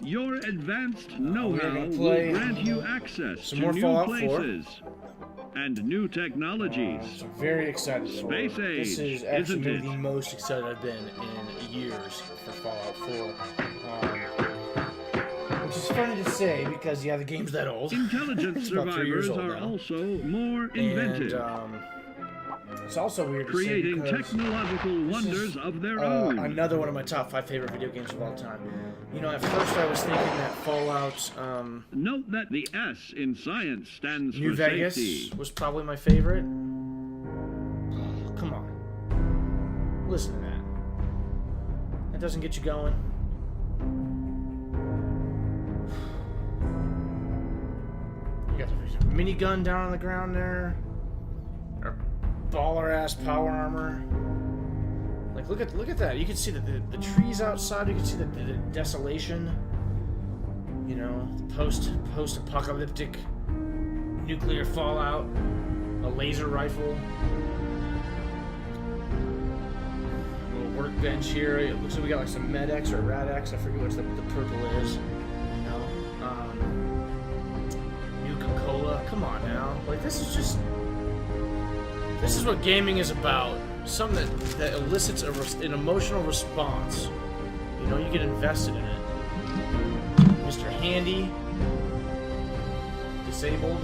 Your advanced know-how will grant you access to new Fallout places and new technologies. So very excited for Space it. age, This is actually isn't maybe it? the most excited I've been in years for Fallout 4. Which is funny to say because, yeah, the game's that old. Intelligent It's about 3 years survivors old are now. also more inventive, And, it's also weird to creating say because technological wonders of their own. another one of my top 5 favorite video games of all time. You know, at first I was thinking that Fallout Note that the S in science stands New for Vegas safety. was probably my favorite. Oh, come on. Listen to that. That doesn't get you going. You got the minigun down on the ground there. Or baller-ass power armor. Like, look at that. You can see the trees outside. You can see the desolation. You know, the post-apocalyptic nuclear fallout. A laser rifle. A little workbench here. It looks like we got like some Med-X or Rad-X. I forget what the purple is. You know, Nuka-Cola. Come on now. Like, this is what gaming is about. Something that elicits an emotional response. You know, you get invested in it. Mr. Handy. Disabled.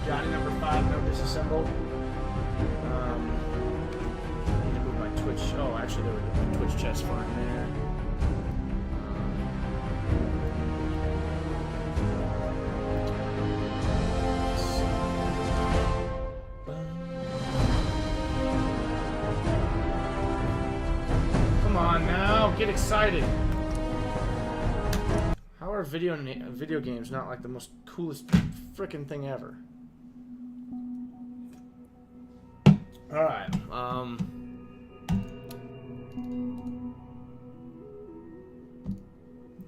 Johnny number 5, no disassembled. I need to move my Twitch. Oh, actually, there was a Twitch chest fine there. Come on now, get excited. How are video games not like the most coolest frickin' thing ever? Alright,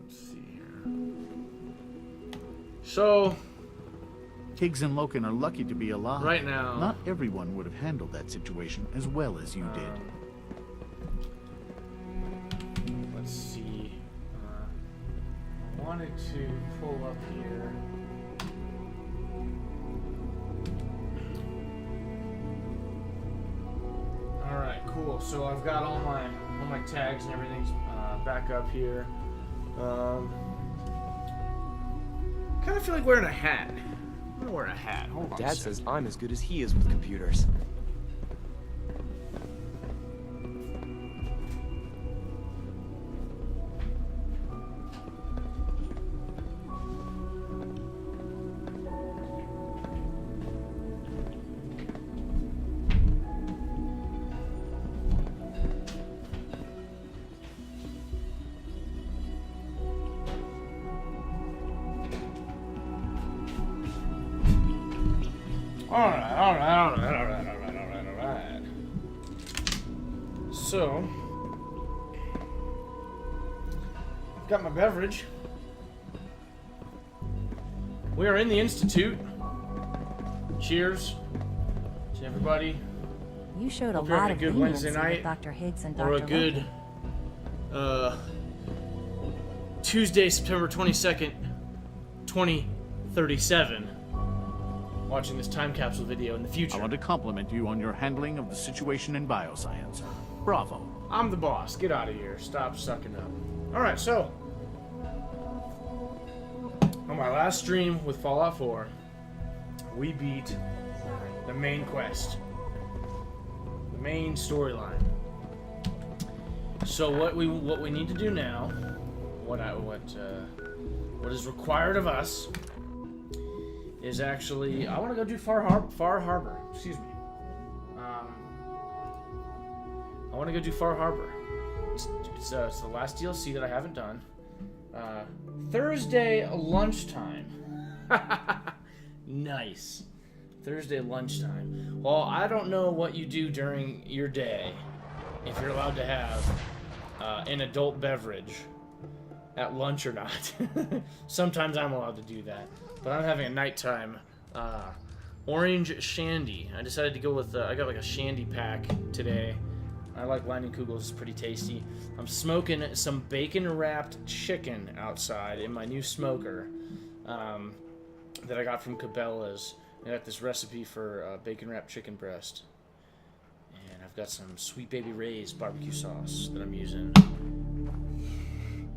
let's see here. So, Higgs and Loken are lucky to be alive. right now, Not everyone would have handled that situation as well as you did. let's see. I wanted to pull up here. Alright, cool. So I've got all my tags and everything's back up here. Kind of feel like wearing a hat. I'm gonna wear a hat. Hold on. Dad says I'm as good as he is with computers. Alright. So, I've got my beverage. We are in the Institute. Cheers to everybody. You showed a Hope you're lot having of a good leniency Wednesday night, with Dr. Higgs and Or Dr. a good Tuesday, September 22nd, 2037. Watching this time capsule video in the future. I want to compliment you on your handling of the situation in bioscience. Bravo. I'm the boss. Get out of here. Stop sucking up. Alright, so. On my last stream with Fallout 4, we beat the main quest. The main storyline. So what we need to do now, what is required of us is actually, I want to go do Far Harbor. Excuse me. I want to go do Far Harbor. It's the last DLC that I haven't done. Thursday lunchtime. Nice. Thursday lunchtime. Well, I don't know what you do during your day if you're allowed to have an adult beverage at lunch or not. Sometimes I'm allowed to do that. But I'm having a nighttime orange shandy. I decided to go with, I got like a shandy pack today. I like Leinenkugels. It's pretty tasty. I'm smoking some bacon-wrapped chicken outside in my new smoker that I got from Cabela's. I got this recipe for bacon-wrapped chicken breast. And I've got some Sweet Baby Ray's barbecue sauce that I'm using.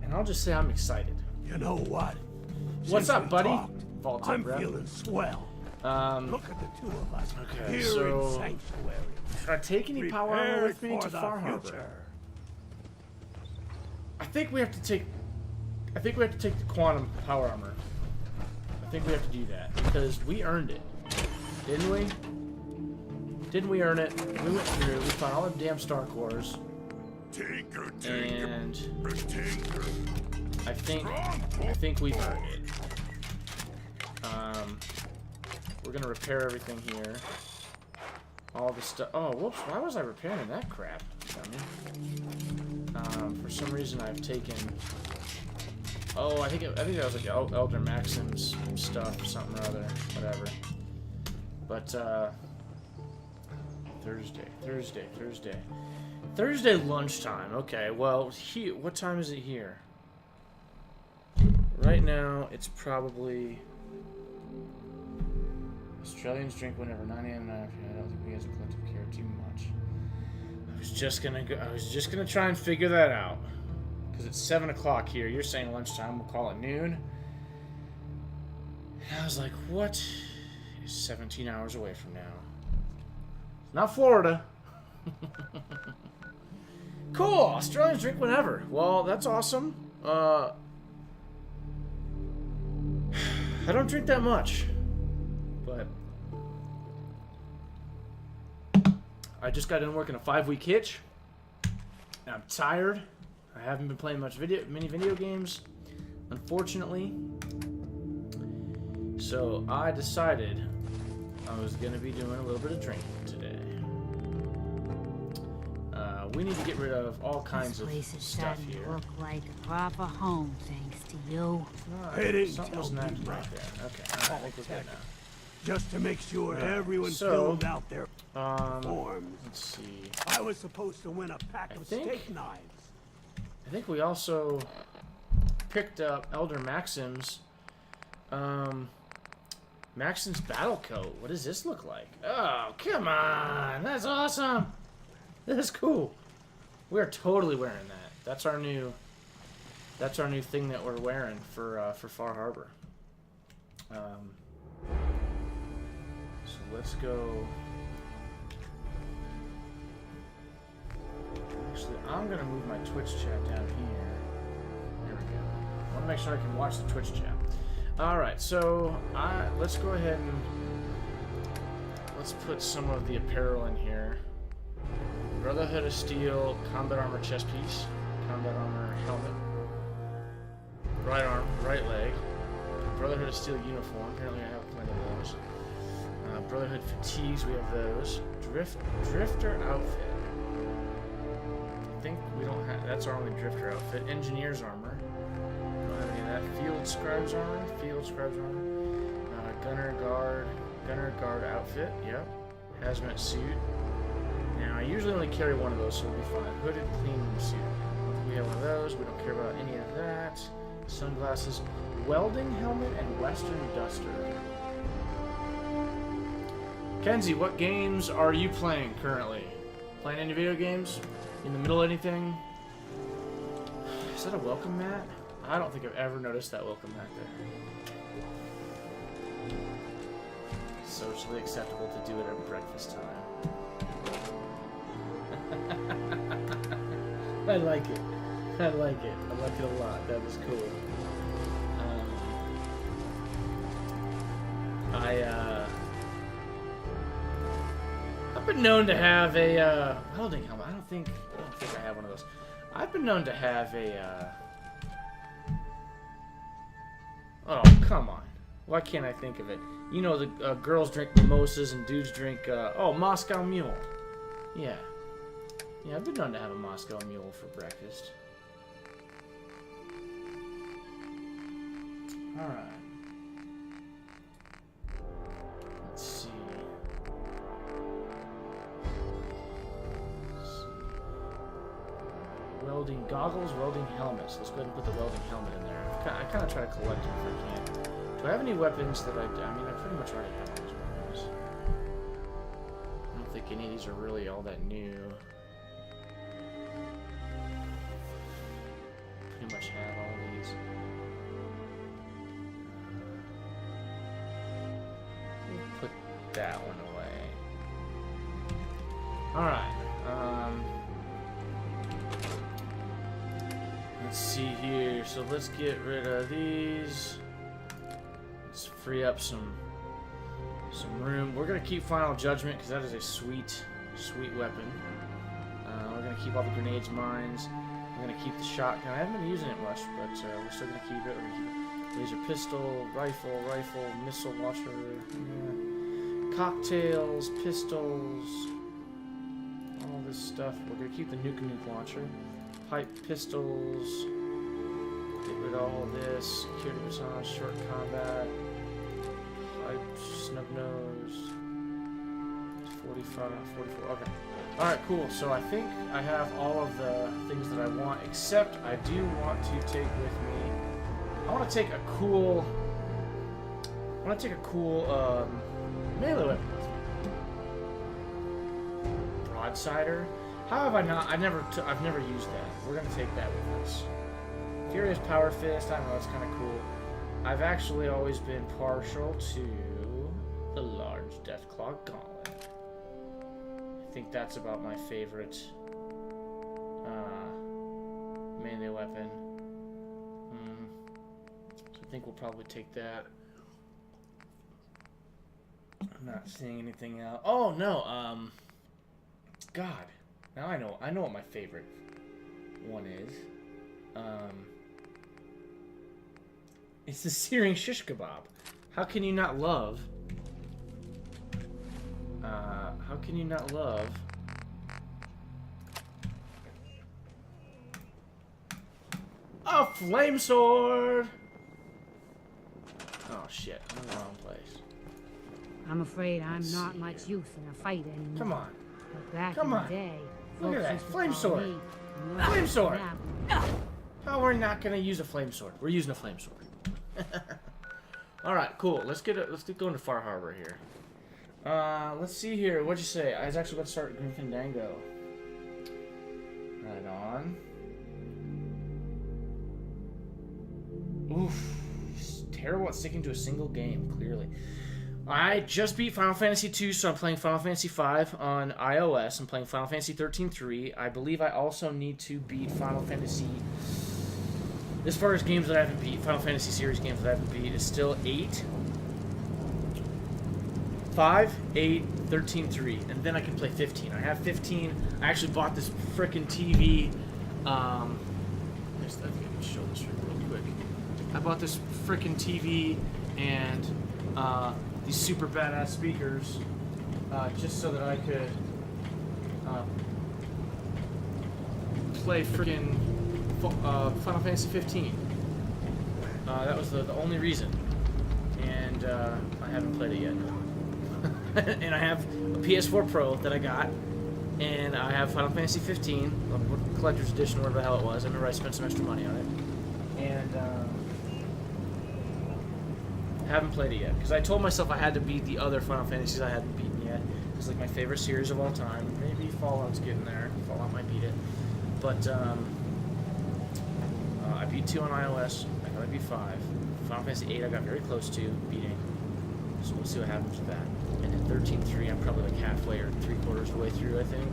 And I'll just say I'm excited. You know what? What's up, buddy? Talked, I'm feeling swell. Look at the two of us Okay, here so in Sanctuary. should I take any power armor with me Prepared to for the Far Harbor? future. I think we have to take the quantum power armor. I think we have to do that because we earned it, didn't we? Didn't we earn it? We went through. We found all the damn Star Cores, and I think we've earned it. We're gonna repair everything here. All the stuff. Oh, whoops! Why was I repairing that crap? For some reason, I've taken. Oh, I think that was like Elder Maxim's stuff, or something or other, whatever. But Thursday lunchtime. Okay, well, what time is it here? Right now, it's probably. Australians drink whenever 9 a.m. I don't think we as a collective care too much. I was just gonna try and figure that out because it's 7 o'clock here. You're saying lunchtime. We'll call it noon. And I was like, what is 17 hours away from now? It's not Florida. Cool. Australians drink whenever. Well, that's awesome. I don't drink that much. But I just got done working a 5-week hitch. And I'm tired. I haven't been playing many video games, unfortunately. So I decided I was going to be doing a little bit of drinking today. We need to get rid of all kinds of stuff here. Look like a proper home, thanks to you. Something wasn't acting right there. Okay, I think we're good now. Just to make sure everyone so, filled out their forms. Let's see. I was supposed to win a pack of steak knives. I think we also picked up Elder Maxim's battle coat. What does this look like? Oh, come on! That's awesome. That's cool. We're totally wearing that. That's our new thing that we're wearing for Far Harbor. So let's go. Actually, I'm gonna move my Twitch chat down here. There we go. I want to make sure I can watch the Twitch chat. All right, so let's go ahead and let's put some of the apparel in here. Brotherhood of Steel combat armor chest piece, combat armor helmet, right arm, right leg. Brotherhood of Steel uniform. Apparently, I have plenty of those. Brotherhood fatigues, we have those. Drifter outfit. I think we don't have. That's our only drifter outfit. Engineer's armor. Don't have any of that. Field scribe's armor. Gunner guard outfit. Yep. Hazmat suit. Now I usually only carry one of those, so we'll be fine. Hooded clean room suit. We have one of those. We don't care about any of that. Sunglasses. Welding helmet and Western duster. Kenzie, what games are you playing currently? Playing any video games? In the middle of anything? Is that a welcome mat? I don't think I've ever noticed that welcome mat there. Socially acceptable to do it at breakfast time. I like it. I like it. I like it a lot. That is cool. I've been known to have a welding helmet. I don't think I have one of those. I've been known to have a oh, come on. Why can't I think of it? You know, the girls drink mimosas and dudes drink Moscow Mule. Yeah, I've been known to have a Moscow Mule for breakfast. All right. Let's see. welding goggles, welding helmets. Let's go ahead and put the welding helmet in there. I kind of try to collect them if I can. Do I have any weapons that I mean, I pretty much already have all these weapons. I don't think any of these are really all that new. Pretty much have all these. We'll put that one away. Alright. Let's see here. So let's get rid of these. Let's free up some room. We're gonna keep Final Judgment because that is a sweet weapon. We're gonna keep all the grenades, mines. We're gonna keep the shotgun. I haven't been using it much, but we're still gonna keep it. We're gonna keep laser pistol, rifle, missile launcher, yeah. Cocktails, pistols, all this stuff. We're gonna keep the nuke launcher. Pipe pistols, get rid of all this, security baton, short combat, pipe, snub nose, 45, 44, okay. Alright, cool, so I think I have all of the things that I want, except I do want to take with me, I want to take a cool melee weapon with me. Broadsider. How have I not? I've never used that. We're gonna take that with us. Furious Power Fist. I don't know. It's kind of cool. I've actually always been partial to the large Deathclaw Gauntlet. I think that's about my favorite melee weapon. So I think we'll probably take that. I'm not seeing anything else. Oh no. God. Now I know what my favorite one is. It's the searing shish kebab. How can you not love? How can you not love? A flame sword. Oh shit! I'm in the wrong place. I'm afraid I'm not much use in a fight anymore. Come on. But back Come in on. the day, Look at folks that. used to Flame call sword. me Flame sword. Snap. How we're not gonna use a flame sword? We're using a flame sword. All right, cool. Let's get going to Far Harbor here. Let's see here. What'd you say? I was actually about to start Grim Fandango. Right on. Oof. It's terrible at sticking to a single game, clearly. I just beat Final Fantasy 2, so I'm playing Final Fantasy 5 on iOS. I'm playing Final Fantasy 13-3. I believe I also need to beat Final Fantasy... As far as games that I haven't beat, Final Fantasy series games that I haven't beat, is still 8. 5, 8, 13-3, and then I can play 15. I have 15. I actually bought this frickin' TV. I can show this real quick. I bought this frickin' TV and these super badass speakers just so that I could play frickin' Final Fantasy 15. That was the only reason, and I haven't played it yet. And I have a PS4 Pro that I got, and I have Final Fantasy 15, collector's edition, whatever the hell it was. I remember I spent some extra money on it, and haven't played it yet because I told myself I had to beat the other Final Fantasies I hadn't beaten yet. It's like my favorite series of all time. Maybe Fallout's getting there. Fallout might beat it, but I beat 2 on iOS. I gotta beat 5. Final Fantasy 8 I got very close to beating, so we'll see what happens with that. And then 13-3 I'm probably like halfway or 3/4 of the way through, I think.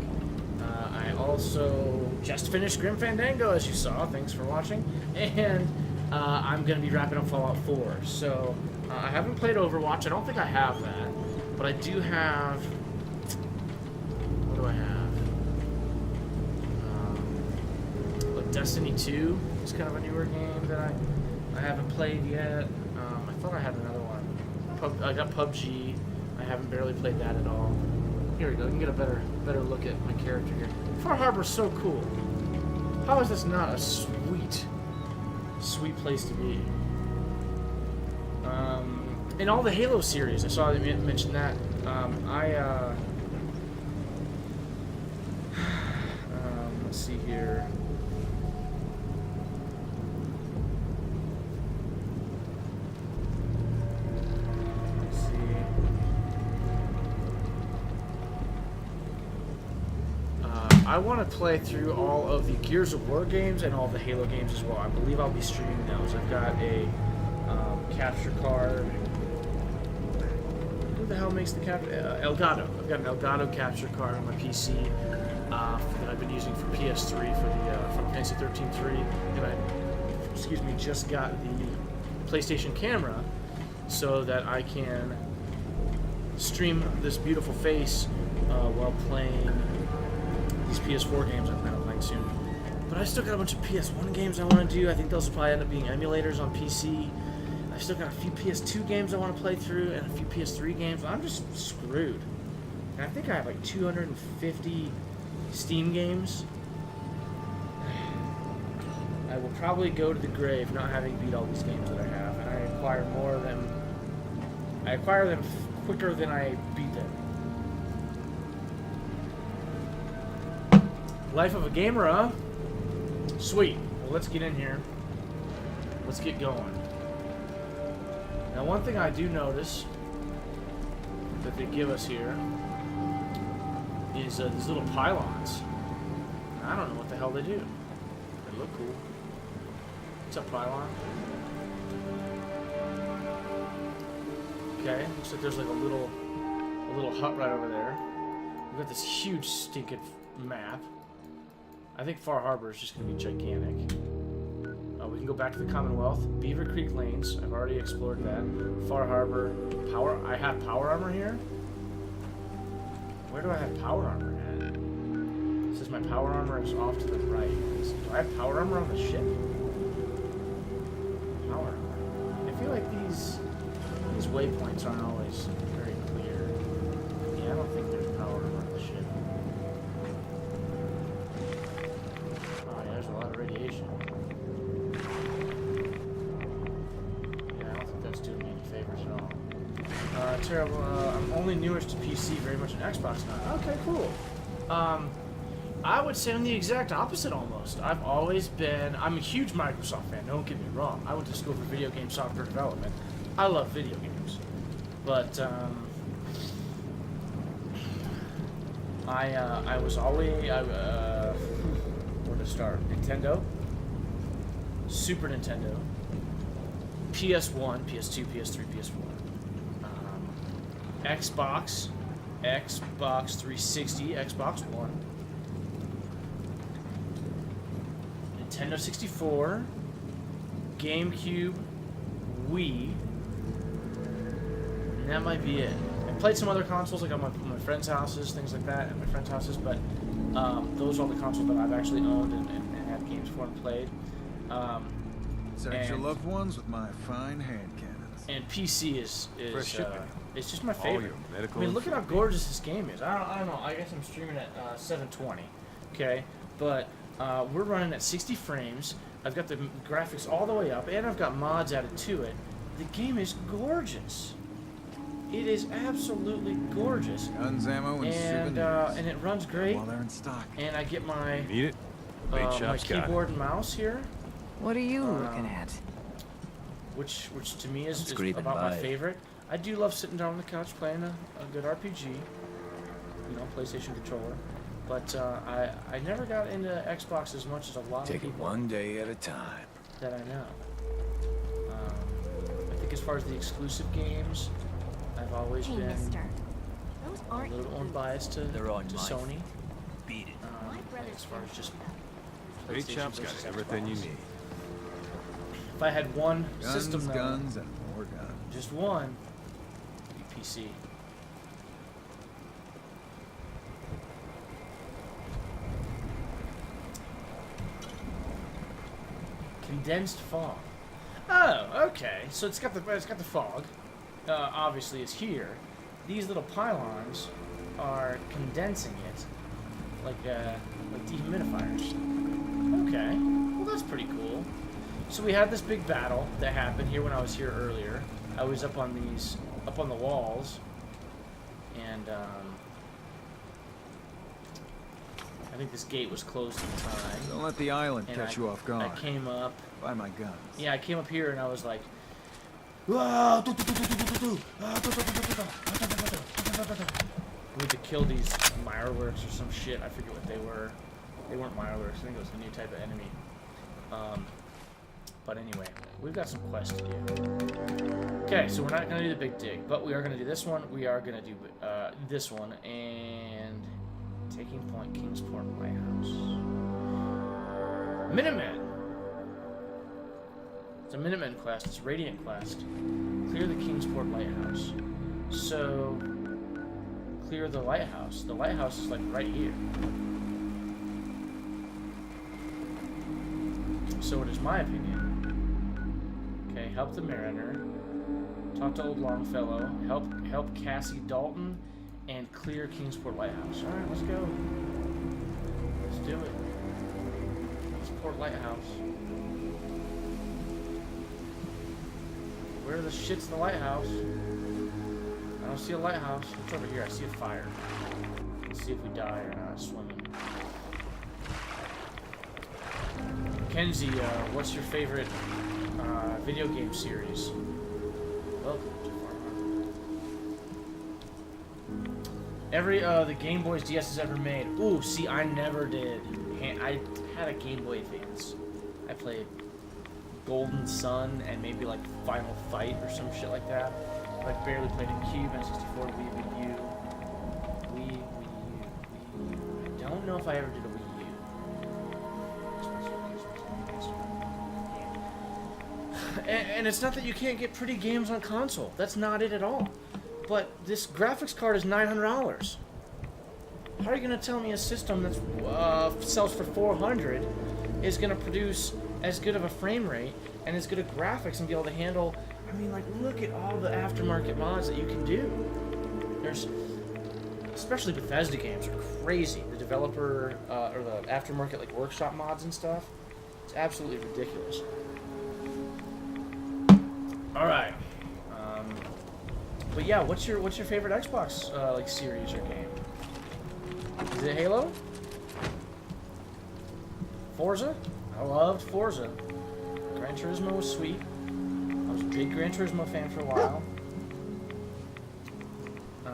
I also just finished Grim Fandango, as you saw. Thanks for watching. And I'm gonna be wrapping up Fallout 4. So I haven't played Overwatch. I don't think I have that, but I do have. What do I have? Destiny 2 is kind of a newer game that I haven't played yet. I thought I had another one. I got PUBG. I haven't barely played that at all. Here we go. You can get a better look at my character here. Far Harbor's so cool. How is this not a sweet place to be? In all the Halo series, I saw that you mentioned that. Let's see here. I want to play through all of the Gears of War games and all of the Halo games as well. I believe I'll be streaming those. I've got a capture card. Who the hell makes the capture? Elgato. I've got an Elgato capture card on my PC that I've been using for PS3 for the Final Fantasy 13-3, and I, just got the PlayStation camera so that I can stream this beautiful face while playing these PS4 games I'm kind of playing soon. But I still got a bunch of PS1 games I want to do. I think those will probably end up being emulators on PC. I've still got a few PS2 games I want to play through and a few PS3 games. I'm just screwed. And I think I have like 250 Steam games. I will probably go to the grave not having beat all these games that I have, and I acquire more of them. I acquire them quicker than I beat them. Life of a gamer, huh? Sweet. Well, let's get in here. Let's get going. Now, one thing I do notice that they give us here is these little pylons. I don't know what the hell they do. They look cool. What's up, pylon? Okay, looks like there's like a little hut right over there. We've got this huge stinking map. I think Far Harbor is just going to be gigantic. We can go back to the Commonwealth. Beaver Creek Lanes. I've already explored that. Far Harbor. Power. I have power armor here. Where do I have power armor at? It says my power armor is off to the right. Do I have power armor on the ship? Power armor. I feel like these waypoints aren't always very clear. Yeah, I don't think there's power armor on the ship. Oh yeah, there's a lot of radiation. Yeah, I don't think that's doing me any favors at all. Terrible. I'm only newish to PC, very much an Xbox now. Okay, cool. I would say I'm the exact opposite almost. I've always been... I'm a huge Microsoft fan, don't get me wrong. I went to school for video game software development. I love video games. But, I was always... where to start? Nintendo? Super Nintendo. PS1, PS2, PS3, PS4. Xbox, Xbox 360, Xbox One, Nintendo 64, GameCube, Wii, and that might be it. I played some other consoles, like on my friends' houses, things like that, at my friends' houses, but those are all the consoles that I've actually owned and had games for and played. Protect your loved ones with my fine hand cannons. And PC is it's just my All favorite. your medical I mean, look at how gorgeous this game is. I don't know. I guess I'm streaming at 720, okay? But we're running at 60 frames. I've got the graphics all the way up, and I've got mods added to it. The game is gorgeous. It is absolutely gorgeous. Guns, ammo, and souvenirs. And it runs great. While they're in stock. And I get my Need it? my keyboard and mouse here. What are you looking at? Which to me is scraping about my by. favorite. I do love sitting down on the couch playing a good RPG, you know, PlayStation controller. But I never got into Xbox as much as a lot of Take it people one day at a time. that I know. I think as far as the exclusive games, I've always Hey, been mister. Those a aren't little more food. biased to They're on my Sony. Beat it. My brother's As far as just Bait PlayStation Shop's got versus everything you Xbox. need. If I had one Guns, system though, guns, and more guns. just one, it'd be PC. Condensed fog. Oh, okay. So it's got the fog. Obviously, it's here. These little pylons are condensing it, like dehumidifiers. Okay. Well, that's pretty cool. So we had this big battle that happened here when I was here earlier. I was up on the walls, and I think this gate was closed at the time. Don't let the island And catch you off guard. I came up. Buy my guns. Yeah, I came up here and I was like, we had to kill these fireworks or some shit. I forget what they were. They weren't Mirelurks. I think it was a new type of enemy. But anyway, we've got some quests to do. Okay, so we're not going to do the big dig, but we are going to do this one. We are going to do this one, and Taking Point Kingsport Lighthouse. Minutemen! It's a Minutemen quest. It's a Radiant quest. Clear the Kingsport Lighthouse. So, clear the lighthouse. The lighthouse is like right here. So it is my opinion. Okay, help the Mariner. Talk to old Longfellow. Help Cassie Dalton. And clear Kingsport Lighthouse. Alright, let's go. Let's do it. Kingsport Lighthouse. Where the shit's the lighthouse? I don't see a lighthouse. What's over here? I see a fire. Let's see if we die or not swimming. Kenzie, what's your favorite video game series? Welcome to Every the Game Boy's DS has ever made. Ooh, see, I never did. I had a Game Boy Advance. I played Golden Sun and maybe like Final Fight or some shit like that. Like barely played in Cube, N64, Wii U. I don't know if I ever did a Wii U. And it's not that you can't get pretty games on console. That's not it at all. But this graphics card is $900. How are you going to tell me a system that sells for $400 is going to produce as good of a frame rate and as good of graphics and be able to handle... I mean, like, look at all the aftermarket mods that you can do. There's... Especially Bethesda games are crazy. The developer, or the aftermarket, like, workshop mods and stuff. It's absolutely ridiculous. Alright. But yeah, what's your favorite Xbox like series or game? Is it Halo? Forza? I loved Forza. Gran Turismo was sweet. I was a big Gran Turismo fan for a while. I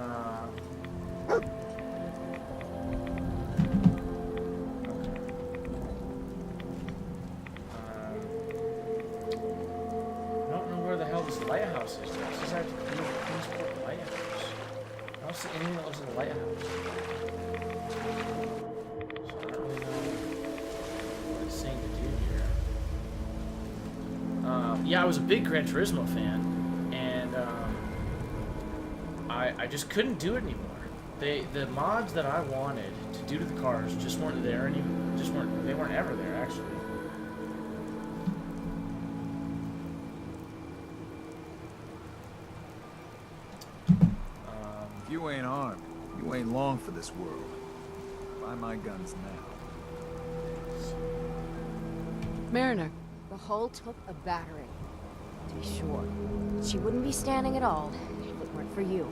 don't know where the hell this lighthouse is. This is actually the Kingsport Lighthouse. I don't see anything that looks like a lighthouse. So I don't really know what it's saying to do here. Yeah, I was a big Gran Turismo fan, and I just couldn't do it anymore. The mods that I wanted to do to the cars just weren't there anymore. They weren't ever there actually. If you ain't armed, you ain't long for this world. Buy my guns now. Mariner. The hull took a battering, to be sure. She wouldn't be standing at all if it weren't for you.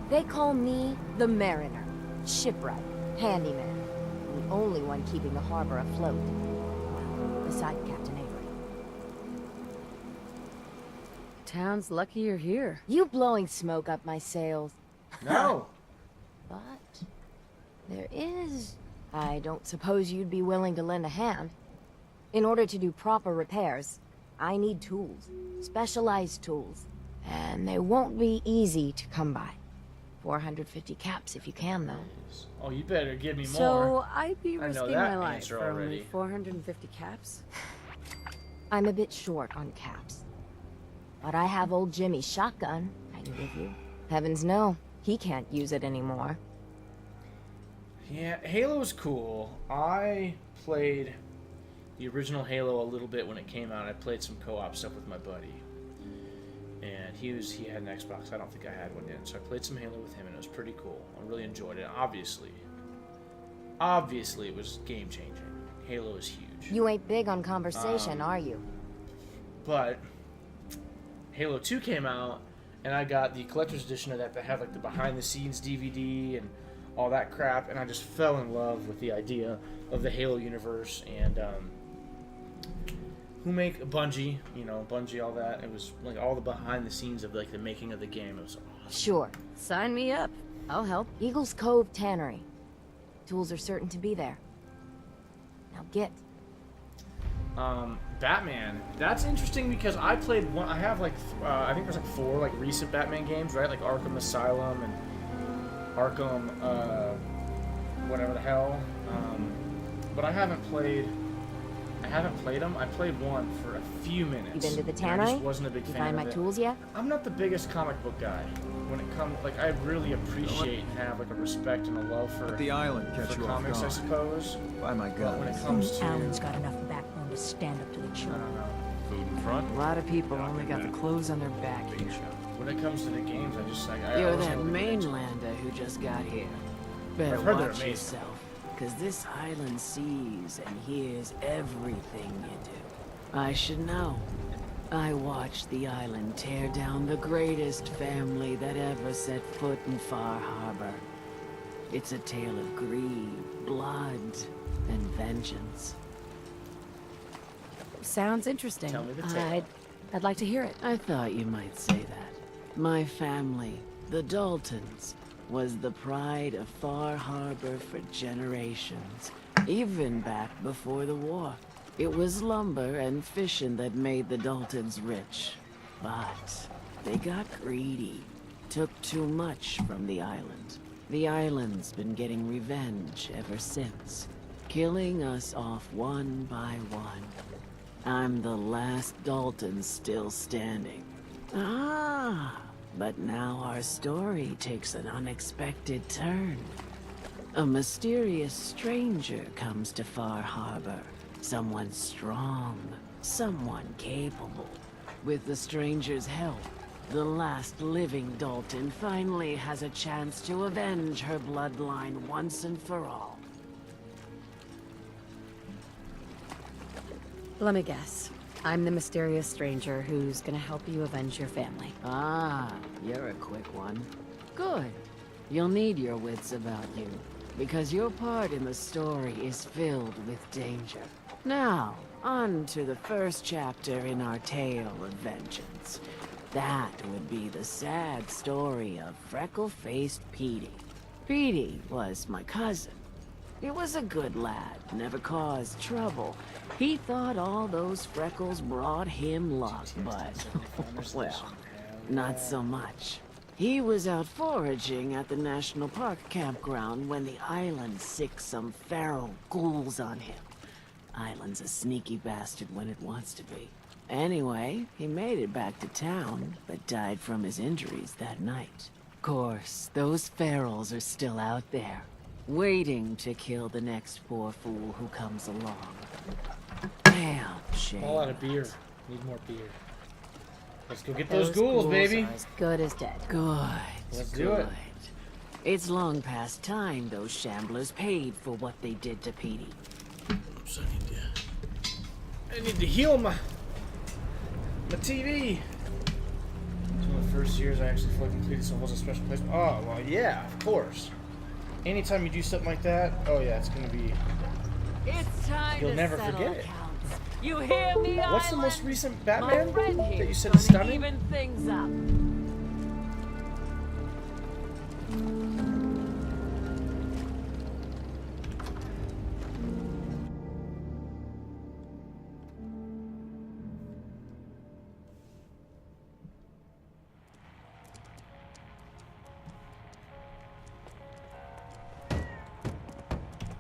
They call me the Mariner. Shipwright, handyman. The only one keeping the harbor afloat. Well, beside Captain Avery. Town's lucky you're here. You blowing smoke up my sails. No. But there is... I don't suppose you'd be willing to lend a hand. In order to do proper repairs, I need tools. Specialized tools. And they won't be easy to come by. 450 caps if you can, though. Oh, you better give me more. So I'd be I know risking that my life answer for only already. 450 caps. I'm a bit short on caps. But I have old Jimmy's shotgun I can give you. Heavens no, he can't use it anymore. Yeah, Halo's cool. I played the original Halo a little bit when it came out. I played some co-op stuff with my buddy. And he had an Xbox. I don't think I had one yet. So I played some Halo with him and it was pretty cool. I really enjoyed it. Obviously it was game-changing. Halo is huge. You ain't big on conversation, are you? But Halo 2 came out and I got the collector's edition of that had like the behind-the-scenes DVD and all that crap, and I just fell in love with the idea of the Halo universe. And who make Bungie, Bungie, all that. It was like all the behind the scenes of like the making of the game. It was awesome. Sure. Sign me up. I'll help. Eagles Cove Tannery. Tools are certain to be there. Now get. Batman. That's interesting because I played one. I have like, I think there's like 4 like recent Batman games, right? Like Arkham Asylum and Arkham, whatever the hell. But I haven't played them. I played one for a few minutes. You been to the and tannery? I just wasn't a big You fan find of my it. tools yet? I'm not the biggest comic book guy. When it comes, like, I really appreciate and have like a respect and a love for Let the island catch you off comics, I guard. suppose. By my But when God. it comes to, Alan's got enough backbone to stand up to the I truth. don't know. Food in front. A lot of people only got the clothes on their back here. When it comes to the games, I just like I You're always that know the games. mainlander who just got here. Better I've heard they're watch amazing. yourself, because this island sees and hears everything you do. I should know. I watched the island tear down the greatest family that ever set foot in Far Harbor. It's a tale of greed, blood, and vengeance. Sounds interesting. Tell me the tale. I'd like to hear it. I thought you might say that. My family, the Daltons, was the pride of Far Harbor for generations, even back before the war. It was lumber and fishing that made the Daltons rich. But they got greedy, took too much from the island. The island's been getting revenge ever since, killing us off one by one. I'm the last Dalton still standing. Ah, but now our story takes an unexpected turn. A mysterious stranger comes to Far Harbor. Someone strong, someone capable. With the stranger's help, the last living Dalton finally has a chance to avenge her bloodline once and for all. Let me guess. I'm the mysterious stranger who's gonna help you avenge your family. Ah, you're a quick one. Good. You'll need your wits about you, because your part in the story is filled with danger. Now, on to the first chapter in our tale of vengeance. That would be the sad story of freckle-faced Petey. Petey was my cousin. He was a good lad, never caused trouble. He thought all those freckles brought him luck, but, well, not so much. He was out foraging at the National Park campground when the island sicked some feral ghouls on him. Island's a sneaky bastard when it wants to be. Anyway, he made it back to town, but died from his injuries that night. Course, those ferals are still out there, waiting to kill the next poor fool who comes along. Damn shame. All out of beer. Need more beer. Let's go get those ghouls, baby. Are as good as dead. Good. Let's do it. It's long past time those shamblers paid for what they did to Petey. Oops, I need to heal my TV. It's one of the first years I actually fully completed some was a special place. Oh, well, yeah, of course. Anytime you do something like that, oh yeah, it's gonna be. It's time You'll to never settle forget it. accounts. You hear me, What's the Island? most recent My Batman friend that here you said gonna is stunning? even things up.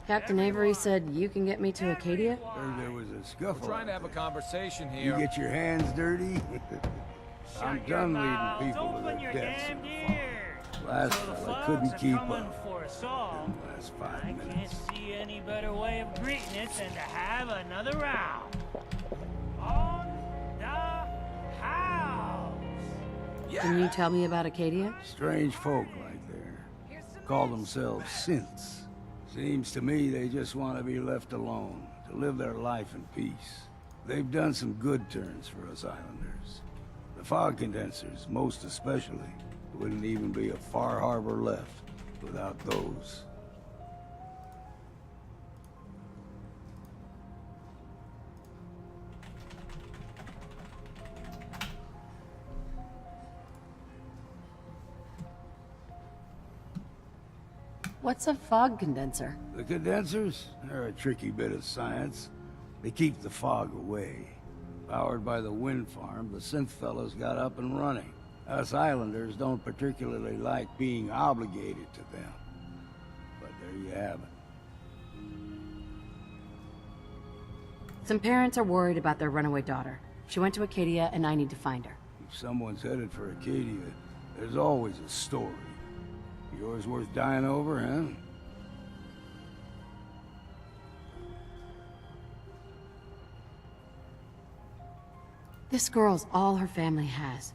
Captain Avery said you can get me to Acadia? Heard there was a scuffle. Trying to have a conversation You here. get your hands dirty? I'm done leading people to their deaths. Last fella couldn't keep up. Didn't last 5 minutes. See any better way of greeting it than to have another round. On the house. Can you tell me about Acadia? Strange folk right there. Call themselves synths. Seems to me they just want to be left alone, to live their life in peace. They've done some good turns for us islanders. The fog condensers, most especially, wouldn't even be a Far Harbor left without those. What's a fog condenser? The condensers? They're a tricky bit of science. They keep the fog away. Powered by the wind farm, the synth fellas got up and running. Us islanders don't particularly like being obligated to them. But there you have it. Some parents are worried about their runaway daughter. She went to Acadia, and I need to find her. If someone's headed for Acadia, there's always a story. Yours worth dying over, huh? This girl's all her family has.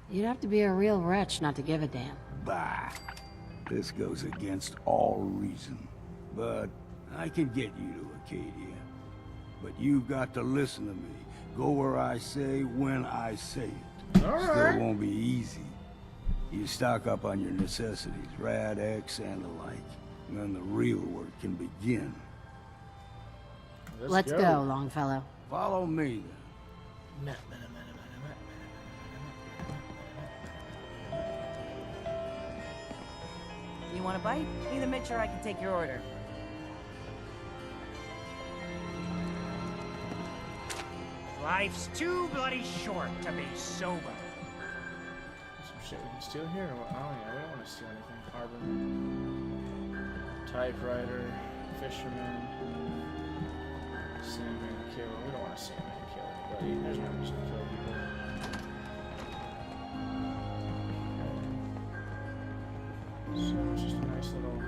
You'd have to be a real wretch not to give a damn. Bah. This goes against all reason. But I can get you to Acadia. But you've got to listen to me. Go where I say, when I say it. All Still right. won't be easy. You stock up on your necessities, Rad X and the like. And then the real work can begin. Let's go, Longfellow. Follow me, then. You want a bite? Need to make sure I can take your order. Life's too bloody short to be sober. Some shit we can steal here or what? Oh yeah, we don't want to steal anything. Arbor. Typewriter. Fisherman. Sandman kill. We don't want to Sandman kill anybody. There's no reason to kill people. So it's just a nice little...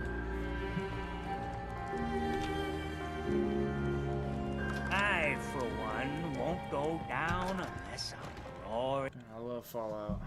I, for one, won't go down unless I'm roaring. I love Fallout.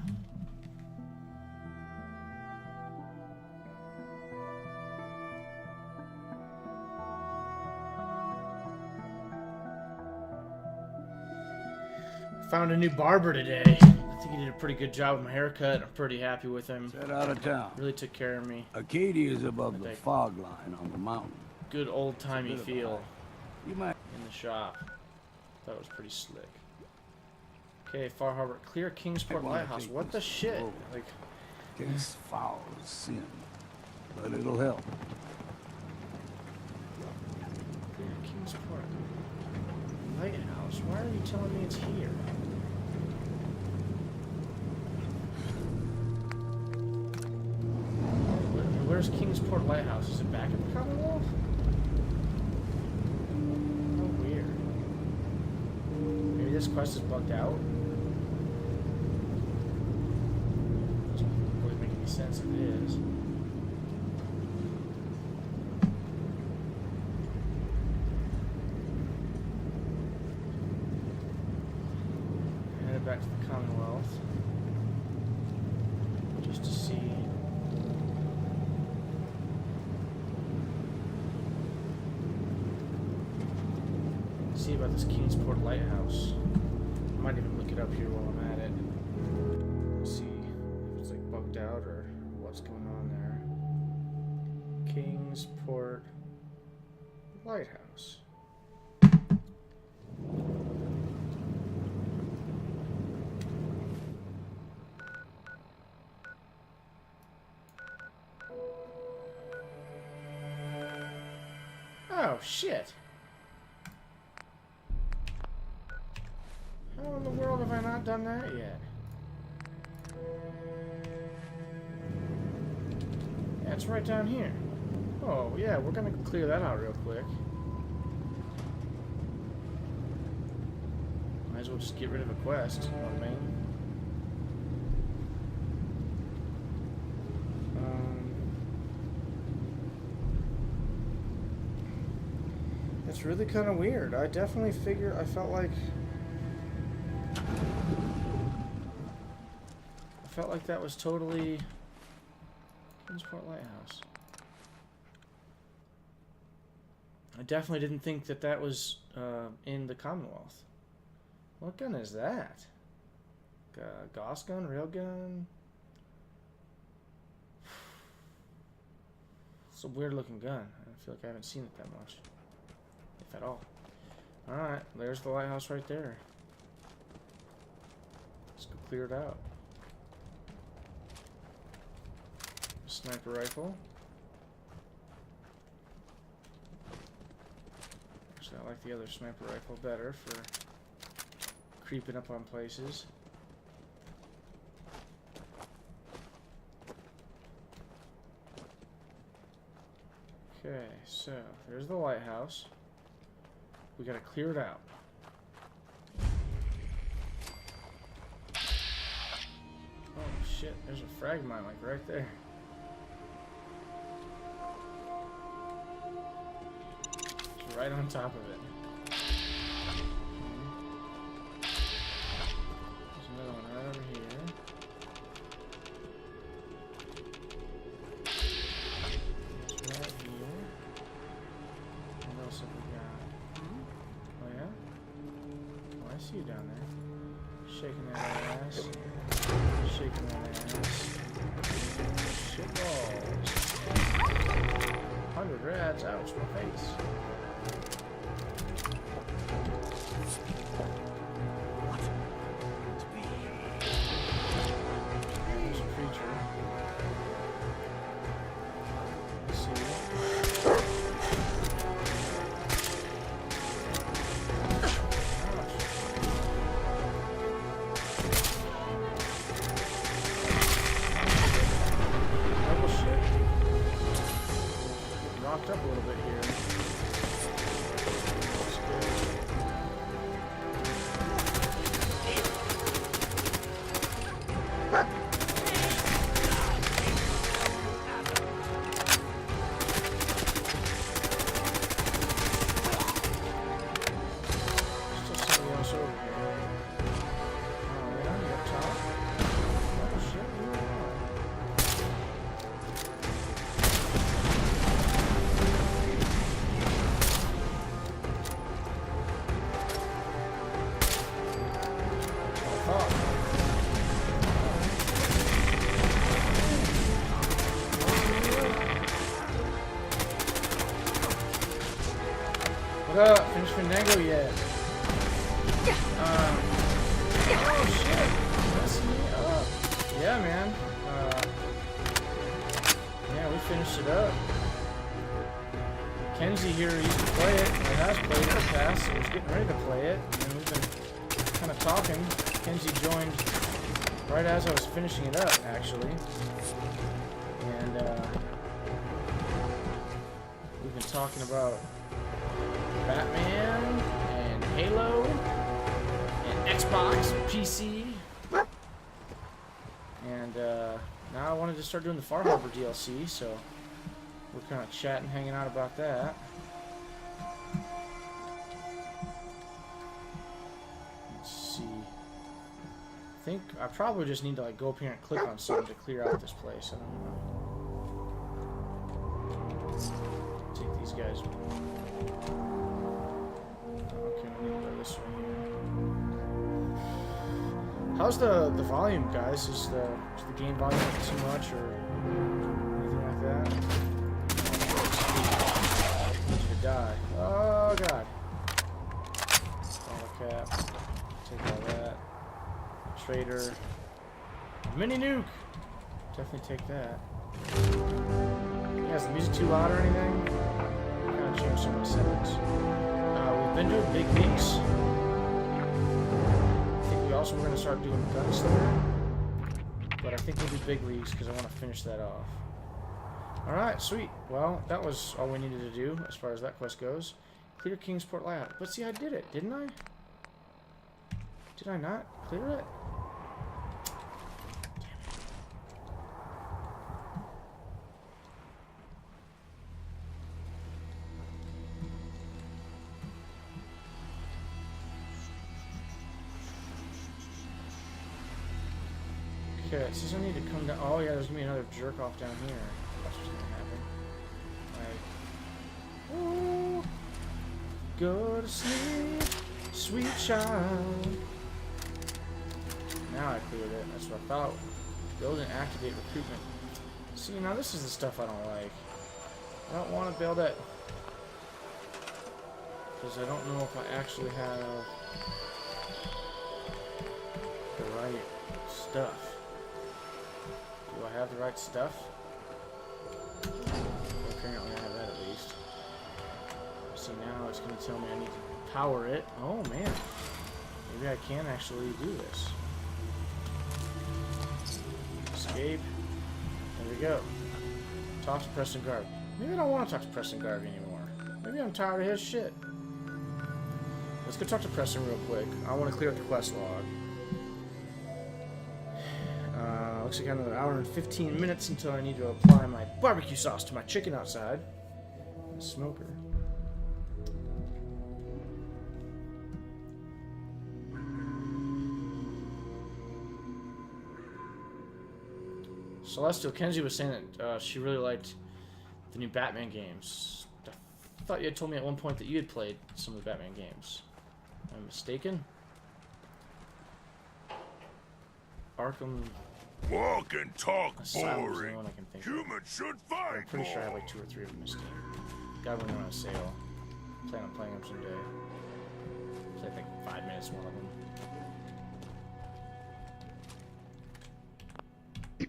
Found a new barber today. I think he did a pretty good job with my haircut. I'm pretty happy with him. Set out of town. Really took care of me. Acadia is above the fog line on the mountain. Good old-timey feel You might... in the shop. That was pretty slick. Okay, Far Harbor. Clear Kingsport Lighthouse. What the shit? Like... It's foul as sin. But it'll help. Clear Kingsport Lighthouse. Why are you telling me it's here? Where's Kingsport Lighthouse? Is it back at the Commonwealth? How weird. Maybe this quest is bugged out? Doesn't really make any sense if it is. Headed back to the Commonwealth. Just to see. See about this Kingsport Lighthouse. I might even look it up here while I'm at it. See if it's like bugged out or what's going on there. Kingsport Lighthouse. Oh shit. How in the world have I not done that yet? Yeah, it's right down here. Oh, yeah, we're gonna clear that out real quick. Might as well just get rid of a quest, you know what I mean? It's really kind of weird. I definitely I felt like that was totally Kingsport Lighthouse. I definitely didn't think that that was in the Commonwealth. What gun is that? Gauss gun? Railgun? It's a weird looking gun. I feel like I haven't seen it that much. If at all. Alright, there's the lighthouse right there. Let's go clear it out. Sniper rifle. I like the other sniper rifle better for creeping up on places. Okay, so there's the lighthouse. We gotta clear it out. Oh shit, there's a frag mine like right there. It's right on top of it. There's another one right over here. There's right here. What else have we got? Oh yeah? Oh, I see you down there. Shaking that ass. Shaking that ass. Shit balls. 100 rats. Ouch, my face. There's a creature. Let's see. Up a little bit here. That's good. Still somebody else over here. Oh yeah, you up top? Oh shit, you are. What up? Finish Fandango yet? Oh shit! Messing me up. Yeah, man. Yeah, we finished it up. Kenzie here used to play it, or has played it in the past, so was getting ready to play it, and we've been kind of talking. Kenzie joined right as I was finishing it up, actually. And, we've been talking about Batman, and Halo, and Xbox, and PC. And now I wanted to start doing the Far Harbor DLC, so we're kind of chatting, hanging out about that. Let's see. I think I probably just need to like go up here and click on something to clear out this place. I don't know. Take these guys. Okay, we need to go this way here. How's the volume, guys? Is the game volume too much or anything like that? Need you to die. Oh god. Auto cap. Take all that. Trader. Mini nuke. Definitely take that. Yeah, is the music too loud or anything? I'm gonna change some of the settings. We've been doing big leaks. I think we also were going to start doing Gunslinger. But I think we'll do big leagues because I want to finish that off. Alright, sweet. Well, that was all we needed to do as far as that quest goes. Clear Kingsport layout. But see, I did it, didn't I? Did I not clear it? Okay, it says I need to come down. Oh yeah, there's gonna be another jerk off down here. That's what's gonna happen. Like, oh, go to sleep, sweet child. Now I cleared it. That's what I thought. Build and activate recruitment. See, now this is the stuff I don't like. I don't want to build it because I don't know if I actually have the right stuff. Do I have the right stuff? Well, apparently I have that at least. See, now it's going to tell me I need to power it. Oh, man. Maybe I can actually do this. Escape. There we go. Talk to Preston Garvey. Maybe I don't want to talk to Preston Garvey anymore. Maybe I'm tired of his shit. Let's go talk to Preston real quick. I want to clear up the quest log. Looks like I have another hour and 15 minutes until I need to apply my barbecue sauce to my chicken outside. Smoker. Celestial, Kenzie was saying that she really liked the new Batman games. I thought you had told me at one point that you had played some of the Batman games. Am I mistaken? Arkham... Walk and talk Asylum is the boring. only one I can think Humans should fight I'm pretty sure I have more. like 2 or 3 of them in Steam. Got one on sale. Plan on playing them someday. Play like 5 minutes one of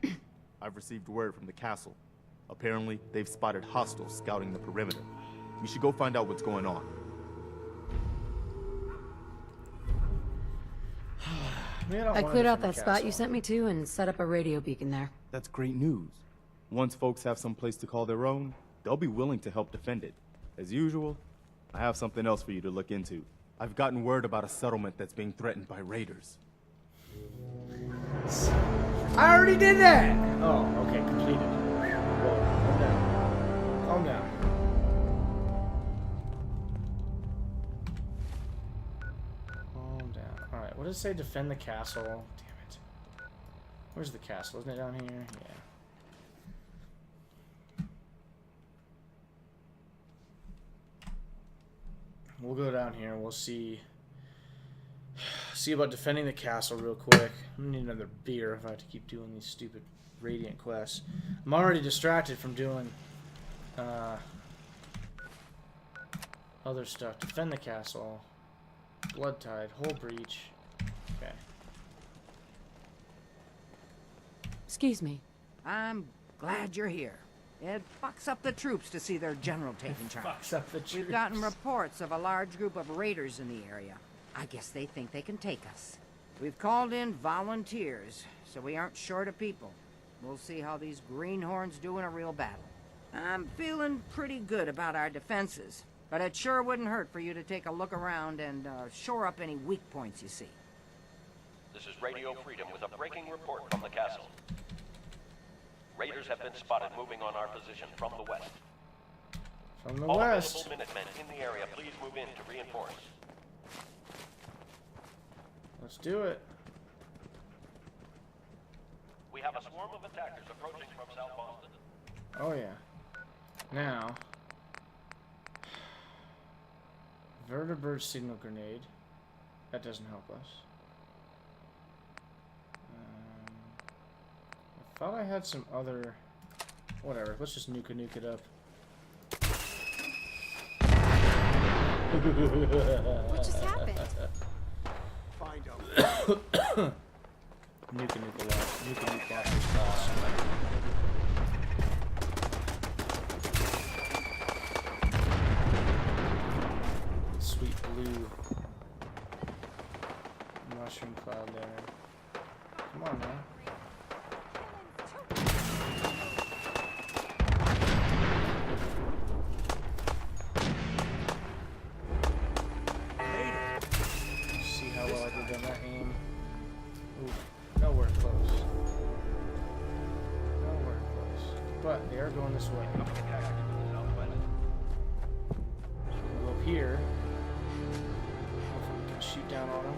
them. I've received word from the castle. Apparently, they've spotted hostiles scouting the perimeter. We should go find out what's going on. Man, I cleared out that spot you sent me to and set up a radio beacon there. That's great news. Once folks have some place to call their own, they'll be willing to help defend it. As usual, I have something else for you to look into. I've gotten word about a settlement that's being threatened by raiders. I already did that! Oh, okay, completed. Whoa, calm down. Calm down. Calm down. Alright, what does it say? Defend the castle. Damn it. Where's the castle? Isn't it down here? Yeah. We'll go down here and we'll see about defending the castle real quick. I'm gonna need another beer if I have to keep doing these stupid Radiant quests. I'm already distracted from doing other stuff. Defend the castle. Blood Tide. Hull Breach. Okay. Excuse me. I'm glad you're here. It fucks up the troops to see their general taking charge. Fucks up the troops. We've gotten reports of a large group of raiders in the area. I guess they think they can take us. We've called in volunteers, so we aren't short of people. We'll see how these greenhorns do in a real battle. I'm feeling pretty good about our defenses, but it sure wouldn't hurt for you to take a look around and shore up any weak points you see. This is Radio Freedom with a breaking report from the castle. Raiders have been spotted moving on our position from the west. From the All west. available Minutemen in the area, please move in to reinforce. Let's do it. We have a swarm of attackers approaching from South Boston. Oh yeah. Now, vertibird signal grenade. That doesn't help us. I thought I had some other. Whatever. Let's just nuke it up. What just happened? Find out. Nuke block is awesome. Sweet blue mushroom cloud there. Come on, man. See how well I did on that aim. Ooh, nowhere close. Nowhere close. But they are going this way. So we'll go up here. Hopefully we can shoot down on them.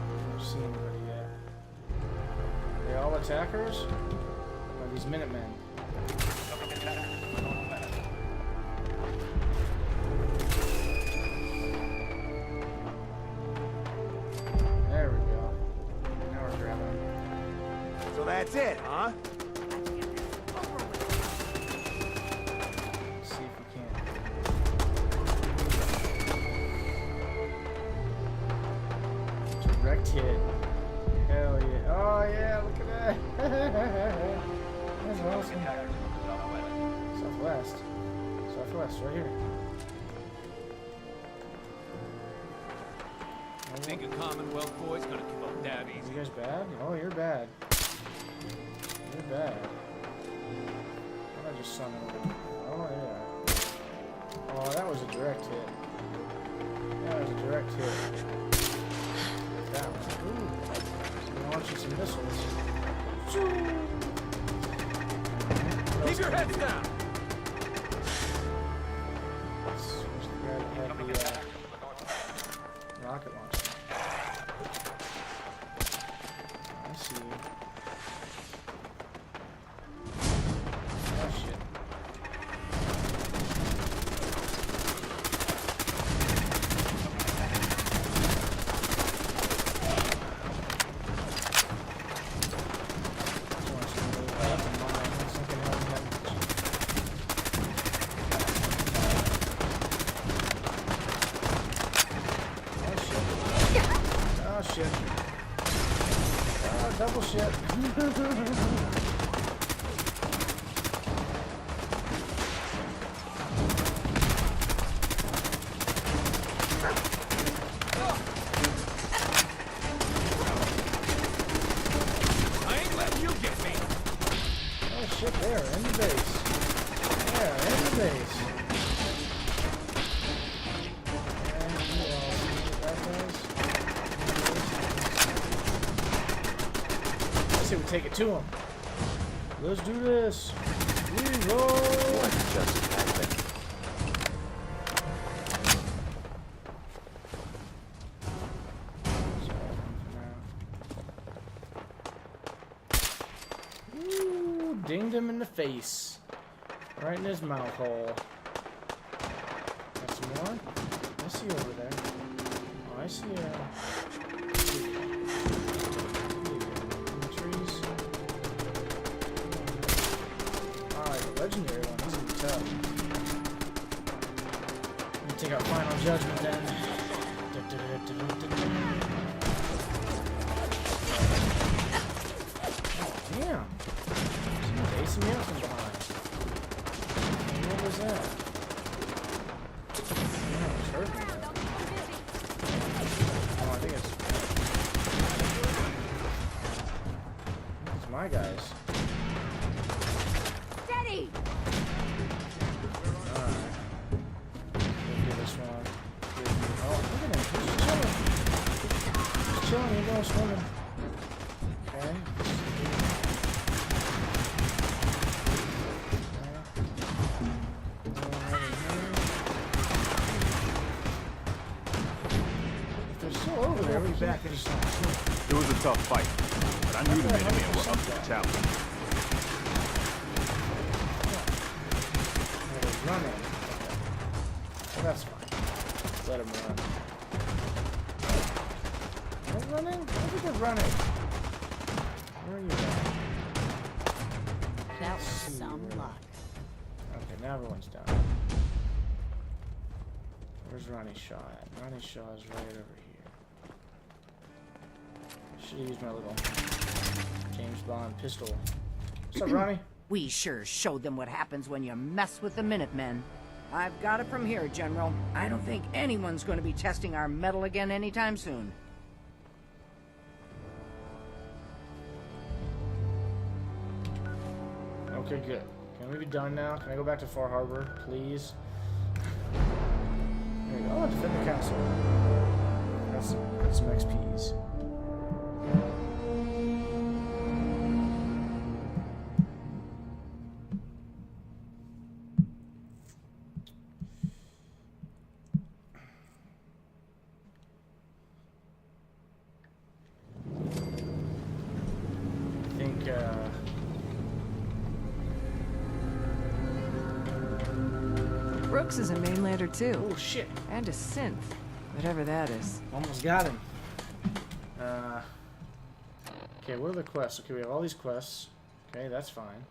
I don't see anybody yet. Are they all attackers? Or are these Minutemen? There we go. Now we're grabbing them. So that's it, huh? Let's see if we can. Direct hit. Hell yeah. Oh yeah, look at that. That's awesome. Southwest. Southwest, right here. Think a Commonwealth boy's gonna give up that easy. You guys bad? Oh, you're bad. You're bad. What did I just summon? Oh, yeah. Oh, that was a direct hit. That was a direct hit. That one. Ooh. Launching some missiles. Keep your heads down! Rocket launcher. I see you. Oh shit. Double shit. I ain't letting you get me. Oh shit, there, in the base. There, in the base. And you all see that guys? We take it to him. Let's do this. We roll. Just happened. Ooh, dinged him in the face. Right in his mouth hole. Got some more? I see you over there. Oh, I see you. Legendary one, he's gonna be tough. Let me take out Final Judgment then. Damn! Someone's acing me up from behind. What was that? Damn, it's hurting me. Oh, I think it's my guys. Chilling, you're going swimming. Okay. If they're still over there, we'll be back in some. It was a tough fight, but I knew the Minutemen were up to the challenge. They're running. Well, that's fine. Let them run. Running? I think they're running. Where are you at? That was some luck. Okay, now everyone's down. Where's Ronnie Shaw at? Ronnie Shaw is right over here. Should have used my little James Bond pistol. What's up, Ronnie? We sure showed them what happens when you mess with the Minutemen. I've got it from here, General. I don't think anyone's going to be testing our metal again anytime soon. Okay, good. Can we be done now? Can I go back to Far Harbor, please? There we go. Oh, defend the castle. That's some XPs. I think, Brooks is a mainlander too. Oh shit. And a synth. Whatever that is. Almost got him. Okay, what are the quests? Okay, we have all these quests. Okay, that's fine.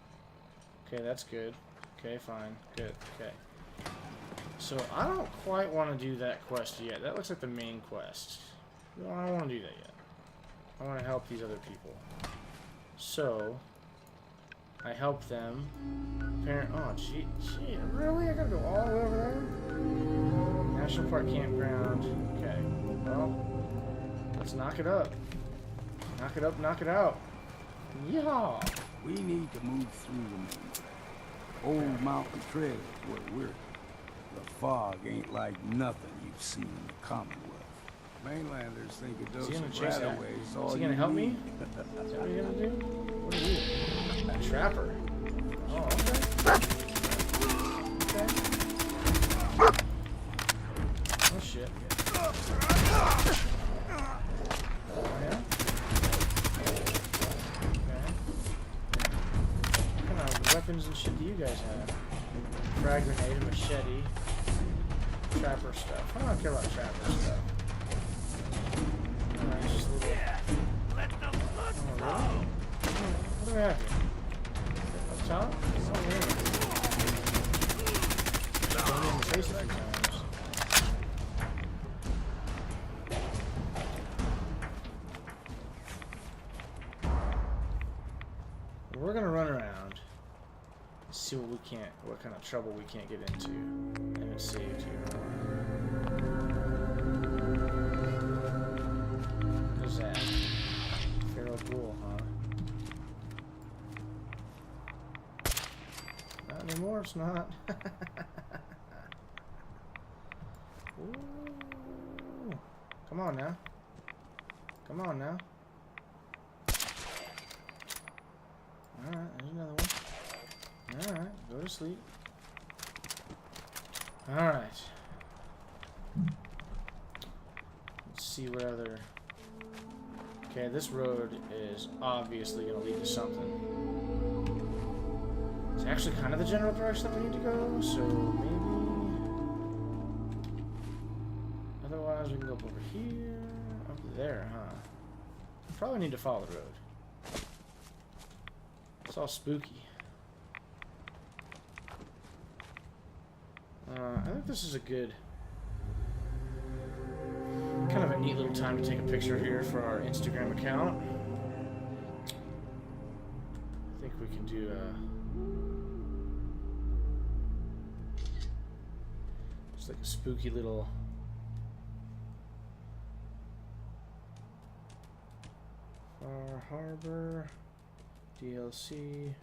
Okay, that's good. Okay, fine. Good. Okay. So, I don't quite want to do that quest yet. That looks like the main quest. No, I don't want to do that yet. I want to help these other people. So, I help them. Oh, gee, really? I gotta go all the way over there? National Park Campground. Okay. Well, let's knock it up. Knock it up, knock it out. Yeehaw! We need to move through the main trail. Old mountain trail is where we're. The fog ain't like nothing you've seen in the Commonwealth. Mainlanders think a dose of right-of-way is all you need. Is he gonna help me? Is that what you're gonna do? What are you? A trapper. Oh, okay. Okay. Oh shit. Oh yeah? Okay. What kind of weapons and shit do you guys have? Frag grenade, a machete. Trapper stuff. I don't care about trapper stuff. Alright, just a little... Let the blood What do we have here? Up top? Oh, yeah. Going in the face a few times. We're gonna run around. See what we can't, what kind of trouble we can't get into. And it's saved here. Who's that? Feral ghoul, huh? Not anymore, it's not. Ooh. Come on now. Come on now. Alright, there's another one. Alright, go to sleep. Alright. Let's see what other... Okay, this road is obviously going to lead to something. It's actually kind of the general direction that we need to go, so maybe... Otherwise, we can go up over here. Up there, huh? Probably need to follow the road. It's all spooky. I think this is a good, kind of a neat little time to take a picture here for our Instagram account. I think we can do just like a spooky little Far Harbor DLC.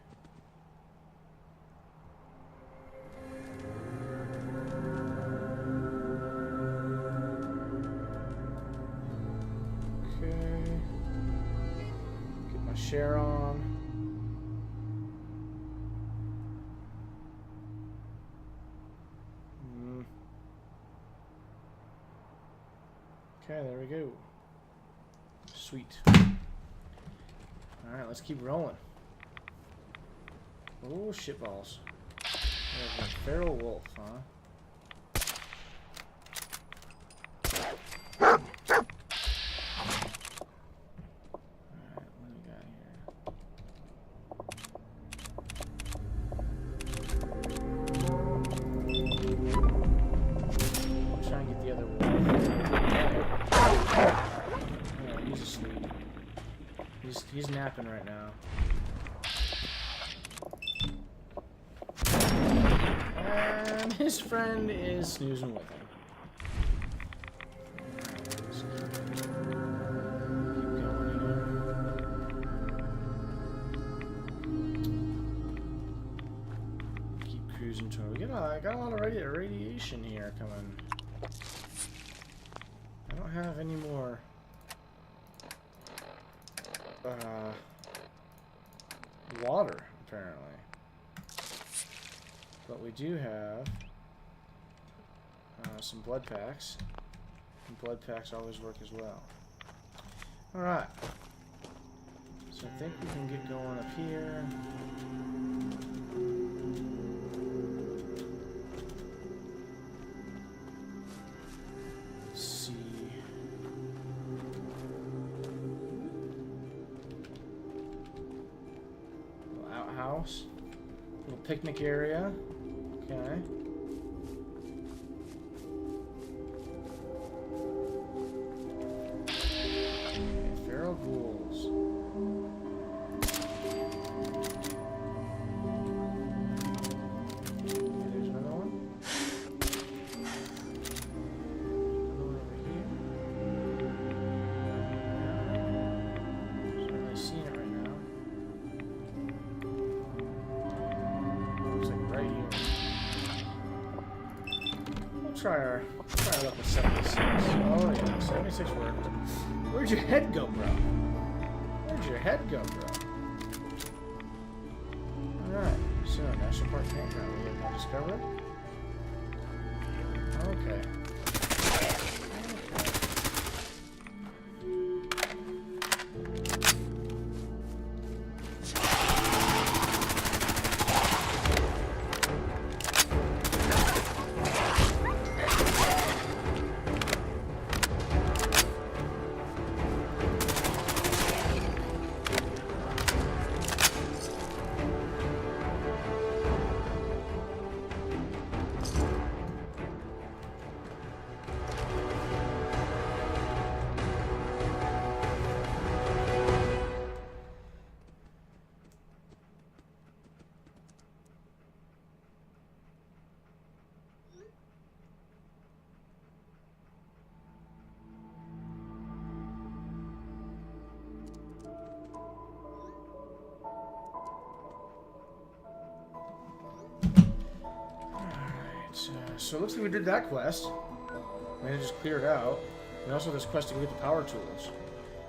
Share on. Okay, there we go. Sweet. Alright, let's keep rolling. Oh, shitballs. There's a feral wolf, huh? He's napping right now. And his friend is snoozing with him. Let's keep going here. Keep cruising toward. I got a lot of radiation here coming. I don't have any more. Water, apparently. But we do have some blood packs. And blood packs always work as well. Alright. So I think we can get going up here. Little picnic area. Okay. Feral ghouls. try our luck with 76. Oh yeah, 76 worked. Where'd your head go, bro? Where'd your head go, bro? Alright, so National Park Campground. We have now discovered. Okay. So it looks like we did that quest. And it just cleared out. We also have this quest to go get the power tools.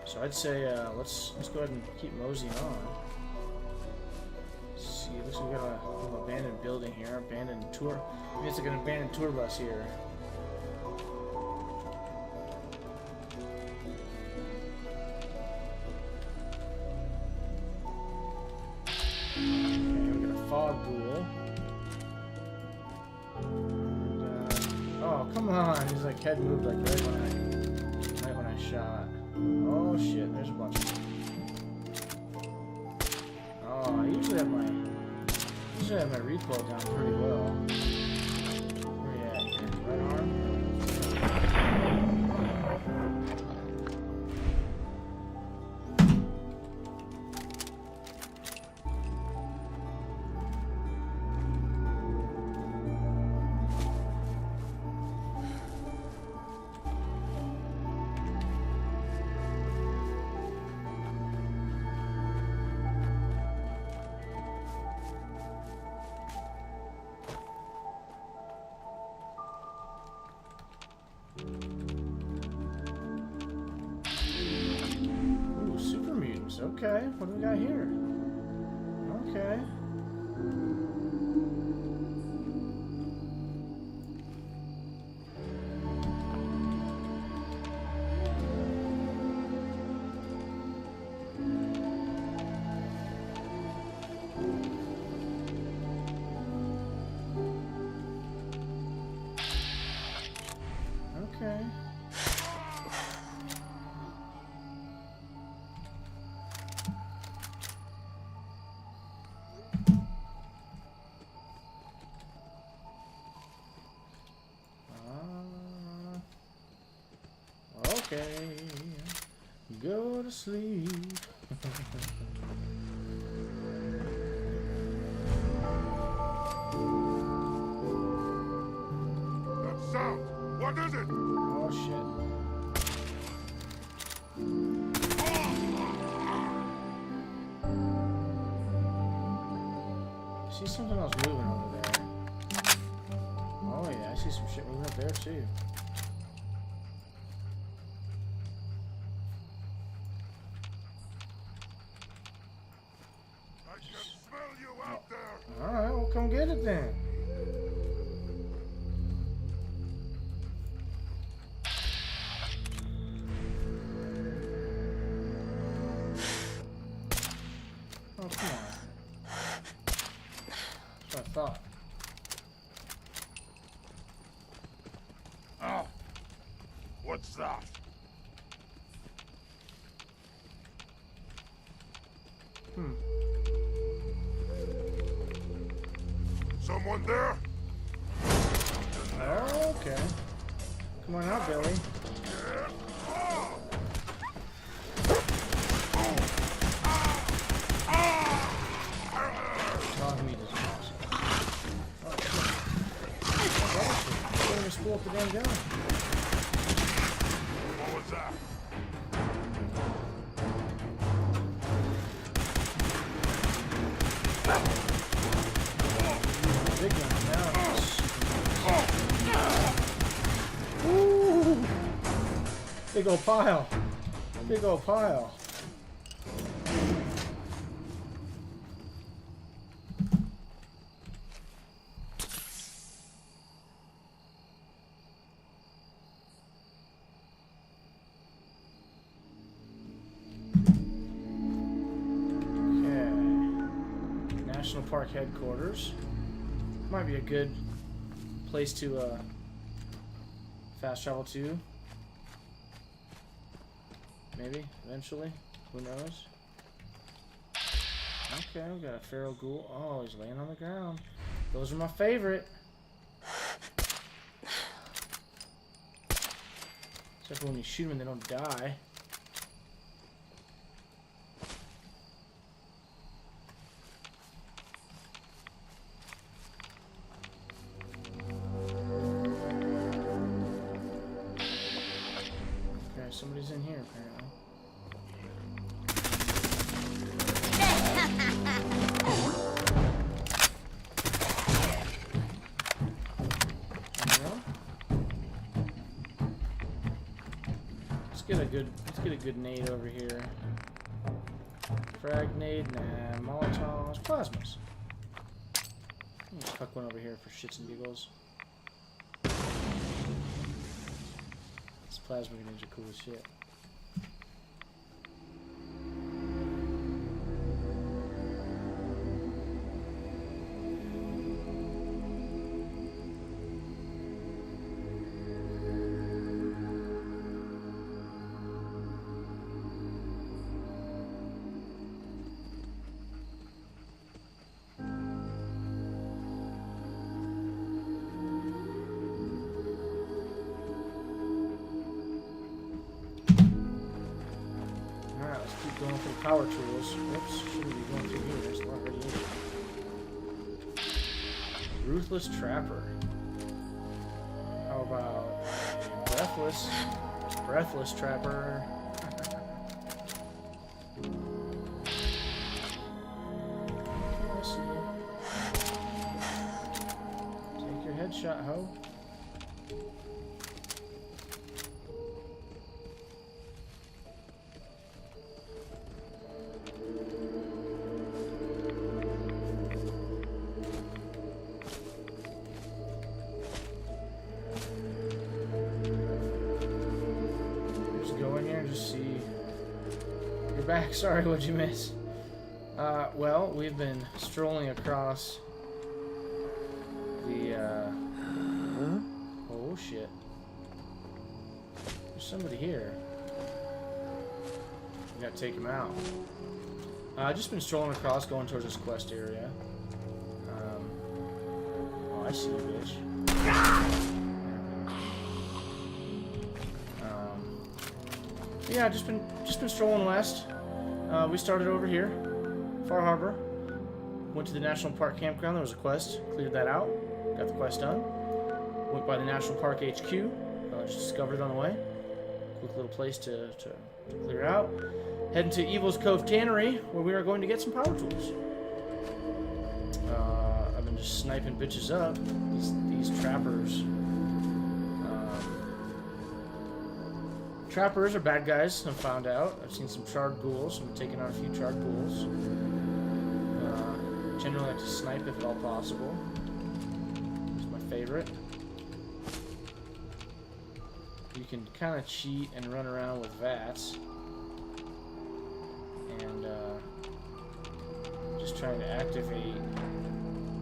So I'd say let's go ahead and keep moseying on. Let's see, looks like we got a little abandoned building here, abandoned tour. Maybe it's like an abandoned tour bus here. Okay, we got a fog pool. Oh, come on. He's like head moved like right when I shot. Oh shit, there's a bunch of them. Oh, I usually have my recoil down pretty well. Where you at here? Right arm? Okay, what do we got here? Okay. Okay. Okay, go to sleep. That sound! What is it? Oh shit. I see something else moving over there. Oh yeah, I see some shit moving up there too. Alright, well come get it then. Oh, come on. That's what I thought. Oh, what's that? Someone there? Oh, okay. Come on out, Billy. Pull up the damn gun. What was that? Big gun now. Big old pile. Big old pile. National Park headquarters. Might be a good place to fast travel to. Maybe, eventually. Who knows? Okay, we got a feral ghoul. Oh, he's laying on the ground. Those are my favorite. Except for when you shoot them, they don't die. Somebody's in here, apparently. Let's get a good nade over here. Frag nade, nah, Molotovs, plasmas. Let's tuck one over here for shits and giggles. Plasma grenades are cool as shit. Going for the power tools. Whoops, shouldn't be going through here. There's a lot already in it. Ruthless Trapper. How about Breathless Trapper? I see you. Take your headshot, ho. Back. Sorry, what'd you miss? Well, we've been strolling across the, Oh, shit. There's somebody here. We gotta take him out. Just been strolling across, going towards this quest area. Oh, I see you, bitch. Yeah, just been strolling west. We started over here, Far Harbor. Went to the National Park campground. There was a quest. Cleared that out. Got the quest done. Went by the National Park HQ. Just discovered it on the way. Quick little place to clear out. Heading to Evil's Cove Tannery, where we are going to get some power tools. I've been just sniping bitches up. These trappers. Trappers are bad guys, I've found out. I've seen some charred ghouls, so I'm taking out a few charred ghouls. Generally like to snipe if at all possible. It's my favorite. You can kind of cheat and run around with VATS. And just trying to activate...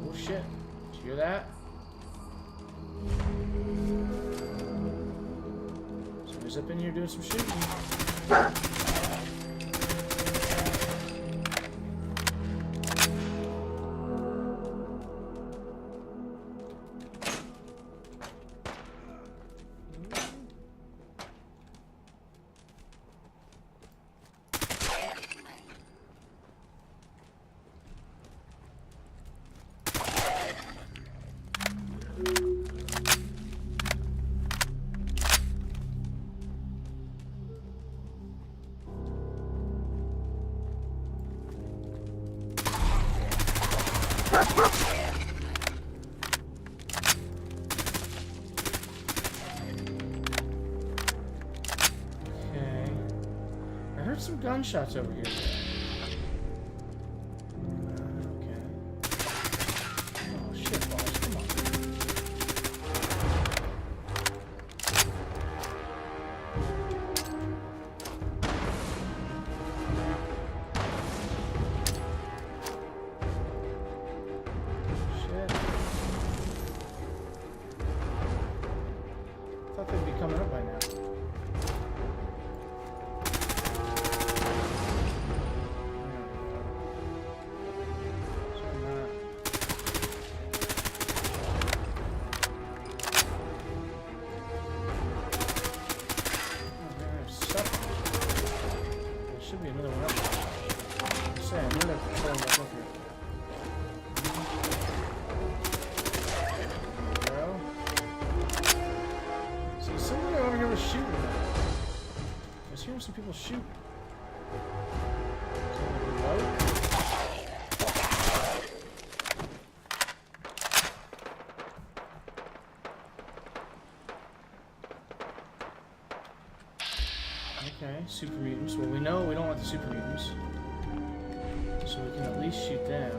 Oh shit, did you hear that? Somebody's up in here doing some shooting. heard some gunshots over here. Okay. Oh shit, boss, come on. Shit. Thought they'd be coming up by now. Should be another one up there. I'm saying, we're gonna have to pull him back up here. There we go. See, somebody over here was shooting. I was hearing some people shoot. Okay, super mutants. Well, we know we don't want the super mutants, so we can at least shoot them.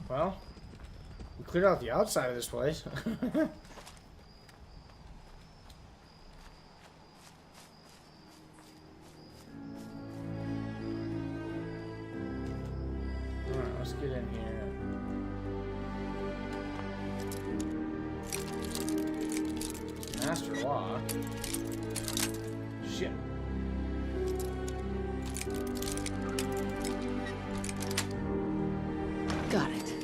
Well, we cleared out the outside of this place. Alright, let's get in here. Master lock. Shit. Got it.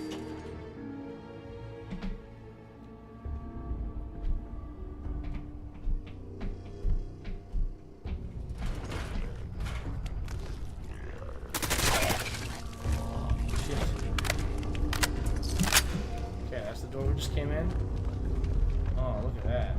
Okay, that's the door we just came in. Oh, look at that.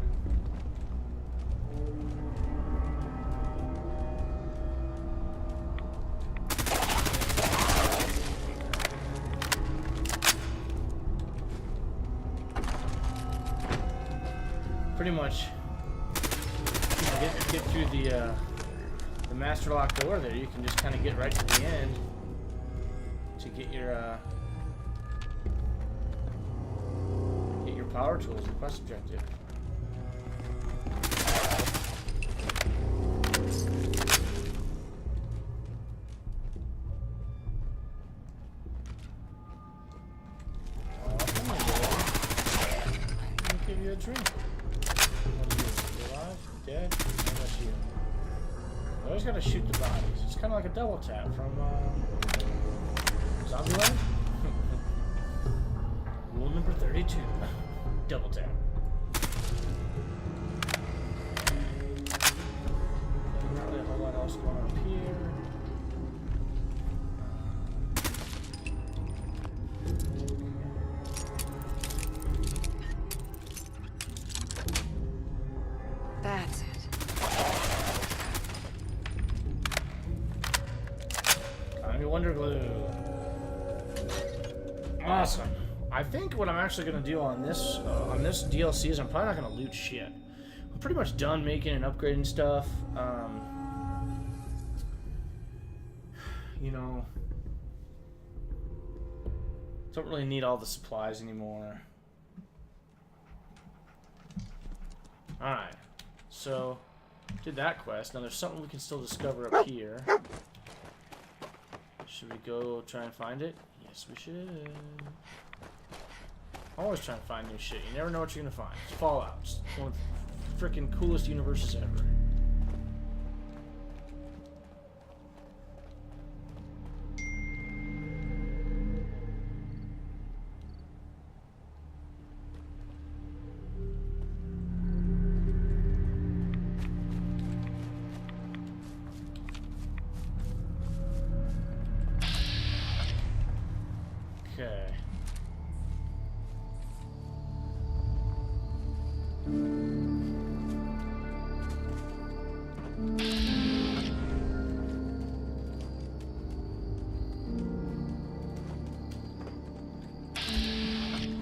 Pretty much, you know, get through the master lock door there. You can just kind of get right to the end to get your power tools and quest objective. Oh, come on, boy. Let me give you a drink. What are you? You alive? You dead? How about you? You always gotta shoot the bodies. It's kind of like a double tap from Zombieland. Rule number 32. Double tap. Not really a whole lot else going on up here. That's it. Economy Wonder Glue. Awesome. I think what I'm actually going to do on this DLC is I'm probably not going to loot shit. I'm pretty much done making and upgrading stuff. You know, don't really need all the supplies anymore. Alright. So, did that quest. Now there's something we can still discover up here. Should we go try and find it? Yes, we should. Always trying to find new shit. You never know what you're gonna find. It's Fallout. It's one of the freaking coolest universes ever. Okay.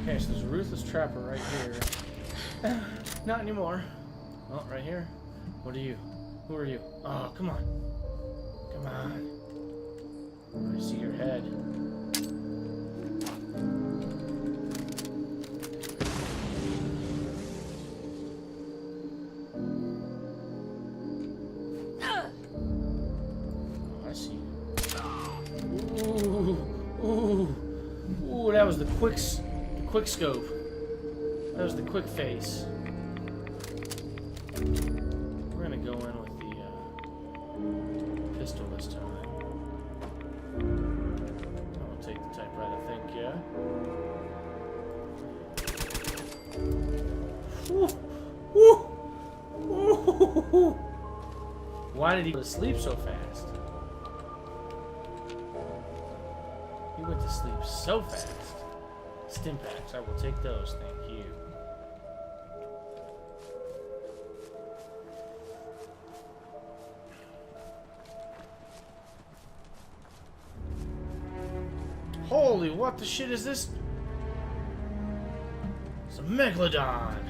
Okay, so there's a ruthless trapper right here. Not anymore. Oh, right here. What are you? Who are you? Oh, come on. Come on. I see your head. That was the quick scope. That was the quick face. We're gonna go in with the pistol this time. I'll take the typewriter, I think, yeah. Woo! Woo! Why did he go to sleep so fast? He went to sleep so fast. Stimpaks, I will take those, thank you. Holy, what the shit is this? It's a megalodon.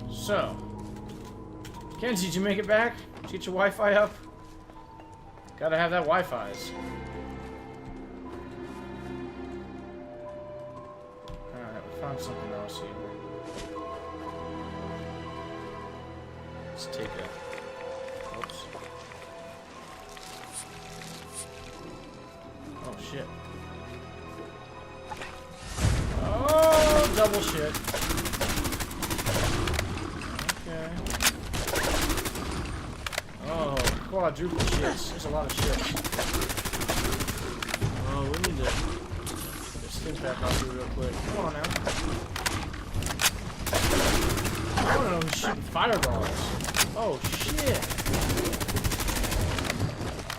So, Kenzie, did you make it back? Did you get your Wi-Fi up? Gotta have that Wi-Fi's. Alright, we found something else here. Let's take a... Oops. Oh, shit. Oh, double shit. Oh, quadruple shits. There's a lot of shits. Oh, we need to get a Stimpak off here real quick. Come on now. I don't know who's shooting fireballs. Oh, shit.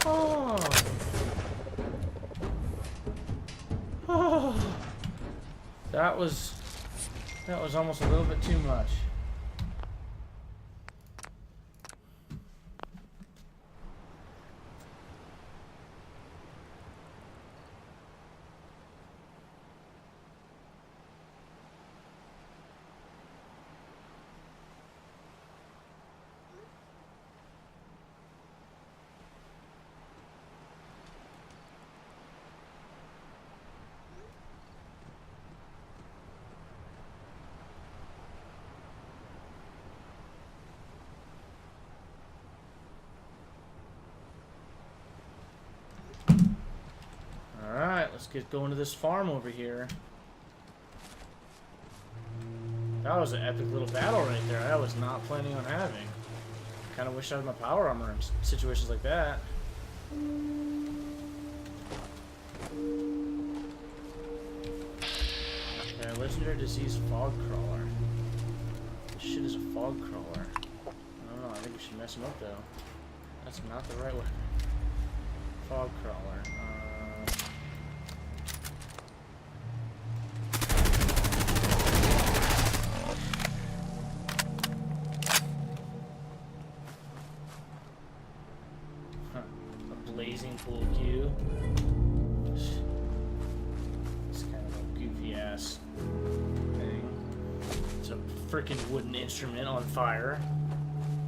Oh. Oh. That was almost a little bit too much. Let's get going to this farm over here. That was an epic little battle right there. I was not planning on having. Kind of wish I had my power armor in situations like that. Okay, let's Legendary disease fog crawler. This shit is a fog crawler. I don't know, I think we should mess him up though. That's not the right weapon. Fog crawler. A blazing pool cue. It's kind of a goofy ass thing. It's a freaking wooden instrument on fire.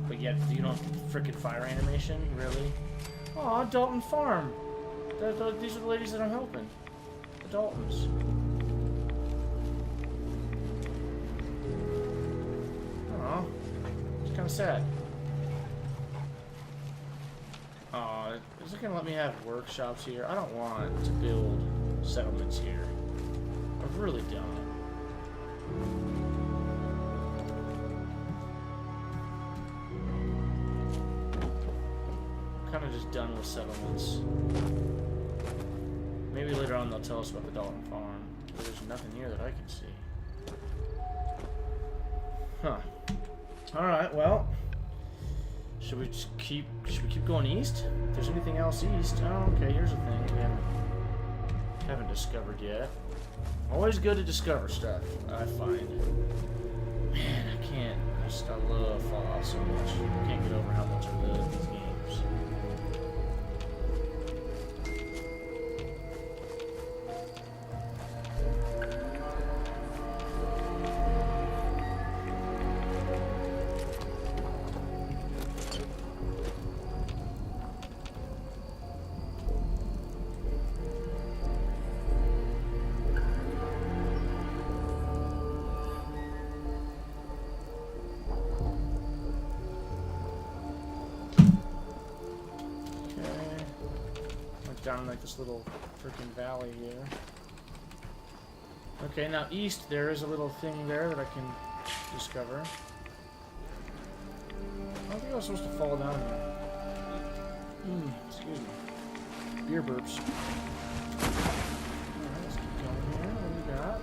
But yet you don't get the freaking fire animation? Really? Aw, Dalton Farm. These are the ladies that I'm helping. The Daltons. Aw. It's kind of sad. Aw, is it going to let me have workshops here? I don't want to build settlements here. I really don't. Kind of just done with settlements. Maybe later on they'll tell us about the Dalton Farm. But there's nothing here that I can see. Huh. Alright, well. Should we keep going east? If there's anything else east. Oh, okay, here's a thing we haven't discovered yet. Always good to discover stuff, I find. Man, I love Fallout so much. I can't get over how much I love these games. Down in like this little freaking valley here. Okay, now east there is a little thing there that I can discover. I don't think I was supposed to fall down here. Excuse me. Beer burps. Alright, let's keep going here. What do we got?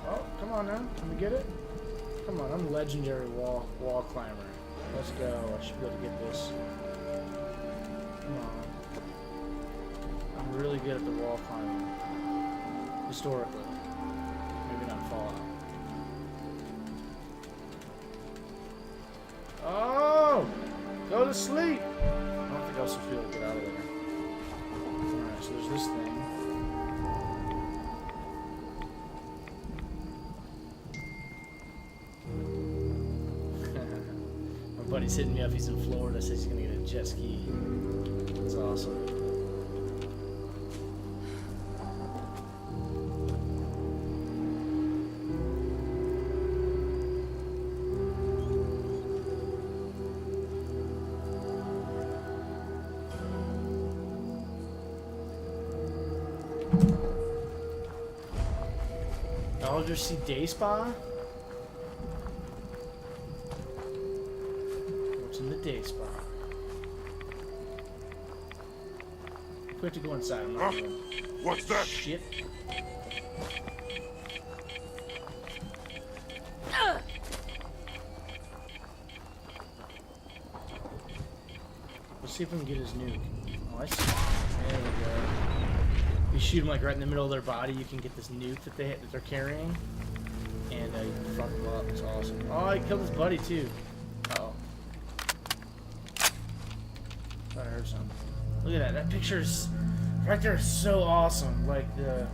Oh, come on now. Can we get it? Come on, I'm a legendary wall climber. Let's go. I should be able to get this. Come on. I'm really good at the wall climbing. Historically. Maybe not Fallout. Oh! Go to sleep! I don't think I'll also feel to get out of there. Alright, so there's this thing. My buddy's hitting me up. He's in Florida. Says he's gonna get a jet ski. That's awesome. I'll just see Day Spa. What's in the Day Spa? We have to go inside. I'm not gonna... What's that? Shit. Let's see if we can get his nuke. Oh, I see. There we go. You shoot them like right in the middle of their body, you can get this nuke that they're carrying, and you can fuck them up. It's awesome. Oh, he killed his buddy too. Uh-oh. Thought I heard something. Look at that. That picture's right there is so awesome. Like the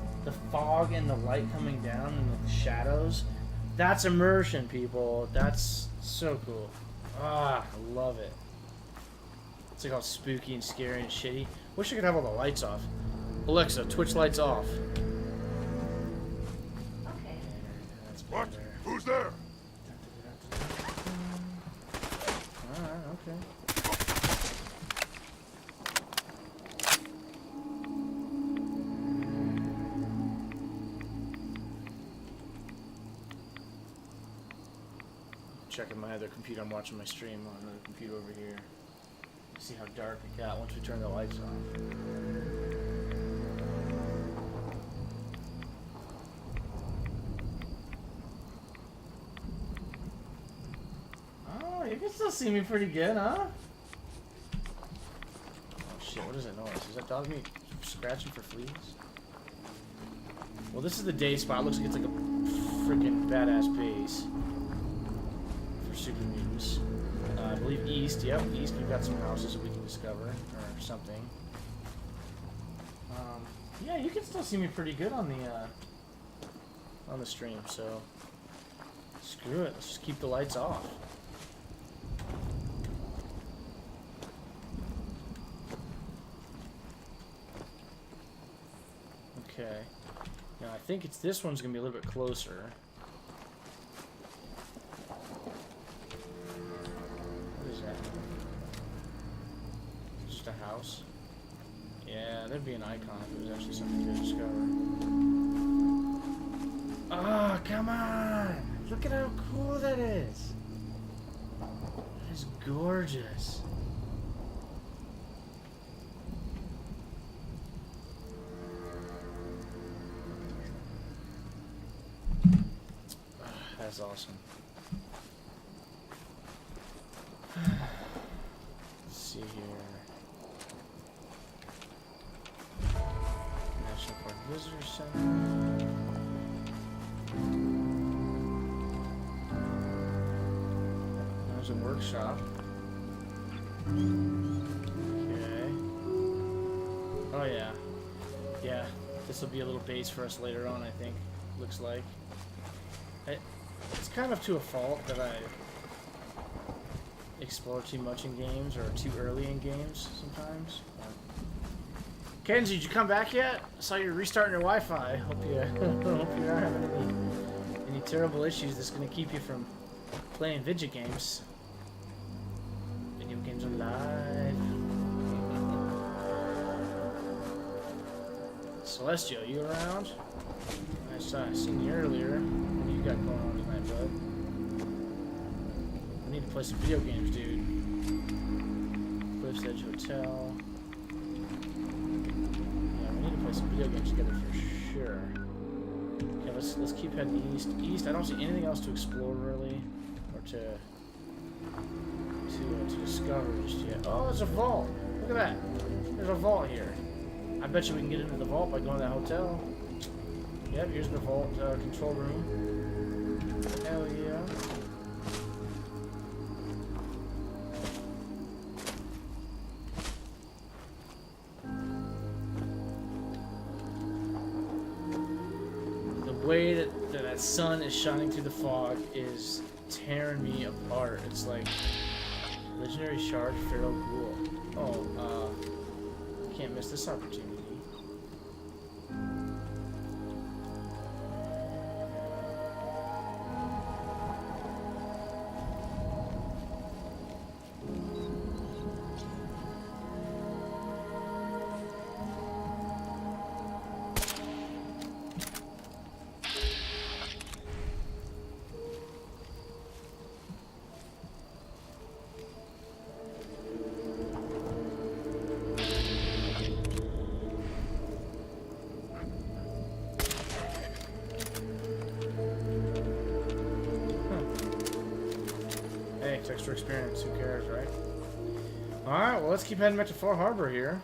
fog and the light coming down and the shadows. That's immersion, people. That's so cool. Ah, I love it. It's like all spooky and scary and shitty. Wish I could have all the lights off. Alexa, Twitch lights off. Okay. What? Who's there? Alright, okay. Checking my other computer. I'm watching my stream on another computer over here. See how dark it got once we turn the lights off. still see me pretty good, huh? Oh shit, what is that noise? Is that dog meat scratching for fleas? Well, this is the day spot. Looks like it's like a freaking badass base for super mutants. I believe east. Yep, east. We've got some houses that we can discover or something. Yeah, you can still see me pretty good on the stream. So screw it. Let's just keep the lights off. Okay. Now I think it's this one's gonna be a little bit closer. What is that? Just a house? Yeah, there'd be an icon if it was actually something to discover. Oh, come on! Look at how cool that is! That is gorgeous. That's awesome. Let's see here. National Park Visitor Center. There's a workshop. Okay. Oh yeah. Yeah. This will be a little base for us later on, I think. Looks like. It's kind of to a fault that I explore too much in games or too early in games sometimes. Kenzie, did you come back yet? I saw you restarting your Wi-Fi. Hope you hope you're not having any terrible issues that's gonna keep you from playing video games. Video games are live. Celestial, you around? I seen you earlier. What do you got going on tonight, bud? I need to play some video games, dude. Cliff's Edge Hotel. Yeah, we need to play some video games together for sure. Okay, let's keep heading east. East, I don't see anything else to explore really, or to discover just yet. Oh, there's a vault. Look at that. There's a vault here. I bet you we can get into the vault by going to that hotel. Yep, here's the vault control room. Hell yeah. The way that sun is shining through the fog is tearing me apart. It's like legendary shard feral ghoul. Oh, can't miss this opportunity. Extra experience, who cares, right? Alright, well, let's keep heading back to Far Harbor here.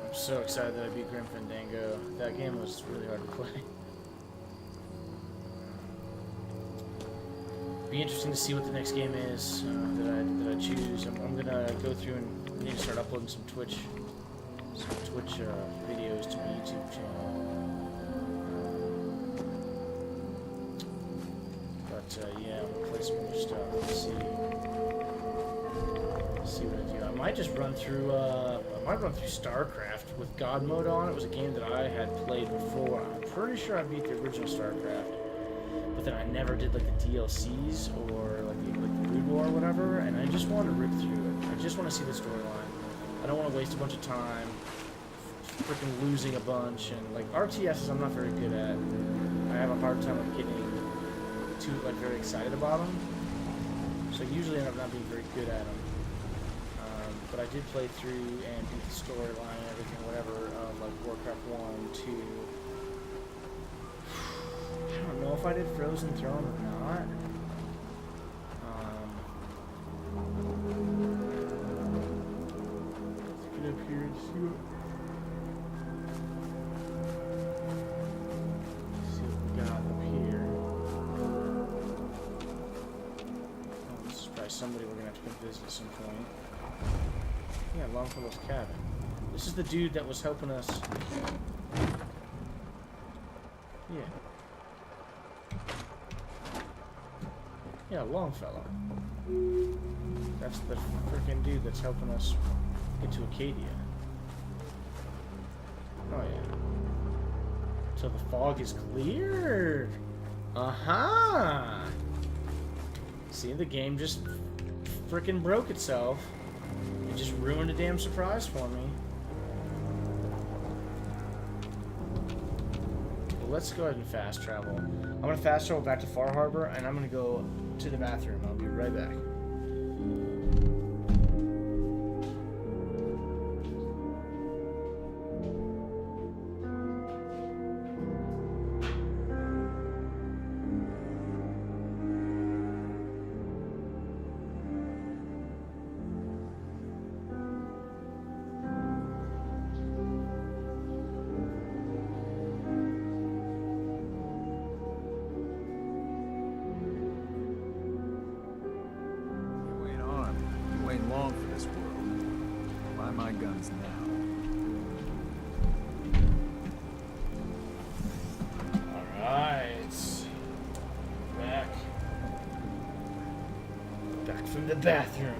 I'm so excited that I beat Grim Fandango. That game was really hard to play. Be interesting to see what the next game is that I choose. I'm gonna go through and need to start uploading some Twitch videos to my YouTube channel. But yeah, I'm gonna play some more stuff. Let's see what I do. I might just run through StarCraft with God mode on. It was a game that I had played before. I'm pretty sure I beat the original StarCraft, but then I never did like the DLCs or like the Brood War or whatever. And I just want to rip through it. I just want to see the storyline. I don't want to waste a bunch of time freaking losing a bunch, and like RTSs I'm not very good at. I have a hard time like getting too like very excited about them, so I usually end up not being very good at them. but I did play through and beat the storyline and everything, whatever, like Warcraft 1, 2. I don't know if I did Frozen Throne or not. Let's get up here and see what we got up here. Oh, this is probably somebody we're gonna have to come visit at some point. Yeah, Longfellow's cabin. This is the dude that was helping us. Yeah. Yeah, Longfellow. That's the freaking dude that's helping us get to Acadia. Oh yeah. Till the fog is cleared. Aha! See, the game just freaking broke itself. It just ruined a damn surprise for me. Well, let's go ahead and fast travel. I'm gonna fast travel back to Far Harbor, and I'm gonna go to the bathroom. I'll be right back. Long for this world. Buy my guns now. Alright. Back. Back from the bathroom.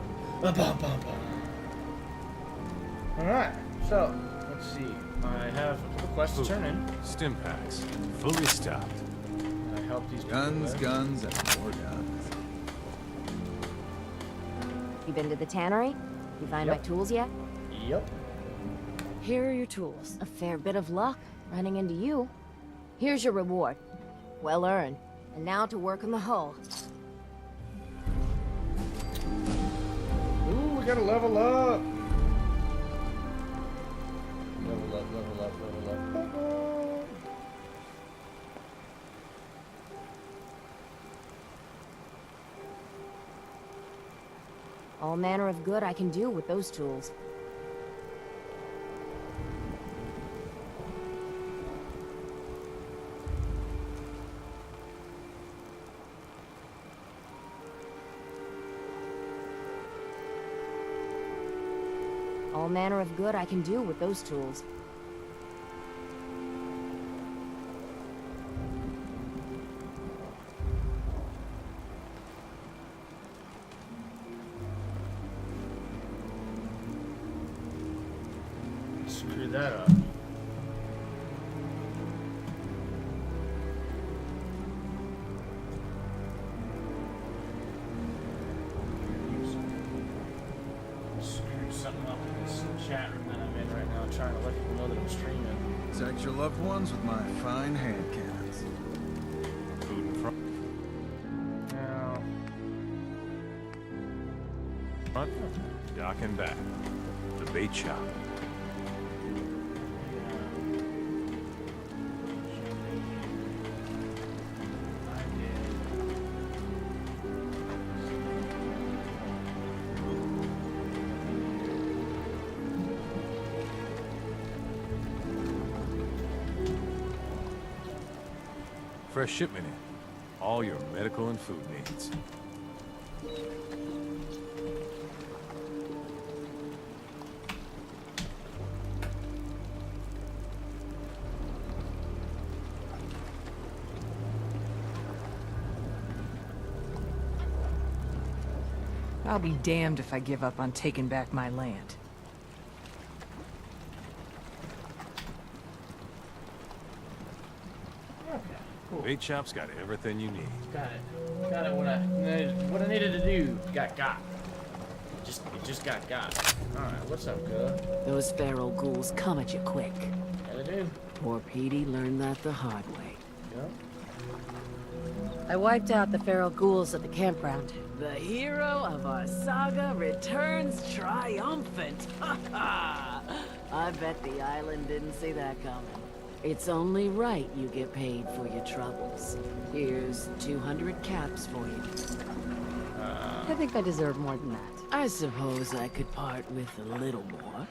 Alright, so, let's see. I have a couple quests to turn in. Stim packs. Fully stocked. I help these guns, people guns, and more guns. You been to the tannery? You find my tools yet? Yep. Here are your tools. A fair bit of luck running into you. Here's your reward. Well earned. And now to work on the hull. Ooh, we gotta level up. Level up, level up, level up. All manner of good I can do with those tools. All manner of good I can do with those tools. Screw that up. Screw something up in this chat room that I'm in right now, trying to let people know that I'm streaming. Protect your loved ones with my fine hand cannons. Food in front. Now, Front, dock and back. The bait shop. Fresh shipment in. All your medical and food needs. I'll be damned if I give up on taking back my land. Bait shop's got everything you need. got it. Got it. What I needed to do. Got. It just got. All right. What's up, good? Those feral ghouls come at you quick. Yeah, they do. Poor Petey learned that the hard way. Yep. I wiped out the feral ghouls at the campground. The hero of our saga returns triumphant. I bet the island didn't see that coming. It's only right you get paid for your troubles. Here's 200 caps for you. I think I deserve more than that. I suppose I could part with a little more.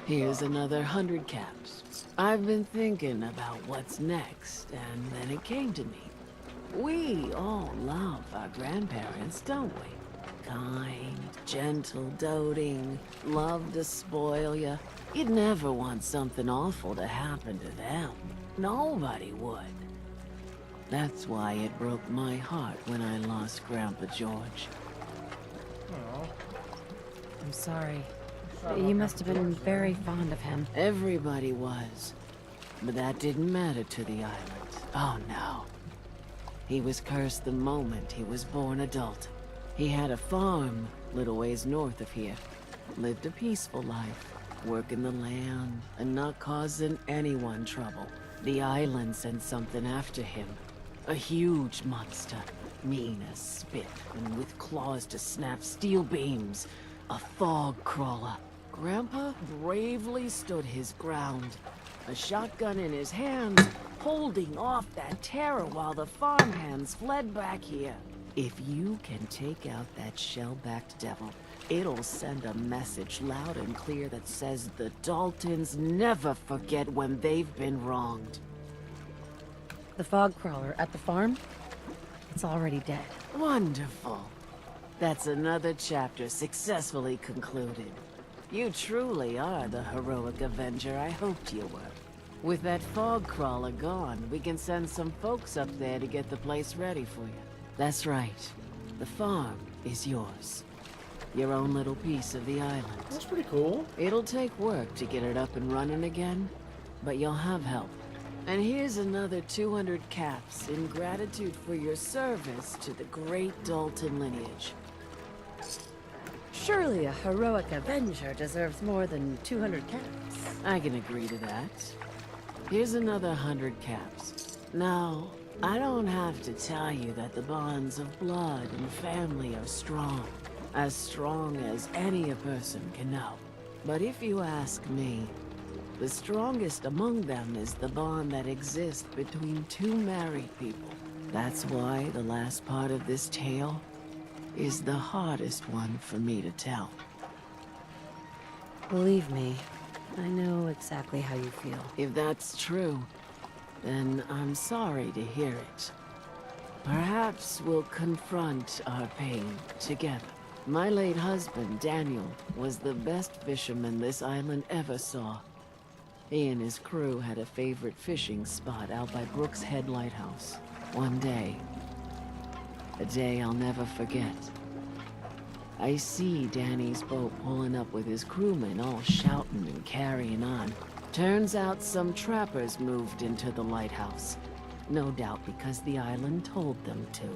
Here's another 100 caps. I've been thinking about what's next, and then it came to me. We all love our grandparents, don't we? Kind, gentle, doting, love to spoil you. You'd never want something awful to happen to them. Nobody would. That's why it broke my heart when I lost Grandpa George. Oh. I'm sorry. You must have been very fond of him. Everybody was. But that didn't matter to the island. Oh no. He was cursed the moment he was born adult. He had a farm little ways north of here. Lived a peaceful life, working the land and not causing anyone trouble. The island sent something after him. A huge monster, mean as spit and with claws to snap steel beams. A fog crawler. Grandpa bravely stood his ground, a shotgun in his hands, holding off that terror while the farmhands fled back here. If you can take out that shell-backed devil, it'll send a message loud and clear that says the Daltons never forget when they've been wronged. The fog crawler at the farm? It's already dead. Wonderful. That's another chapter successfully concluded. You truly are the heroic Avenger I hoped you were. With that fog crawler gone, we can send some folks up there to get the place ready for you. That's right. The farm is yours. Your own little piece of the island. That's pretty cool. It'll take work to get it up and running again, but you'll have help. And here's another 200 caps in gratitude for your service to the great Dalton lineage. Surely a heroic Avenger deserves more than 200 caps. I can agree to that. Here's another 100 caps. Now, I don't have to tell you that the bonds of blood and family are strong. As strong as any a person can know. But if you ask me, the strongest among them is the bond that exists between two married people. That's why the last part of this tale is the hardest one for me to tell. Believe me, I know exactly how you feel. If that's true, then I'm sorry to hear it. Perhaps we'll confront our pain together. My late husband, Daniel, was the best fisherman this island ever saw. He and his crew had a favorite fishing spot out by Brooks Head Lighthouse. One day, a day I'll never forget, I see Danny's boat pulling up with his crewmen all shouting and carrying on. Turns out some trappers moved into the lighthouse. No doubt because the island told them to.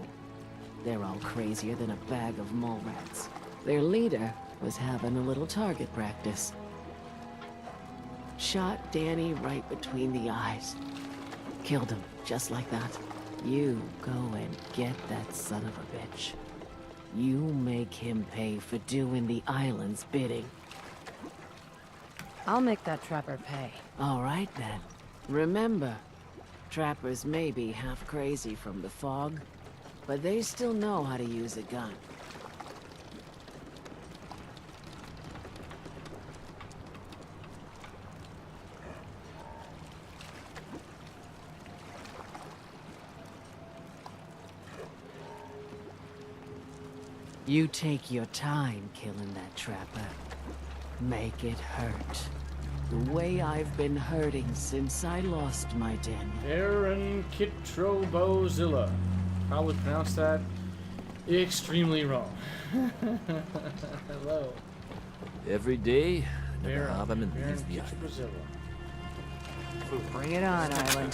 They're all crazier than a bag of mole rats. Their leader was having a little target practice. Shot Danny right between the eyes. Killed him, just like that. You go and get that son of a bitch. You make him pay for doing the island's bidding. I'll make that trapper pay. All right then. Remember, trappers may be half crazy from the fog, but they still know how to use a gun. You take your time killing that trapper. Make it hurt. The way I've been hurting since I lost my Daniel. Aaron Kitrobozilla. Probably pronounced that extremely wrong. Hello. Every day, another Aaron Haberman leaves the island. Kitrobozilla. Bring it on, Island. I can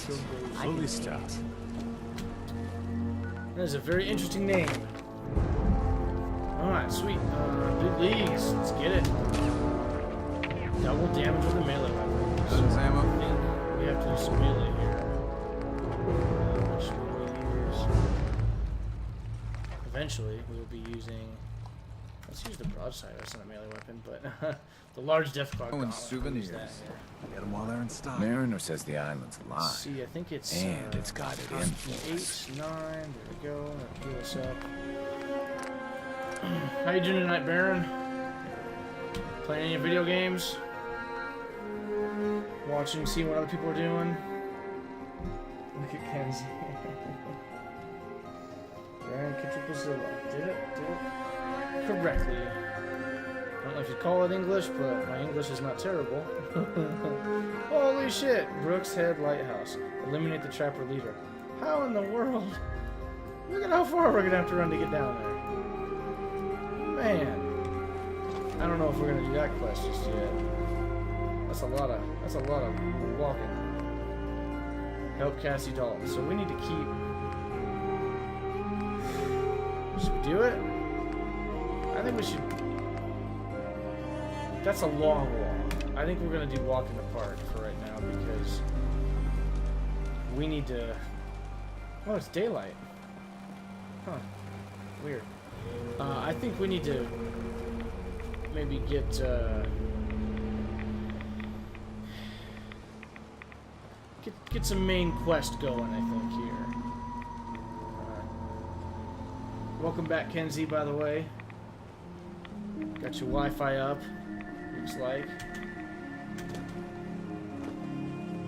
Fully dig stopped. it. That is a very interesting name. Alright, sweet. Big leagues. Let's get it. Double damage with the melee weapon. Guns, ammo. I think we have to do some melee here. Which one do we use? eventually we will be using. Let's use the broadside. That's not a melee weapon, but the large death clock. Oh, and souvenirs. Get them while they're in stock. Mariner says the island's alive. Let's see, I think it's and it's got it in for us. 8, 9. There we go. That'll heal us up. How you doing tonight, Baron? Playing any video games? Watching, seeing what other people are doing? Look at Kenzie. Baron Kitchipazilla. Did it correctly. I don't know if you call it English, but my English is not terrible. Holy shit! Brooks Head Lighthouse. Eliminate the trapper leader. How in the world? Look at how far we're gonna have to run to get down there. Man. I don't know if we're gonna do that quest just yet. That's a lot of walking. Help Cassie Dalton. So we need to keep. Should we do it? I think we should. That's a long walk. I think we're gonna do walk in the park for right now because we need to. Oh, it's daylight. Huh. Weird. I think we need to maybe get some main quest going, I think, here. Welcome back, Kenzie, by the way. Got your Wi-Fi up, looks like.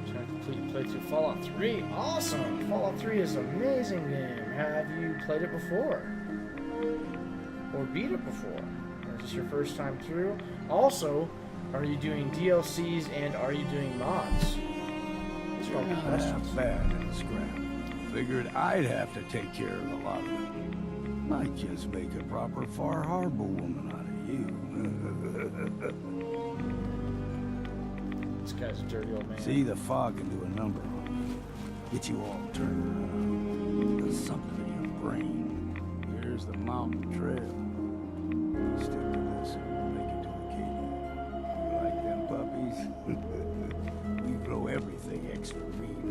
Trying to complete playthrough Fallout 3. Awesome! Fallout 3 is an amazing game. Have you played it before? Or beat it before? Or is this your first time through? Also, are you doing DLCs and are you doing mods? These are all good questions. Bad and scrap. Figured I'd have to take care of a lot of it. Might just make a proper Far Harbor woman out of you. This guy's a dirty old man. See, the fog can do a number on you. Get you all turned around. There's something in your brain. Here's the mountain trail. Stick to this and we'll make it to Acadia. You like them puppies? We blow everything extra green.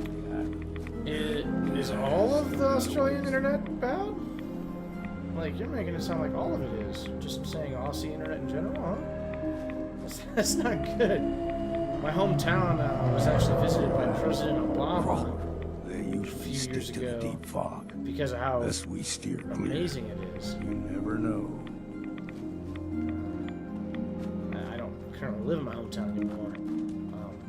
Is all of the Australian internet bad? Like, you're making it sound like all of it is. Just saying Aussie internet in general, huh? That's not good. My hometown was actually visited by President Obama a few years ago deep fog. Because of how we steer amazing it is. You never know. I don't currently live in my hometown anymore.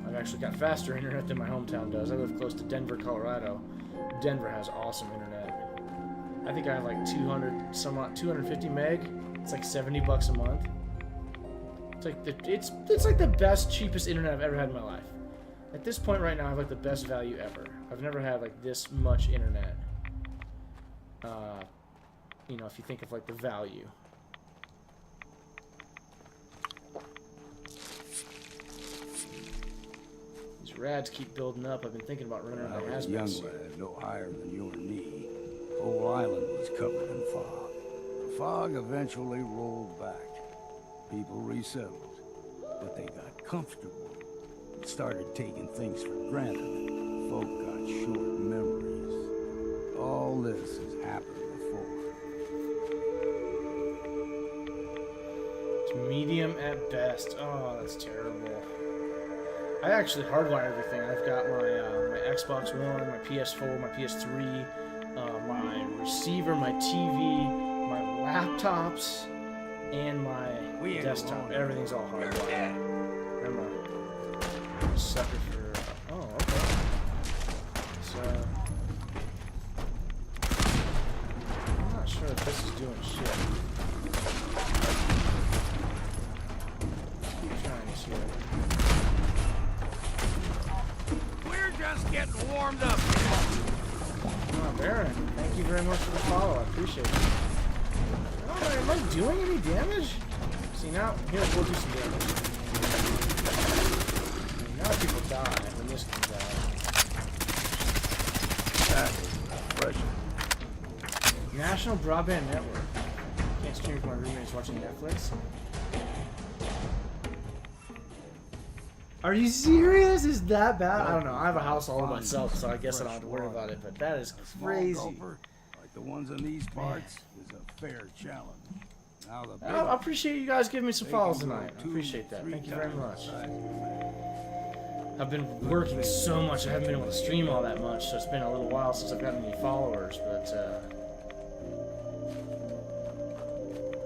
I've actually got faster internet than my hometown does. I live close to Denver, Colorado. Denver has awesome internet. I think I have like 250 meg. It's like $70 a month. It's like it's like the best, cheapest internet I've ever had in my life. At this point right now, I have like the best value ever. I've never had like this much internet. You know, if you think of like the value. These rads keep building up. I've been thinking about running around my hazmat suit. Young lad, no higher than you or me. The whole island was covered in fog. The fog eventually rolled back. People resettled, but they got comfortable and started taking things for granted. Folk got short memories. All this has happened before. It's medium at best. Oh, that's terrible. I actually hardwire everything. I've got my Xbox One, my PS4, my PS3, my receiver, my TV, my laptops, and my desktop. Everything's all hardwired. I'm a sucker for. Oh, okay. So I'm not sure if this is doing shit. Keep trying this here. We're just getting warmed up. Oh, Baron, thank you very much for the follow. I appreciate it. Oh, am I doing any damage? See, now, here, we'll do some damage. Now people die when this comes out. That is refreshing. National Broadband Network. Can't stream if my roommate's watching Netflix. Are you serious? Is that bad? I don't know. I have a house all to myself, so I guess I don't have to worry about it, but that is crazy. Like the ones in these parts is a fair challenge. Now the big I appreciate you guys giving me some They follows can go tonight. I 2, appreciate that. 3 Thank you very times much. the size of a man. I've been working so much, I haven't been able to stream all that much, so it's been a little while since I've gotten any followers, but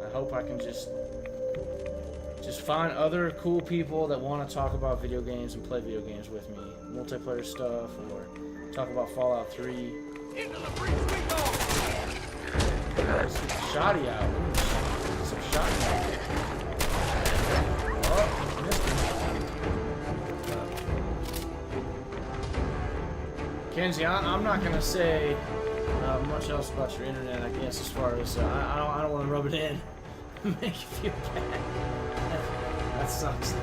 I hope I can just find other cool people that want to talk about video games and play video games with me. Multiplayer stuff, or talk about Fallout 3. Into the breach we go! Let's get the shotty out. Get some shotty out. Oh, missed him. Kenzie, I'm not going to say much else about your internet, I guess, as far as I don't want to rub it in. Make you feel bad. That sucks.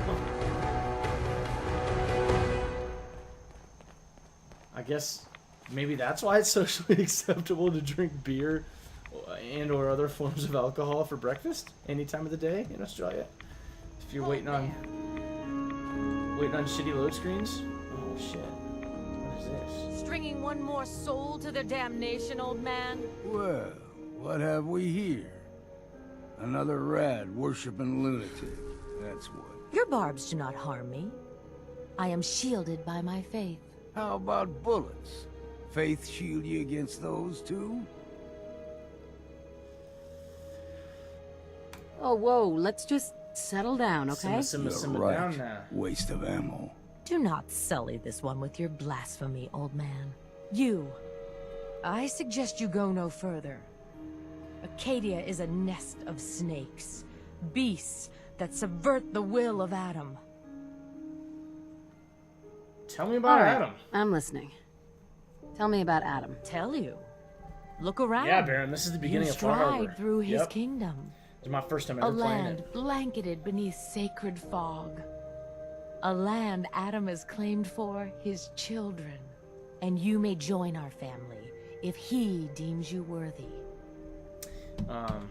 I guess maybe that's why it's socially acceptable to drink beer and or other forms of alcohol for breakfast any time of the day in Australia. If you're waiting on shitty load screens. Oh shit. What is this? Stringing one more soul to their damnation, old man? Well, what have we here? Another rad worshipping lunatic. That's what. Your barbs do not harm me. I am shielded by my faith. How about bullets? Faith shield you against those too? Oh, whoa, let's just settle down, okay? Simmer You're down right. now. Waste of ammo. Do not sully this one with your blasphemy, old man. You. I suggest you go no further. Acadia is a nest of snakes. Beasts that subvert the will of Adam. Tell me about Adam. I'm listening. Tell me about Adam. Tell you. Look around. Yeah, Baron, this is the beginning you of Far Harbor. stride through his Yep. kingdom. This is my first time A ever playing land it. blanketed beneath sacred fog. A land Adam has claimed for his children. And you may join our family if he deems you worthy. I'm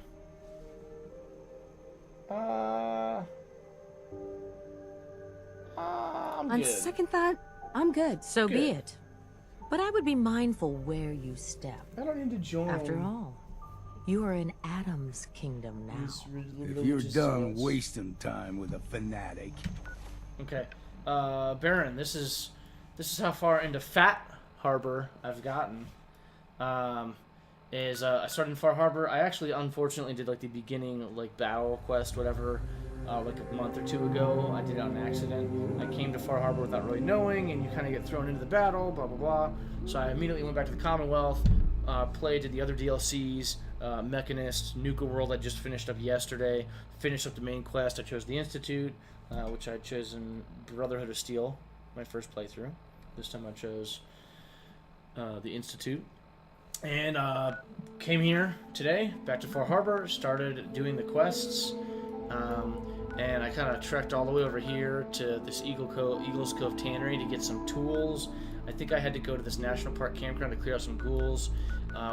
On good. second thought, I'm good. So Good. be it. But I would be mindful where you step. I don't need to join. After all, you are in Adam's kingdom now. If you're done wasting time with a fanatic. Okay, Baron, this is how far into Fat Harbor I've gotten. I started in Far Harbor. I actually, unfortunately, did like the beginning like battle quest, whatever, like a month or two ago. I did it on an accident. I came to Far Harbor without really knowing, and you kind of get thrown into the battle, blah blah blah. So I immediately went back to the Commonwealth, did the other DLCs, Mechanist, Nuka World. I just finished up yesterday. Finished up the main quest. I chose the Institute, which I had chosen Brotherhood of Steel, my first playthrough. This time I chose the Institute. And came here today, back to Far Harbor, started doing the quests, and I kind of trekked all the way over here to this Eagles Cove Tannery to get some tools. I think I had to go to this National Park campground to clear out some ghouls.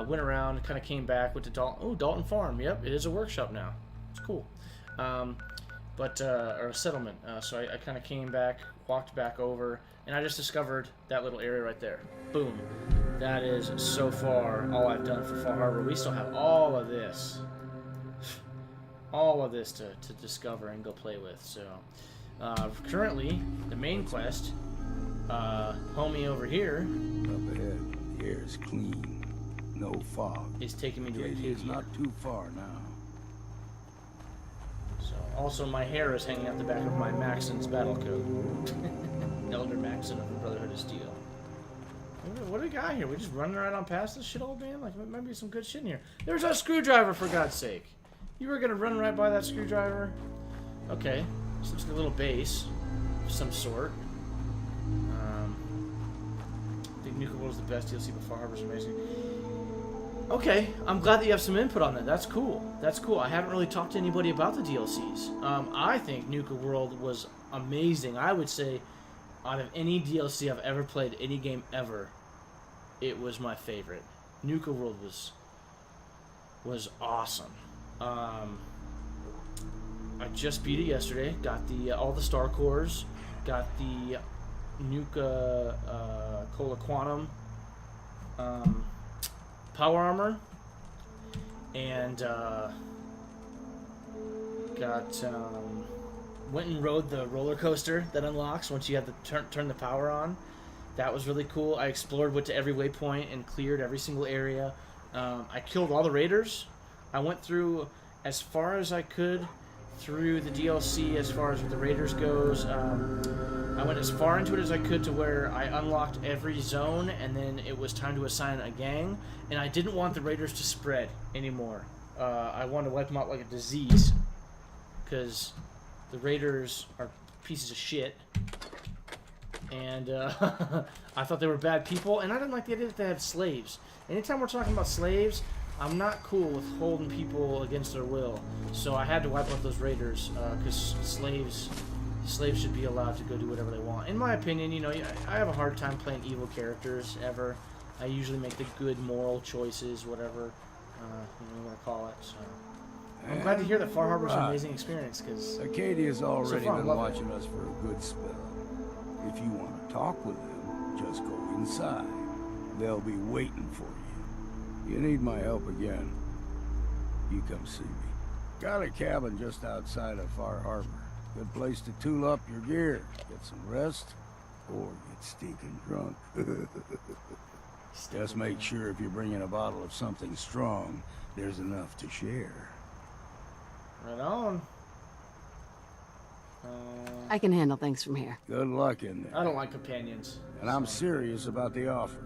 Went around, kind of came back, went to Dalton Farm. Yep, it is a workshop now. It's cool. Or a settlement. So I kind of came back, walked back over, and I just discovered that little area right there. Boom. That is so far all I've done for Far Harbor. We still have all of this. All of this to discover and go play with. So, currently, the main quest, homie over here. Up ahead, the air is clean. No fog. Is taking me to It's not too far now. So, also my hair is hanging out the back of my Maxon's battle coat. Elder Maxon of the Brotherhood of Steel. What do we got here? We just running right on past this shit, old man? Like, there might be some good shit in here. There's a screwdriver, for God's sake. You were gonna run right by that screwdriver? Okay. So it's a little base of some sort. I think Nuka World is the best DLC, but Far Harbor's amazing. Okay, I'm glad that you have some input on that. That's cool. That's cool. I haven't really talked to anybody about the DLCs. I think Nuka World was amazing. I would say, out of any DLC I've ever played, any game ever, it was my favorite. Nuka World was awesome. I just beat it yesterday. Got the all the Star Cores. Got the Nuka Cola Quantum power armor. and went and rode the roller coaster that unlocks once you have to turn the power on. That was really cool. I explored, went to every waypoint, and cleared every single area. I killed all the raiders. I went through as far as I could through the DLC as far as the raiders goes. I went as far into it as I could to where I unlocked every zone, and then it was time to assign a gang, and I didn't want the raiders to spread anymore. I wanted to wipe them out like a disease, because the raiders are pieces of shit, and I thought they were bad people, and I didn't like the idea that they had slaves. Anytime we're talking about slaves, I'm not cool with holding people against their will, so I had to wipe out those raiders, because slaves should be allowed to go do whatever they want. In my opinion, you know, I have a hard time playing evil characters, ever. I usually make the good moral choices, whatever you want to call it, so... I'm glad to hear that Far Harbor's an amazing experience, because... Acadia's already been loving watching us for a good spell. If you want to talk with them, just go inside. They'll be waiting for you. You need my help again, you come see me. Got a cabin just outside of Far Harbor. Good place to tool up your gear, get some rest, or get stinking drunk. Just make sure if you're bringing a bottle of something strong, there's enough to share. Right on. I can handle things from here. Good luck in there. I don't like companions. And I'm serious about the offer.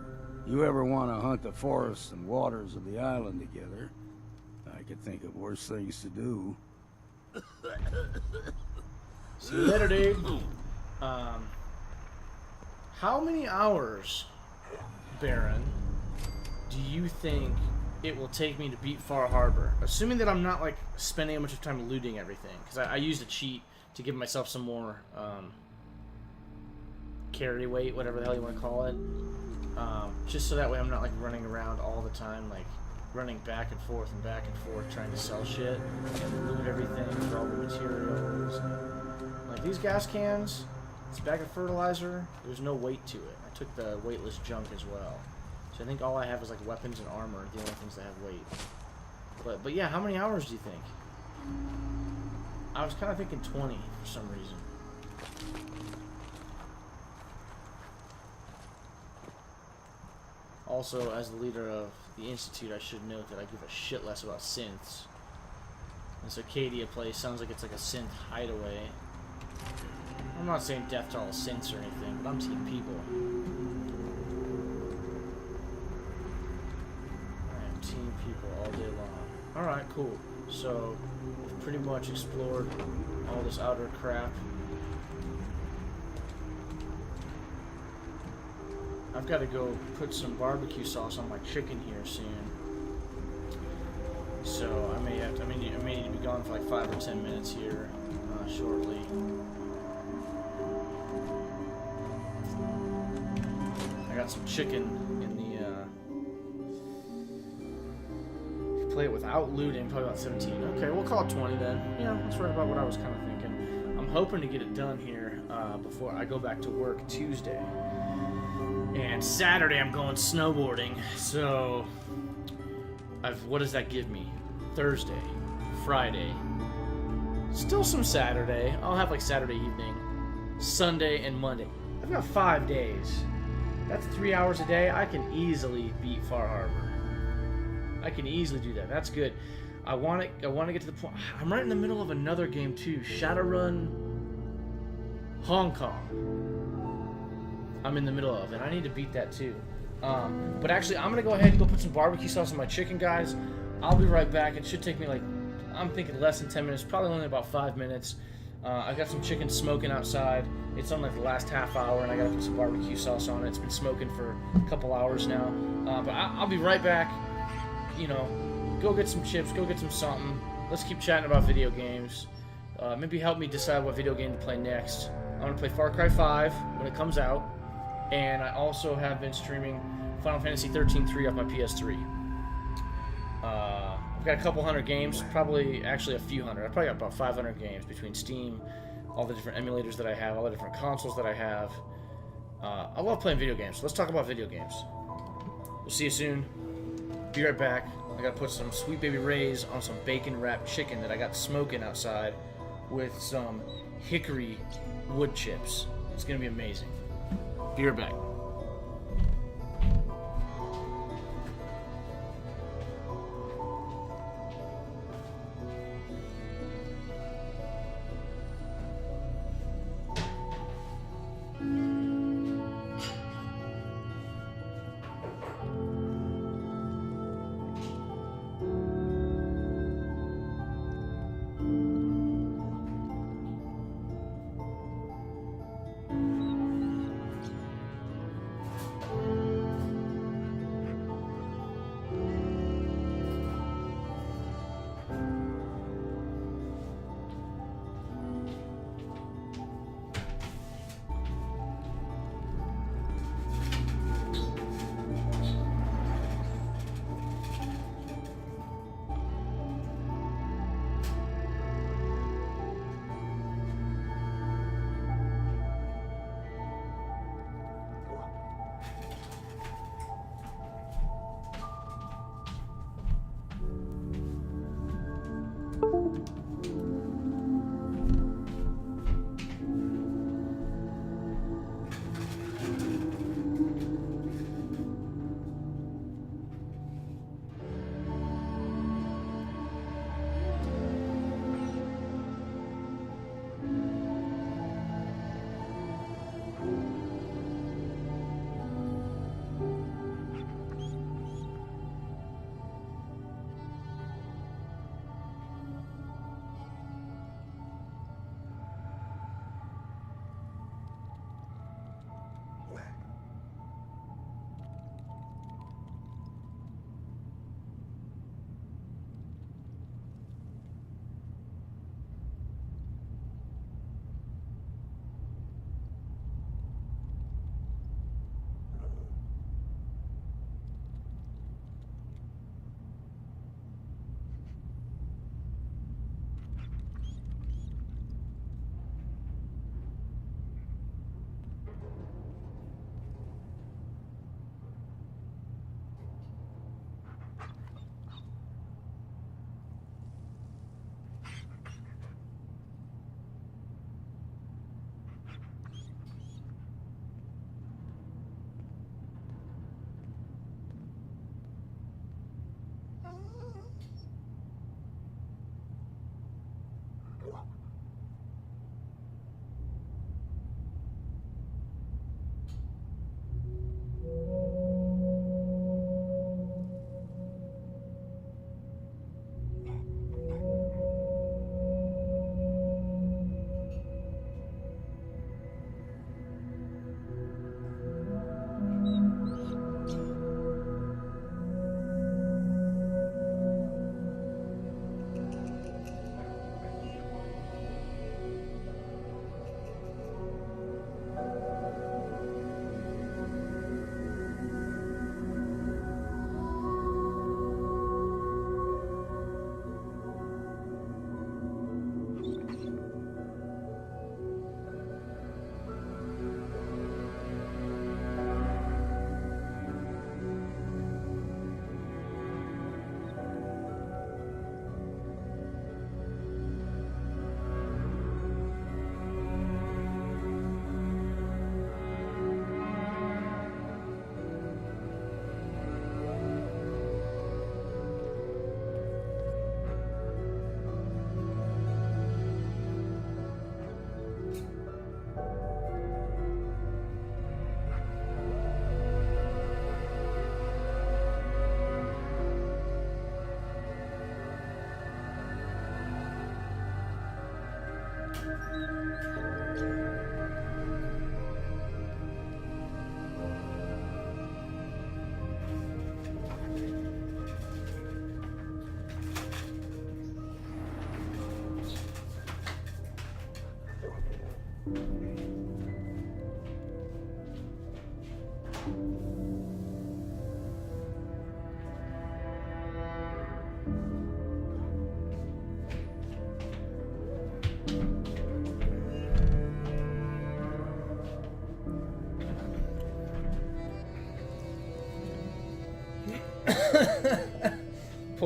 You ever want to hunt the forests and waters of the island together, I could think of worse things to do. See you later, dude. How many hours, Baron, do you think it will take me to beat Far Harbor? Assuming that I'm not, like, spending a bunch of time looting everything. Because I used a cheat to give myself some more, carry weight, whatever the hell you want to call it. Just so that way I'm not, like, running around all the time, like, running back and forth trying to sell shit and loot everything for all the materials. Like, these gas cans, this bag of fertilizer, there's no weight to it. I took the weightless junk as well. So I think all I have is, like, weapons and armor, the only things that have weight. But yeah, how many hours do you think? I was kind of thinking 20 for some reason. Also, as the leader of the Institute, I should note that I give a shit less about synths. This Arcadia place sounds like it's like a synth hideaway. I'm not saying death to all synths or anything, but I'm team people. I am team people all day long. Alright, cool. So, we've pretty much explored all this outer crap. I've got to go put some barbecue sauce on my chicken here soon. So I may need to be gone for like 5 or 10 minutes here shortly. I got some chicken in the. If you play it without looting, probably about 17. Okay, we'll call it 20 then. Yeah, that's right about what I was kind of thinking. I'm hoping to get it done here before I go back to work Tuesday. And Saturday I'm going snowboarding, so what does that give me? Thursday, Friday, still some Saturday. I'll have like Saturday evening, Sunday, and Monday. I've got 5 days. That's 3 hours a day. I can easily beat Far Harbor. I can easily do that. That's good. I want to get to the point. I'm right in the middle of another game too, Shadowrun Hong Kong. I'm in the middle of, and I need to beat that too. But actually, I'm gonna go ahead and go put some barbecue sauce on my chicken, guys. I'll be right back. It should take me like, I'm thinking less than 10 minutes, probably only about 5 minutes. I've got some chicken smoking outside. It's on like the last half hour, and I gotta put some barbecue sauce on it. It's been smoking for a couple hours now. But I'll be right back. You know, go get some chips, go get some something. Let's keep chatting about video games. Maybe help me decide what video game to play next. I'm gonna play Far Cry 5 when it comes out. And I also have been streaming Final Fantasy 13-3 off my PS3. I've got a couple hundred games, probably actually a few hundred. I've probably got about 500 games between Steam, all the different emulators that I have, all the different consoles that I have. I love playing video games. So let's talk about video games. We'll see you soon. Be right back. I gotta put some Sweet Baby Ray's on some bacon-wrapped chicken that I got smoking outside with some hickory wood chips. It's gonna be amazing. Be right back.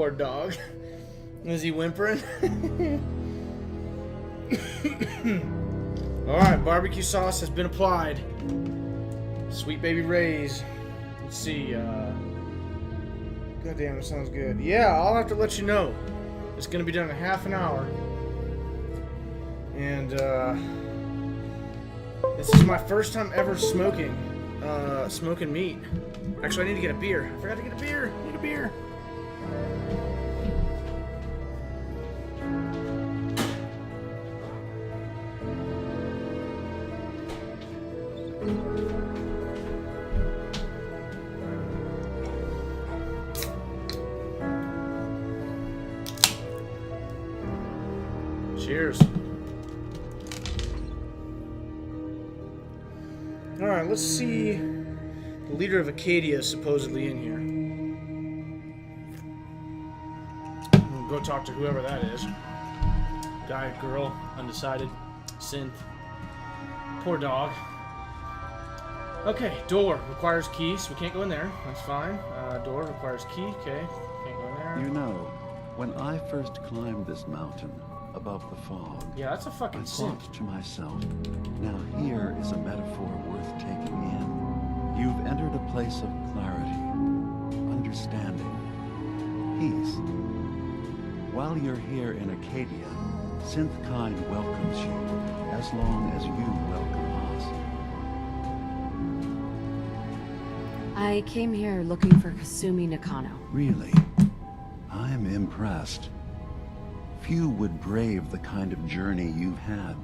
Poor dog. Is he whimpering? Alright, barbecue sauce has been applied. Sweet Baby Ray's. Let's see, goddamn, it sounds good. Yeah, I'll have to let you know. It's gonna be done in half an hour. And, this is my first time ever smoking meat. Actually, I need to get a beer. I forgot to get a beer. I need a beer. Cheers. Alright, let's see. The leader of Acadia is supposedly in here. We'll go talk to whoever that is. Guy, girl, undecided, synth. Poor dog. Okay, door requires key, so we can't go in there. That's fine. Door requires key. Okay, can't go in there. You know, when I first climbed this mountain above the fog, yeah, that's a fucking I synth. thought to myself, now here is a metaphor worth taking in. You've entered a place of clarity, understanding, peace. While you're here in Acadia, Synthkind welcomes you as long as you welcome us. I came here looking for Kasumi Nakano. Really? I'm impressed. Few would brave the kind of journey you've had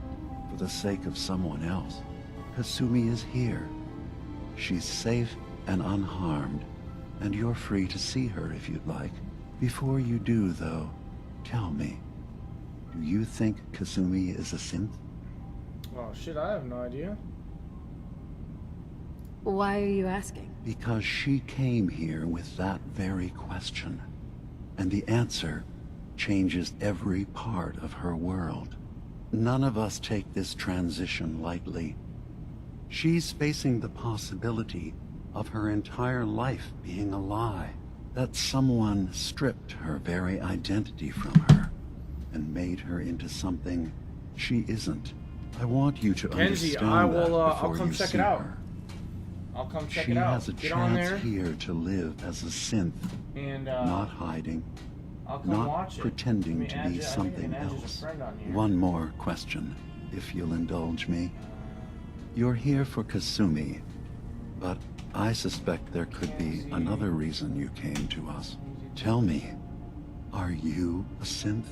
for the sake of someone else. Kasumi is here. She's safe and unharmed, and you're free to see her if you'd like. Before you do, though, tell me, do you think Kasumi is a synth? Oh shit, I have no idea. Why are you asking? Because she came here with that very question, and the answer changes every part of her world. None of us take this transition lightly. She's facing the possibility of her entire life being a lie, that someone stripped her very identity from her and made her into something she isn't. I want you to Kenzie, understand I will, that I'll before come you check see it out. her. I'll come check She it out. has a Get on there. chance here to live as a synth, and not hiding, I'll come not watch it. pretending Let me to add be you- I think I something can add you as a else. friend on here. One more question, if you'll indulge me. You're here for Kasumi, but I suspect there could be another reason you came to us. Tell me, are you a synth?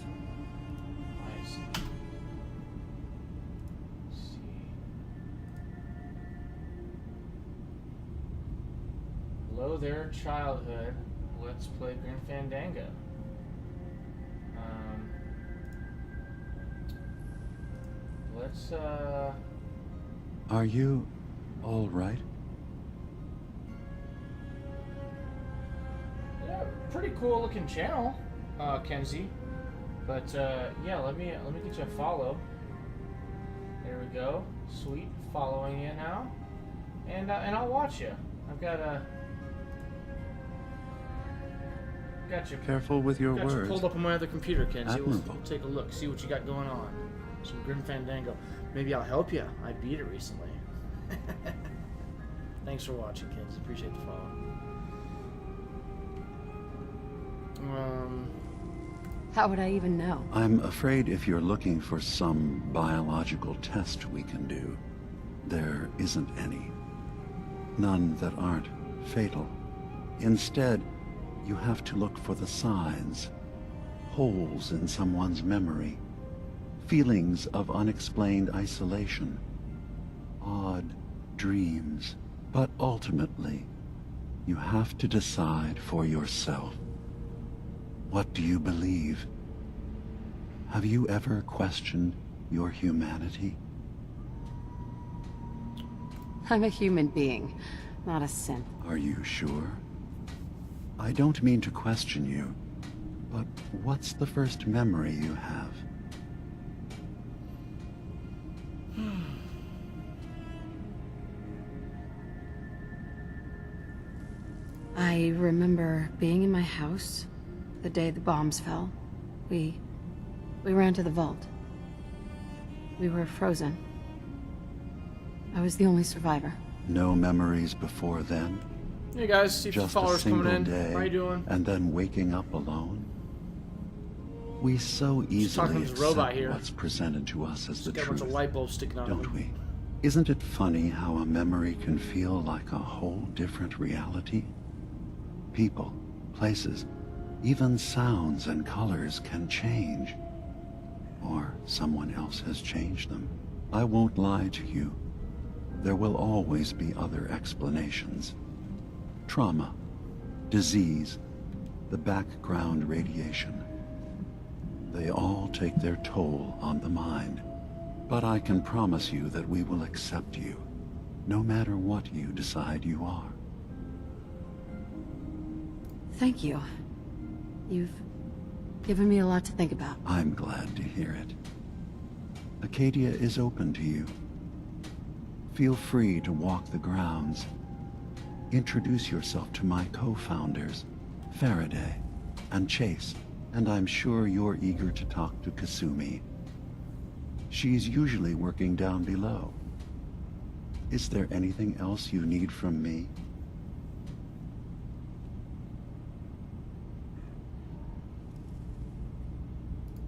Hello there, childhood. Let's play Grim Fandango. Let's, Are you all right? yeah, pretty cool looking channel, Kenzie. But, yeah, let me get you a follow. There we go. Sweet. Following you now. And I'll watch you. I've got you. Careful with your Got words. you pulled up on my other computer, Kenzie. We'll Admirable. take a look, see what you got going on. Some Grim Fandango. Maybe I'll help you. I beat it recently. Thanks for watching, Kenzie. Appreciate the follow. How would I even know? I'm afraid if you're looking for some biological test we can do, there isn't any. None that aren't fatal. Instead, you have to look for the signs, holes in someone's memory, feelings of unexplained isolation, odd dreams. But ultimately, you have to decide for yourself. What do you believe? Have you ever questioned your humanity? I'm a human being, not a synth. Are you sure? I don't mean to question you, but what's the first memory you have? I remember being in my house. the day the bombs fell. We ran to the vault. We were frozen. I was the only survivor. No memories before then? Hey guys, see Just followers a single coming in. day, How you doing? and then waking up alone? We so talking easily to this robot accept here. what's presented to us as the Got a bunch truth, of light bulbs sticking out of don't them. we? Isn't it funny how a memory can feel like a whole different reality? People, places, even sounds and colors can change. Or someone else has changed them. I won't lie to you. There will always be other explanations. Trauma, disease, the background radiation. They all take their toll on the mind. But I can promise you that we will accept you, no matter what you decide you are. Thank you. You've given me a lot to think about. I'm glad to hear it. Acadia is open to you. Feel free to walk the grounds. Introduce yourself to my co-founders, Faraday and Chase, and I'm sure you're eager to talk to Kasumi. She's usually working down below. Is there anything else you need from me?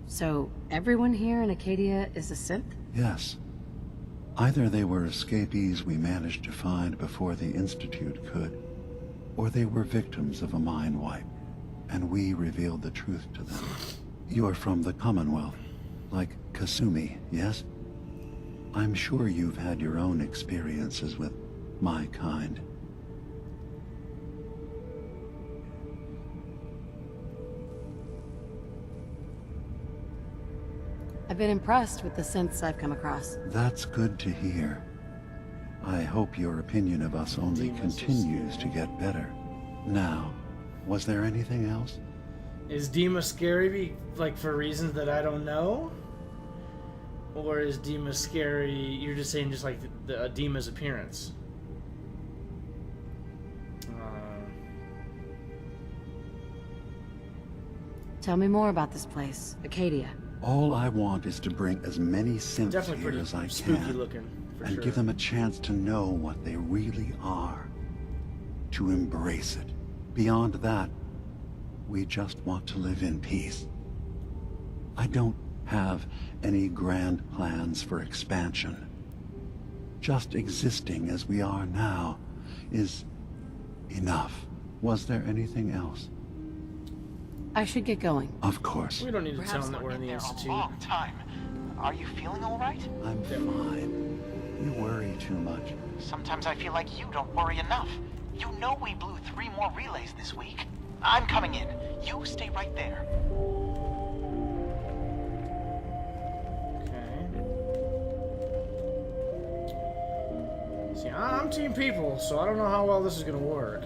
So, everyone here in Acadia is a synth? Yes. Either they were escapees we managed to find before the Institute could, or they were victims of a mind wipe, and we revealed the truth to them. You're from the Commonwealth, like Kasumi, yes? I'm sure you've had your own experiences with my kind. I've been impressed with the synths I've come across. That's good to hear. I hope your opinion of us only continues to get better. Now, was there anything else? Is Dima scary, like, for reasons that I don't know? Or is Dima scary, you're just saying just like Dima's appearance? Tell me more about this place, Acadia. All I want is to bring as many synths Definitely here pretty as I spooky can, looking, for and sure. give them a chance to know what they really are, to embrace it. Beyond that, we just want to live in peace. I don't have any grand plans for expansion. Just existing as we are now is enough. Was there anything else? I should get going. Of course. We don't need to tell them that we're in the Institute. Time. Are you feeling all right? I'm fine. You worry too much. Sometimes I feel like you don't worry enough. You know we blew 3 more relays this week. I'm coming in. You stay right there. Okay. See, I'm Team People, so I don't know how well this is gonna work.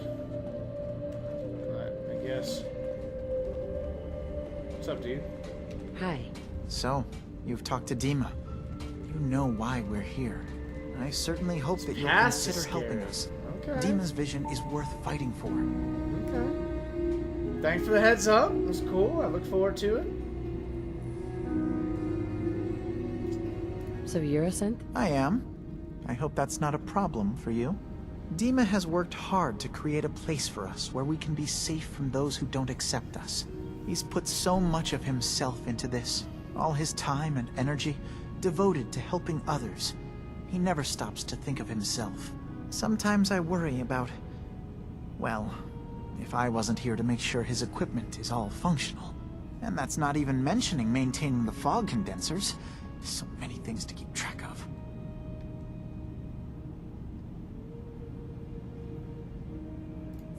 But I guess. What's up, dude? Hi. So, you've talked to Dima. You know why we're here. I certainly hope that you'll Cass is consider helping scared. us. Okay. Dima's vision is worth fighting for. Okay. Thanks for the heads up. That's cool. I look forward to it. So you're a synth? I am. I hope that's not a problem for you. Dima has worked hard to create a place for us where we can be safe from those who don't accept us. He's put so much of himself into this, all his time and energy devoted to helping others. He never stops to think of himself. Sometimes I worry about, well, if I wasn't here to make sure his equipment is all functional. And that's not even mentioning maintaining the fog condensers. So many things to keep track of.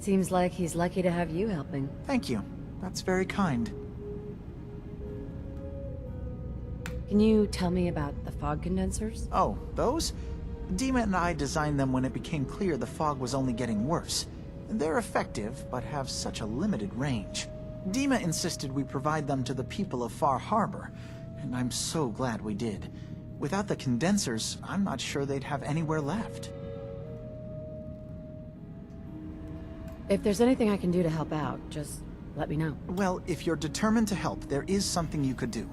Seems like he's lucky to have you helping. Thank you. That's very kind. Can you tell me about the fog condensers? Oh, those? Dima and I designed them when it became clear the fog was only getting worse. They're effective, but have such a limited range. Dima insisted we provide them to the people of Far Harbor, and I'm so glad we did. Without the condensers, I'm not sure they'd have anywhere left. If there's anything I can do to help out, just let me know. Well, if you're determined to help, there is something you could do.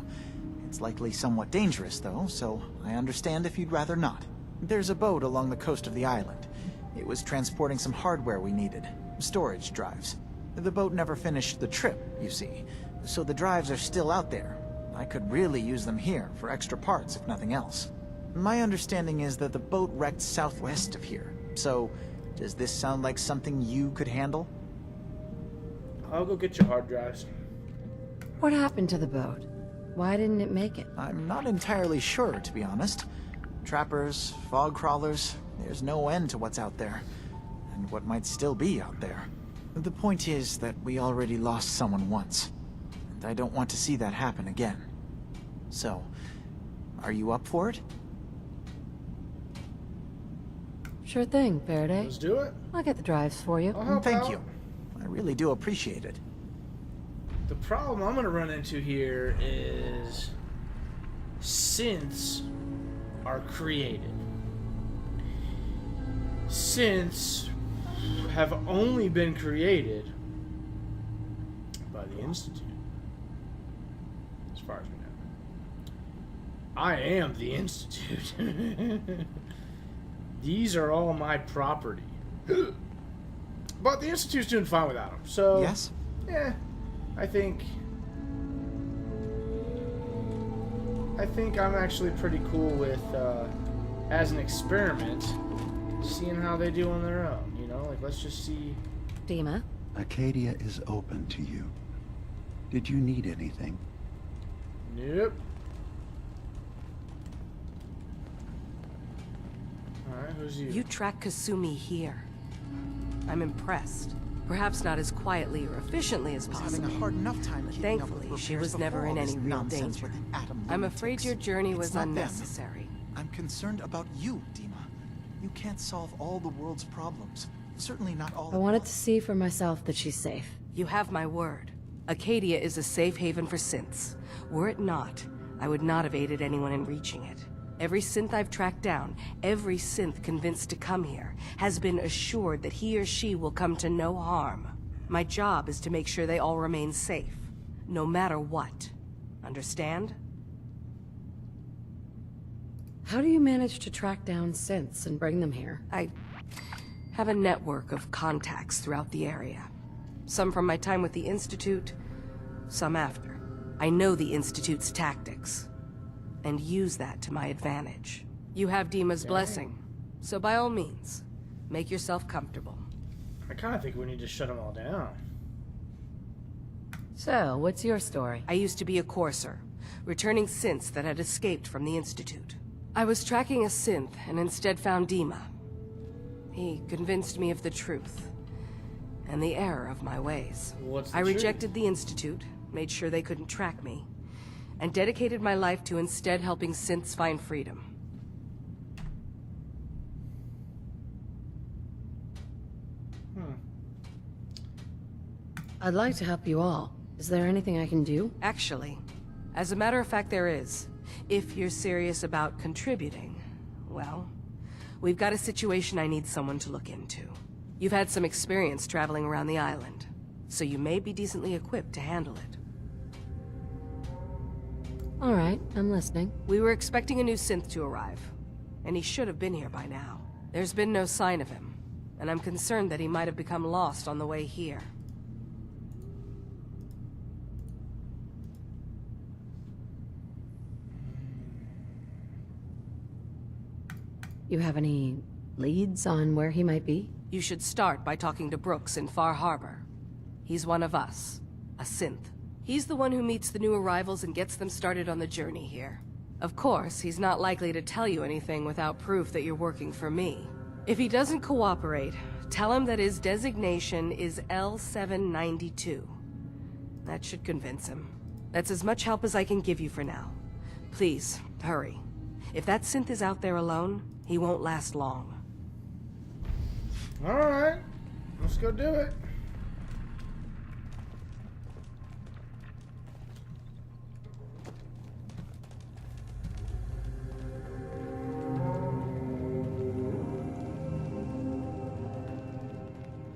It's likely somewhat dangerous, though, so I understand if you'd rather not. There's a boat along the coast of the island. It was transporting some hardware we needed. Storage drives. The boat never finished the trip, you see, so the drives are still out there. I could really use them here for extra parts, if nothing else. My understanding is that the boat wrecked southwest of here, so does this sound like something you could handle? I'll go get your hard drives. What happened to the boat? Why didn't it make it? I'm not entirely sure, to be honest. Trappers, fog crawlers, there's no end to what's out there. And what might still be out there. The point is that we already lost someone once. And I don't want to see that happen again. So, are you up for it? Sure thing, Faraday. Let's do it. I'll get the drives for you. Thank you. I really do appreciate it. The problem I'm going to run into here is synths are created. Synths have only been created by the Institute, as far as we know. I am the Institute. These are all my property. But the Institute's doing fine without them, so... Yes? Yeah, I think I'm actually pretty cool with, as an experiment, seeing how they do on their own, you know? Like, let's just see... Dima? Acadia is open to you. Did you need anything? Nope. Alright, who's you? You track Kasumi here. I'm impressed. Perhaps not as quietly or efficiently as possible. Having a hard enough time But keeping up thankfully, with she repairs was never before in all any this real nonsense danger. with atom I'm afraid lunatics. your journey was It's not them. unnecessary. I'm concerned about you, Dima. You can't solve all the world's problems. Certainly not all. I wanted to see for myself that she's safe. You have my word. Acadia is a safe haven for synths. Were it not, I would not have aided anyone in reaching it. Every synth I've tracked down, every synth convinced to come here, has been assured that he or she will come to no harm. My job is to make sure they all remain safe, no matter what. Understand? How do you manage to track down synths and bring them here? I have a network of contacts throughout the area. Some from my time with the Institute, some after. I know the Institute's tactics, and use that to my advantage. You have Dima's blessing, so by all means, make yourself comfortable. I kind of think we need to shut them all down. So, what's your story? I used to be a courser, returning synths that had escaped from the Institute. I was tracking a synth and instead found Dima. He convinced me of the truth and the error of my ways. What's the I truth? rejected the Institute, made sure they couldn't track me, and dedicated my life to instead helping synths find freedom. I'd like to help you all. Is there anything I can do? Actually, as a matter of fact, there is. If you're serious about contributing, well, we've got a situation I need someone to look into. You've had some experience traveling around the island, so you may be decently equipped to handle it. All right, I'm listening. We were expecting a new synth to arrive, and he should have been here by now. There's been no sign of him, and I'm concerned that he might have become lost on the way here. You have any leads on where he might be? You should start by talking to Brooks in Far Harbor. He's one of us, a synth. He's the one who meets the new arrivals and gets them started on the journey here. Of course, he's not likely to tell you anything without proof that you're working for me. If he doesn't cooperate, tell him that his designation is L792. That should convince him. That's as much help as I can give you for now. Please, hurry. If that synth is out there alone, he won't last long. Alright, let's go do it.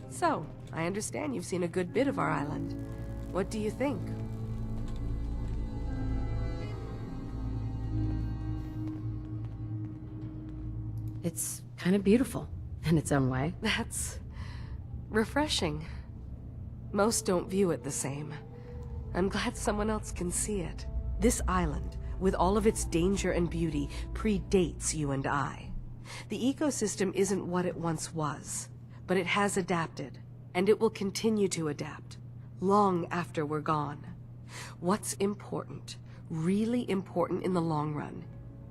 So, I understand you've seen a good bit of our island. What do you think? It's kind of beautiful in its own way. That's refreshing. Most don't view it the same. I'm glad someone else can see it. This island, with all of its danger and beauty, predates you and I. The ecosystem isn't what it once was, but it has adapted, and it will continue to adapt, long after we're gone. What's important, really important in the long run,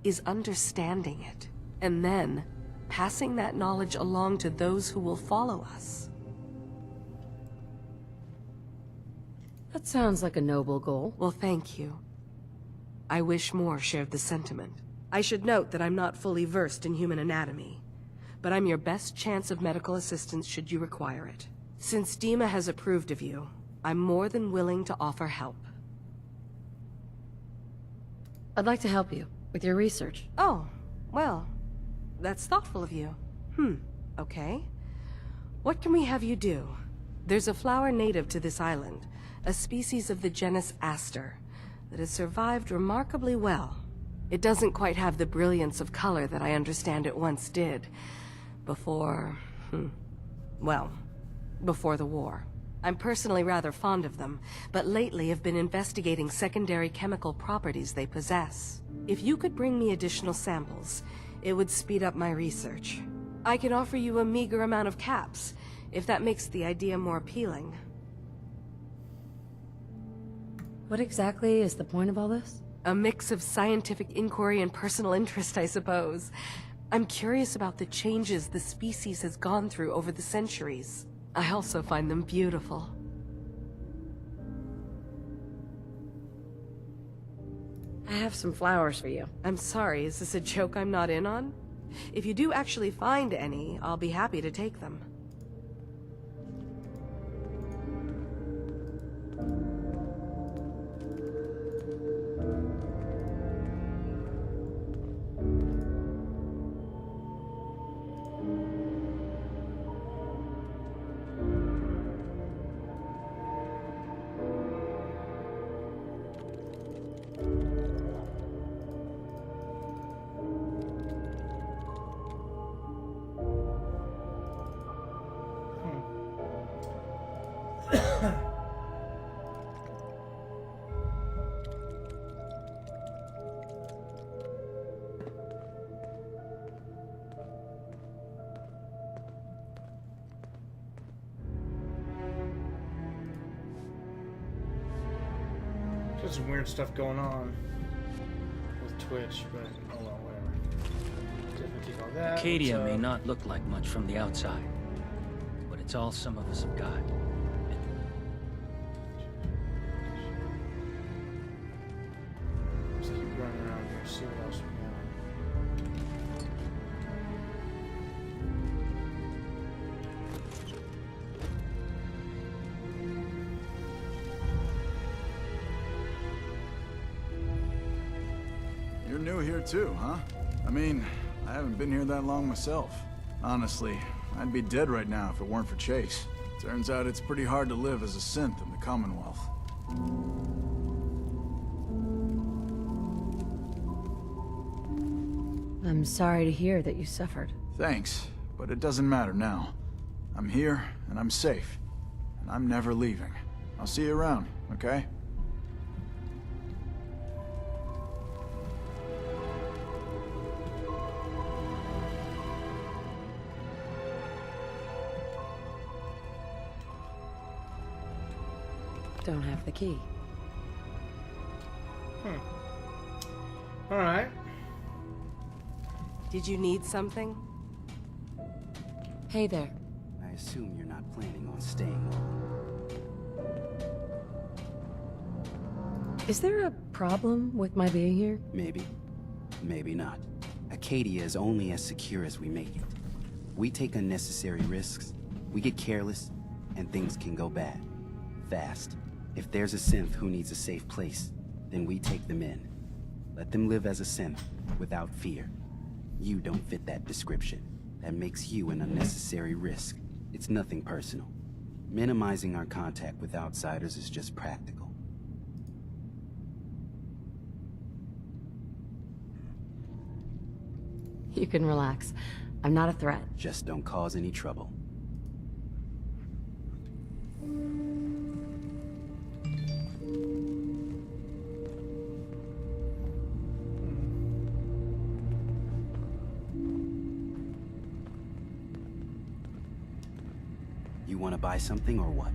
is understanding it, and then passing that knowledge along to those who will follow us. That sounds like a noble goal. Well, thank you. I wish more shared the sentiment. I should note that I'm not fully versed in human anatomy, but I'm your best chance of medical assistance should you require it. Since Dima has approved of you, I'm more than willing to offer help. I'd like to help you with your research. Oh, well, that's thoughtful of you. Okay. What can we have you do? There's a flower native to this island, a species of the genus Aster, that has survived remarkably well. It doesn't quite have the brilliance of color that I understand it once did. Before the war. I'm personally rather fond of them, but lately have been investigating secondary chemical properties they possess. If you could bring me additional samples, it would speed up my research. I can offer you a meager amount of caps, if that makes the idea more appealing. What exactly is the point of all this? A mix of scientific inquiry and personal interest, I suppose. I'm curious about the changes the species has gone through over the centuries. I also find them beautiful. I have some flowers for you. I'm sorry, is this a joke I'm not in on? If you do actually find any, I'll be happy to take them. There's some weird stuff going on with Twitch, but oh well, whatever. Definitely take all that. Acadia may not look like much from the outside, but it's all some of us have got. Let's keep running around here, see what else we got. You're new here too, huh? I mean, I haven't been here that long myself. Honestly, I'd be dead right now if it weren't for Chase. Turns out it's pretty hard to live as a synth in the Commonwealth. I'm sorry to hear that you suffered. Thanks, but it doesn't matter now. I'm here, and I'm safe. And I'm never leaving. I'll see you around, okay? Don't have the key. Alright. Did you need something? Hey there. I assume you're not planning on staying long. Is there a problem with my being here? Maybe. Maybe not. Acadia is only as secure as we make it. We take unnecessary risks, we get careless, and things can go bad. Fast. If there's a synth who needs a safe place, then we take them in. Let them live as a synth, without fear. You don't fit that description. That makes you an unnecessary risk. It's nothing personal. Minimizing our contact with outsiders is just practical. You can relax. I'm not a threat. Just don't cause any trouble. You want to buy something or what?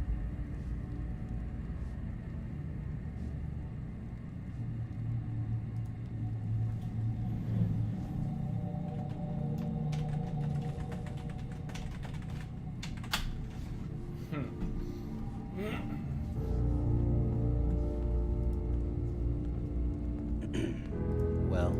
Well,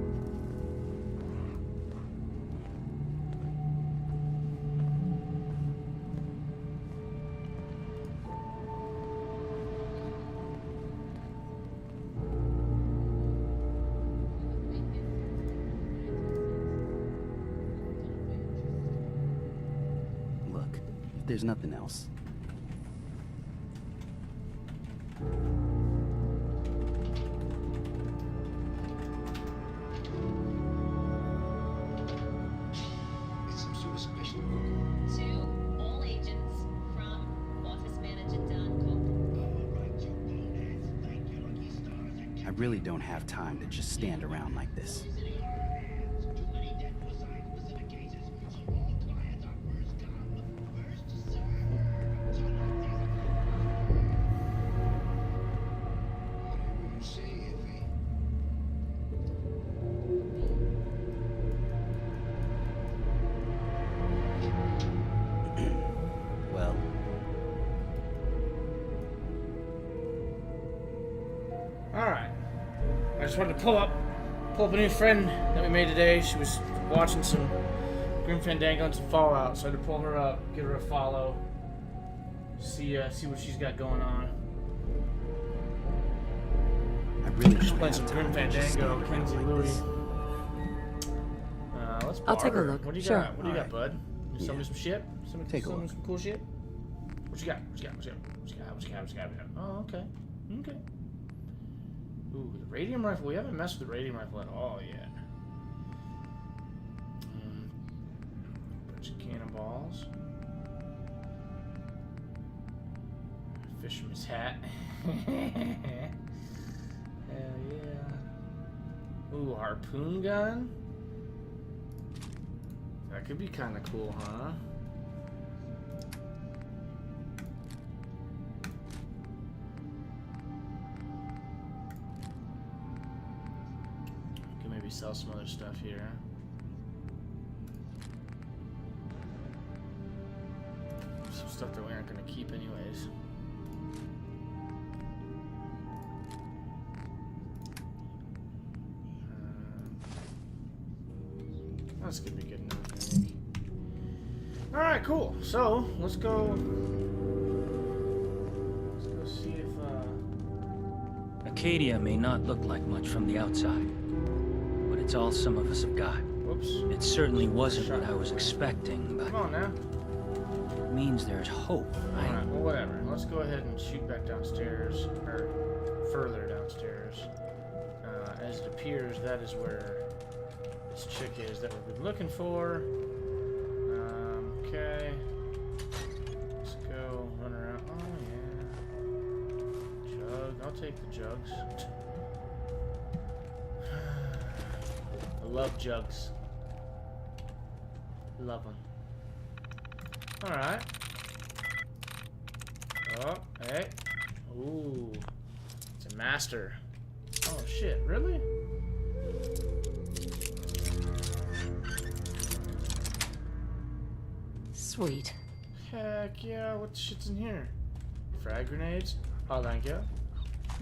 look, if there's nothing else. I really don't have time to just stand around like this. Well, Alright. I just wanted to pull up a new friend that we made today. She was watching some Grim Fandango and some Fallout, so I had to pull her up, give her a follow, see what she's got going on. I really Just don't playing have some Grim time to just Fandango, stand around Kenzie like Louie. this. Let's I'll take a barter. look. What do you Sure. got? What do you got, Alright. bud? You sell me some shit? Take a Sell me look. some cool shit? What you got? What you got? What you got? What you got? What you got? What you got? What you got? Oh, okay. Okay. Ooh, the radium rifle. We haven't messed with the radium rifle at all yet. Bunch of cannonballs. Fisherman's hat. Hell yeah. Ooh, harpoon gun. That could be kind of cool, huh? Could maybe sell some other stuff here. Some stuff that we aren't going to keep anyways. That's gonna be good enough, I think. Alright, cool. So, let's go see if, Acadia may not look like much from the outside, but it's all some of us have got. Whoops. It certainly wasn't what I was expecting, but Come on now. it means there's hope, right? Alright, well, whatever. Let's go ahead and shoot back downstairs, or further downstairs. As it appears, that is where this chick is that we've been looking for. Okay. Let's go run around. Oh, yeah. Jug. I'll take the jugs. I love jugs. Love them. Alright. Oh, hey. Ooh. It's a master. Oh, shit. Really? Sweet. Heck yeah, what shit's in here? Frag grenades? Oh, thank you.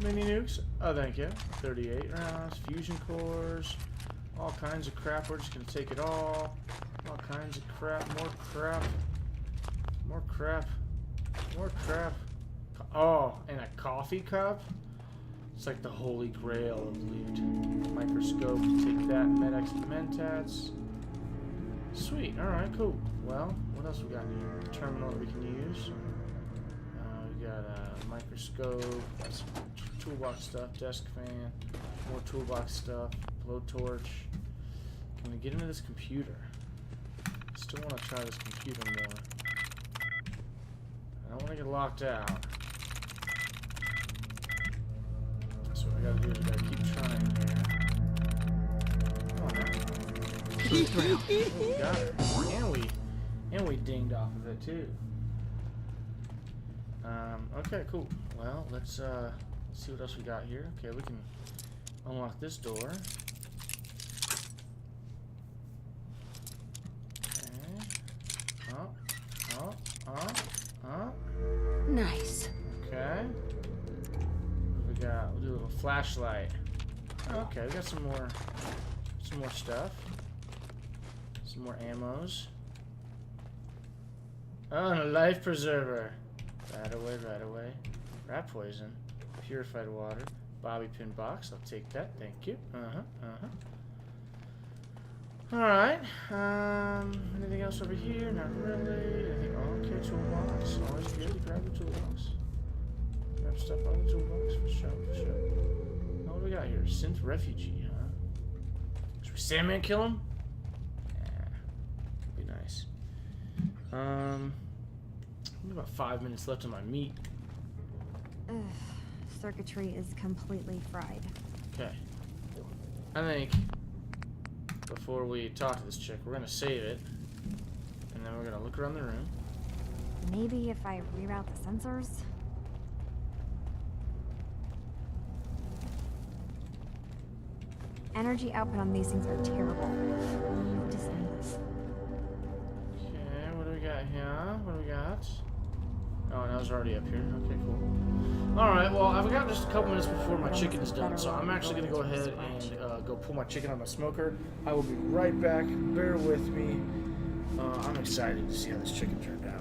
Mini nukes? Oh, thank you. 38 rounds, fusion cores, all kinds of crap. We're just gonna take it all. All kinds of crap, more crap. More crap. More crap. Oh, and a coffee cup? It's like the holy grail of loot. Microscope, take that, Med-X Mentats. Sweet, alright, cool. Well, what else we got in here? Terminal that we can use. got a microscope, got some toolbox stuff, desk fan, more toolbox stuff, blowtorch. Can we get into this computer? Still want to try this computer more. I don't want to get locked out. So what we gotta do is we gotta keep trying here. Oh, got her. And we dinged off of it too. Okay, cool. Well, let's see what else we got here. Okay, we can unlock this door. Nice. Okay. What we got? We'll do a little flashlight. Okay, we got some more stuff. Some more ammos. Oh, and a life preserver. Right away, right away. Rat poison. Purified water. Bobby pin box. I'll take that. Thank you. Alright. Anything else over here? Not really. I think, okay, toolbox. Always good to grab the toolbox. Grab stuff out of the toolbox for sure, for sure. Oh, what do we got here? Synth refugee, huh? Should we Sandman kill him? Yeah. Could be nice. About 5 minutes left on my meat. Ugh, circuitry is completely fried. Okay. I think before we talk to this chick, we're gonna save it, and then we're gonna look around the room. Maybe if I reroute the sensors? Energy output on these things are terrible. I just need this. Okay, what do we got here? What do we got? Oh, and I was already up here. Okay, cool. Alright, well, I've got just a couple minutes before my chicken is done, so I'm actually going to go ahead and go pull my chicken out of my smoker. I will be right back. Bear with me. I'm excited to see how this chicken turned out.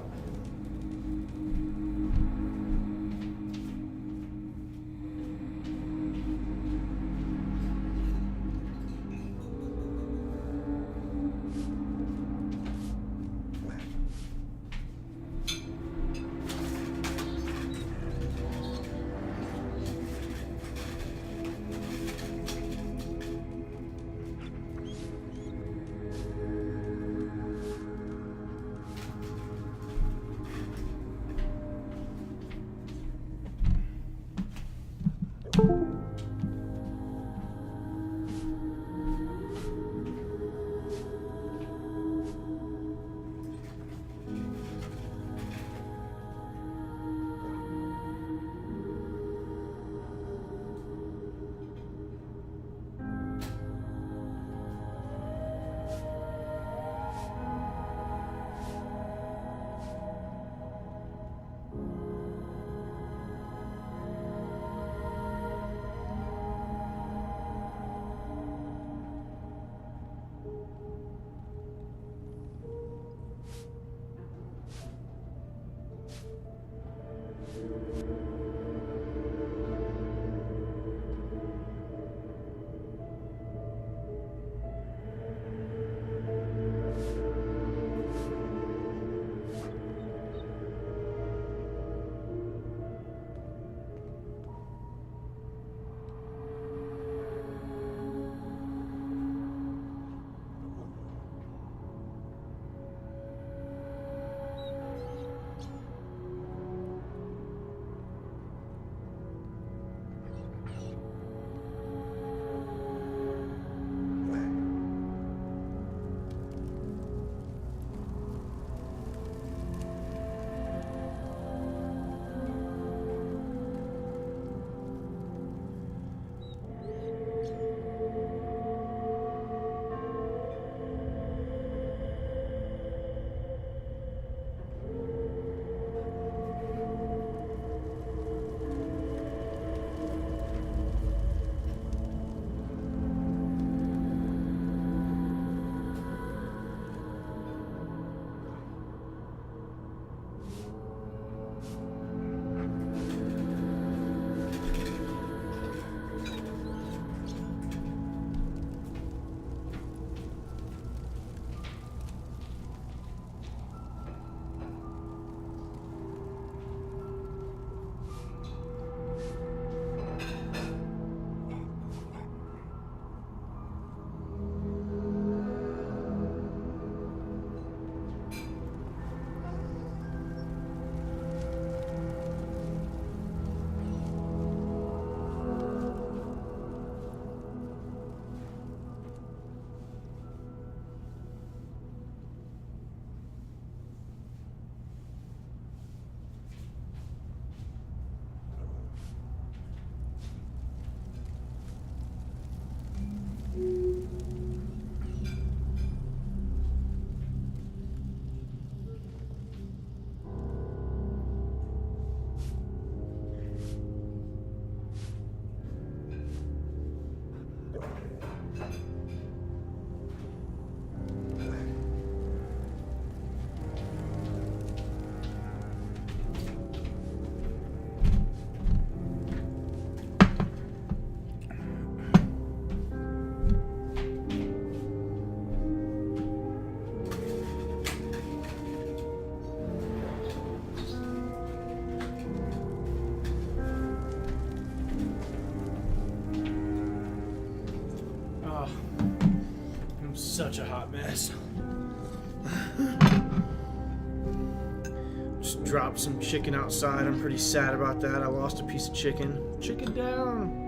dropped some chicken outside. I'm pretty sad about that. I lost a piece of chicken. Chicken down!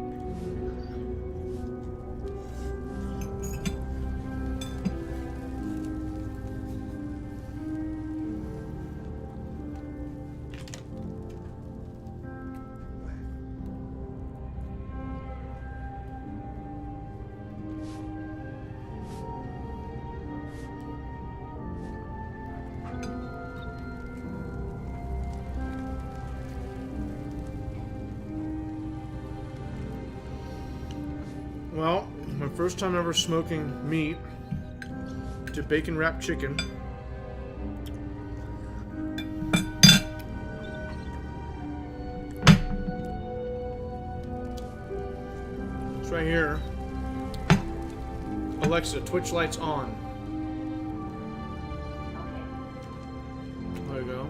Well, my first time ever smoking meat to bacon wrapped chicken. It's right here. Alexa, Twitch lights on. There you go.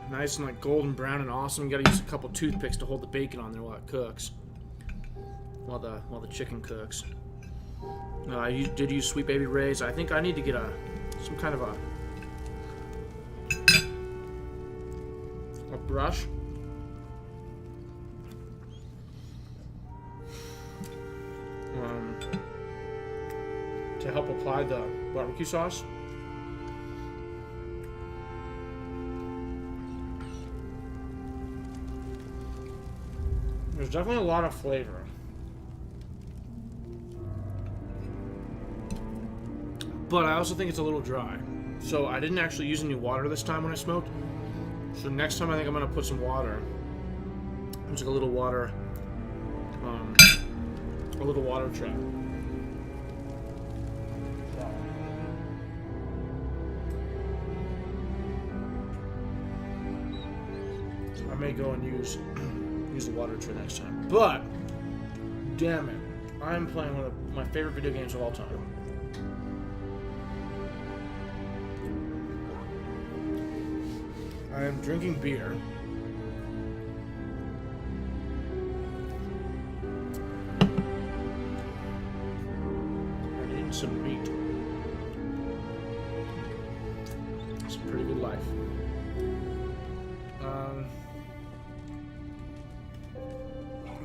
Nice and like golden brown and awesome. You gotta use a couple toothpicks to hold the bacon on there while it cooks. While the chicken cooks. I did use Sweet Baby Ray's. I think I need to get some kind of a brush. To help apply the barbecue sauce. There's definitely a lot of flavor. But I also think it's a little dry. So I didn't actually use any water this time when I smoked. So next time I think I'm gonna put some water. It's like a little water trap. I may go and use the water tray next time. But damn it, I'm playing one of my favorite video games of all time. I am drinking beer. And eating some meat. It's a pretty good life.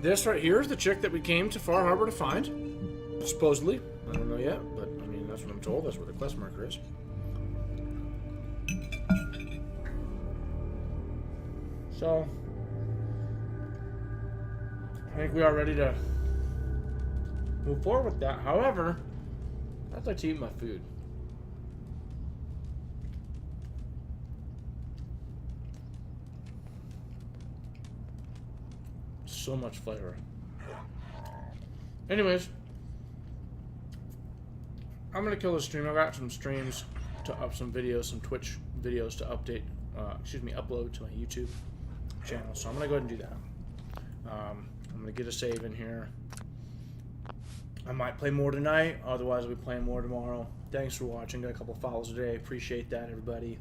This right here is the chick that we came to Far Harbor to find. Supposedly. I don't know yet, but I mean, that's what I'm told. That's where the quest marker is. So, I think we are ready to move forward with that. However, I'd like to eat my food. So much flavor. Anyways, I'm gonna kill the stream. I got some streams to up some videos, some Twitch videos to update, upload to my YouTube channel. So I'm gonna go ahead and do that. I'm gonna get a save in here. I might play more tonight, otherwise I'll be playing more tomorrow. Thanks for watching. Got a couple follows today. Appreciate that, everybody.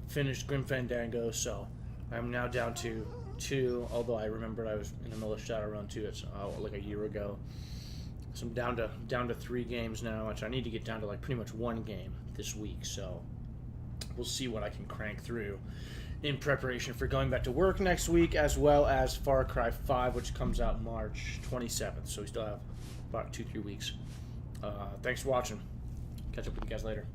Finished Grim Fandango, so I'm now down to 2, although I remembered I was in the middle of Shadowrun 2. It's like a year ago. So I'm down to 3 games now, which I need to get down to like pretty much 1 game this week. So we'll see what I can crank through in preparation for going back to work next week, as well as Far Cry 5, which comes out March 27th. So we still have about 2-3 weeks. Thanks for watching. Catch up with you guys later.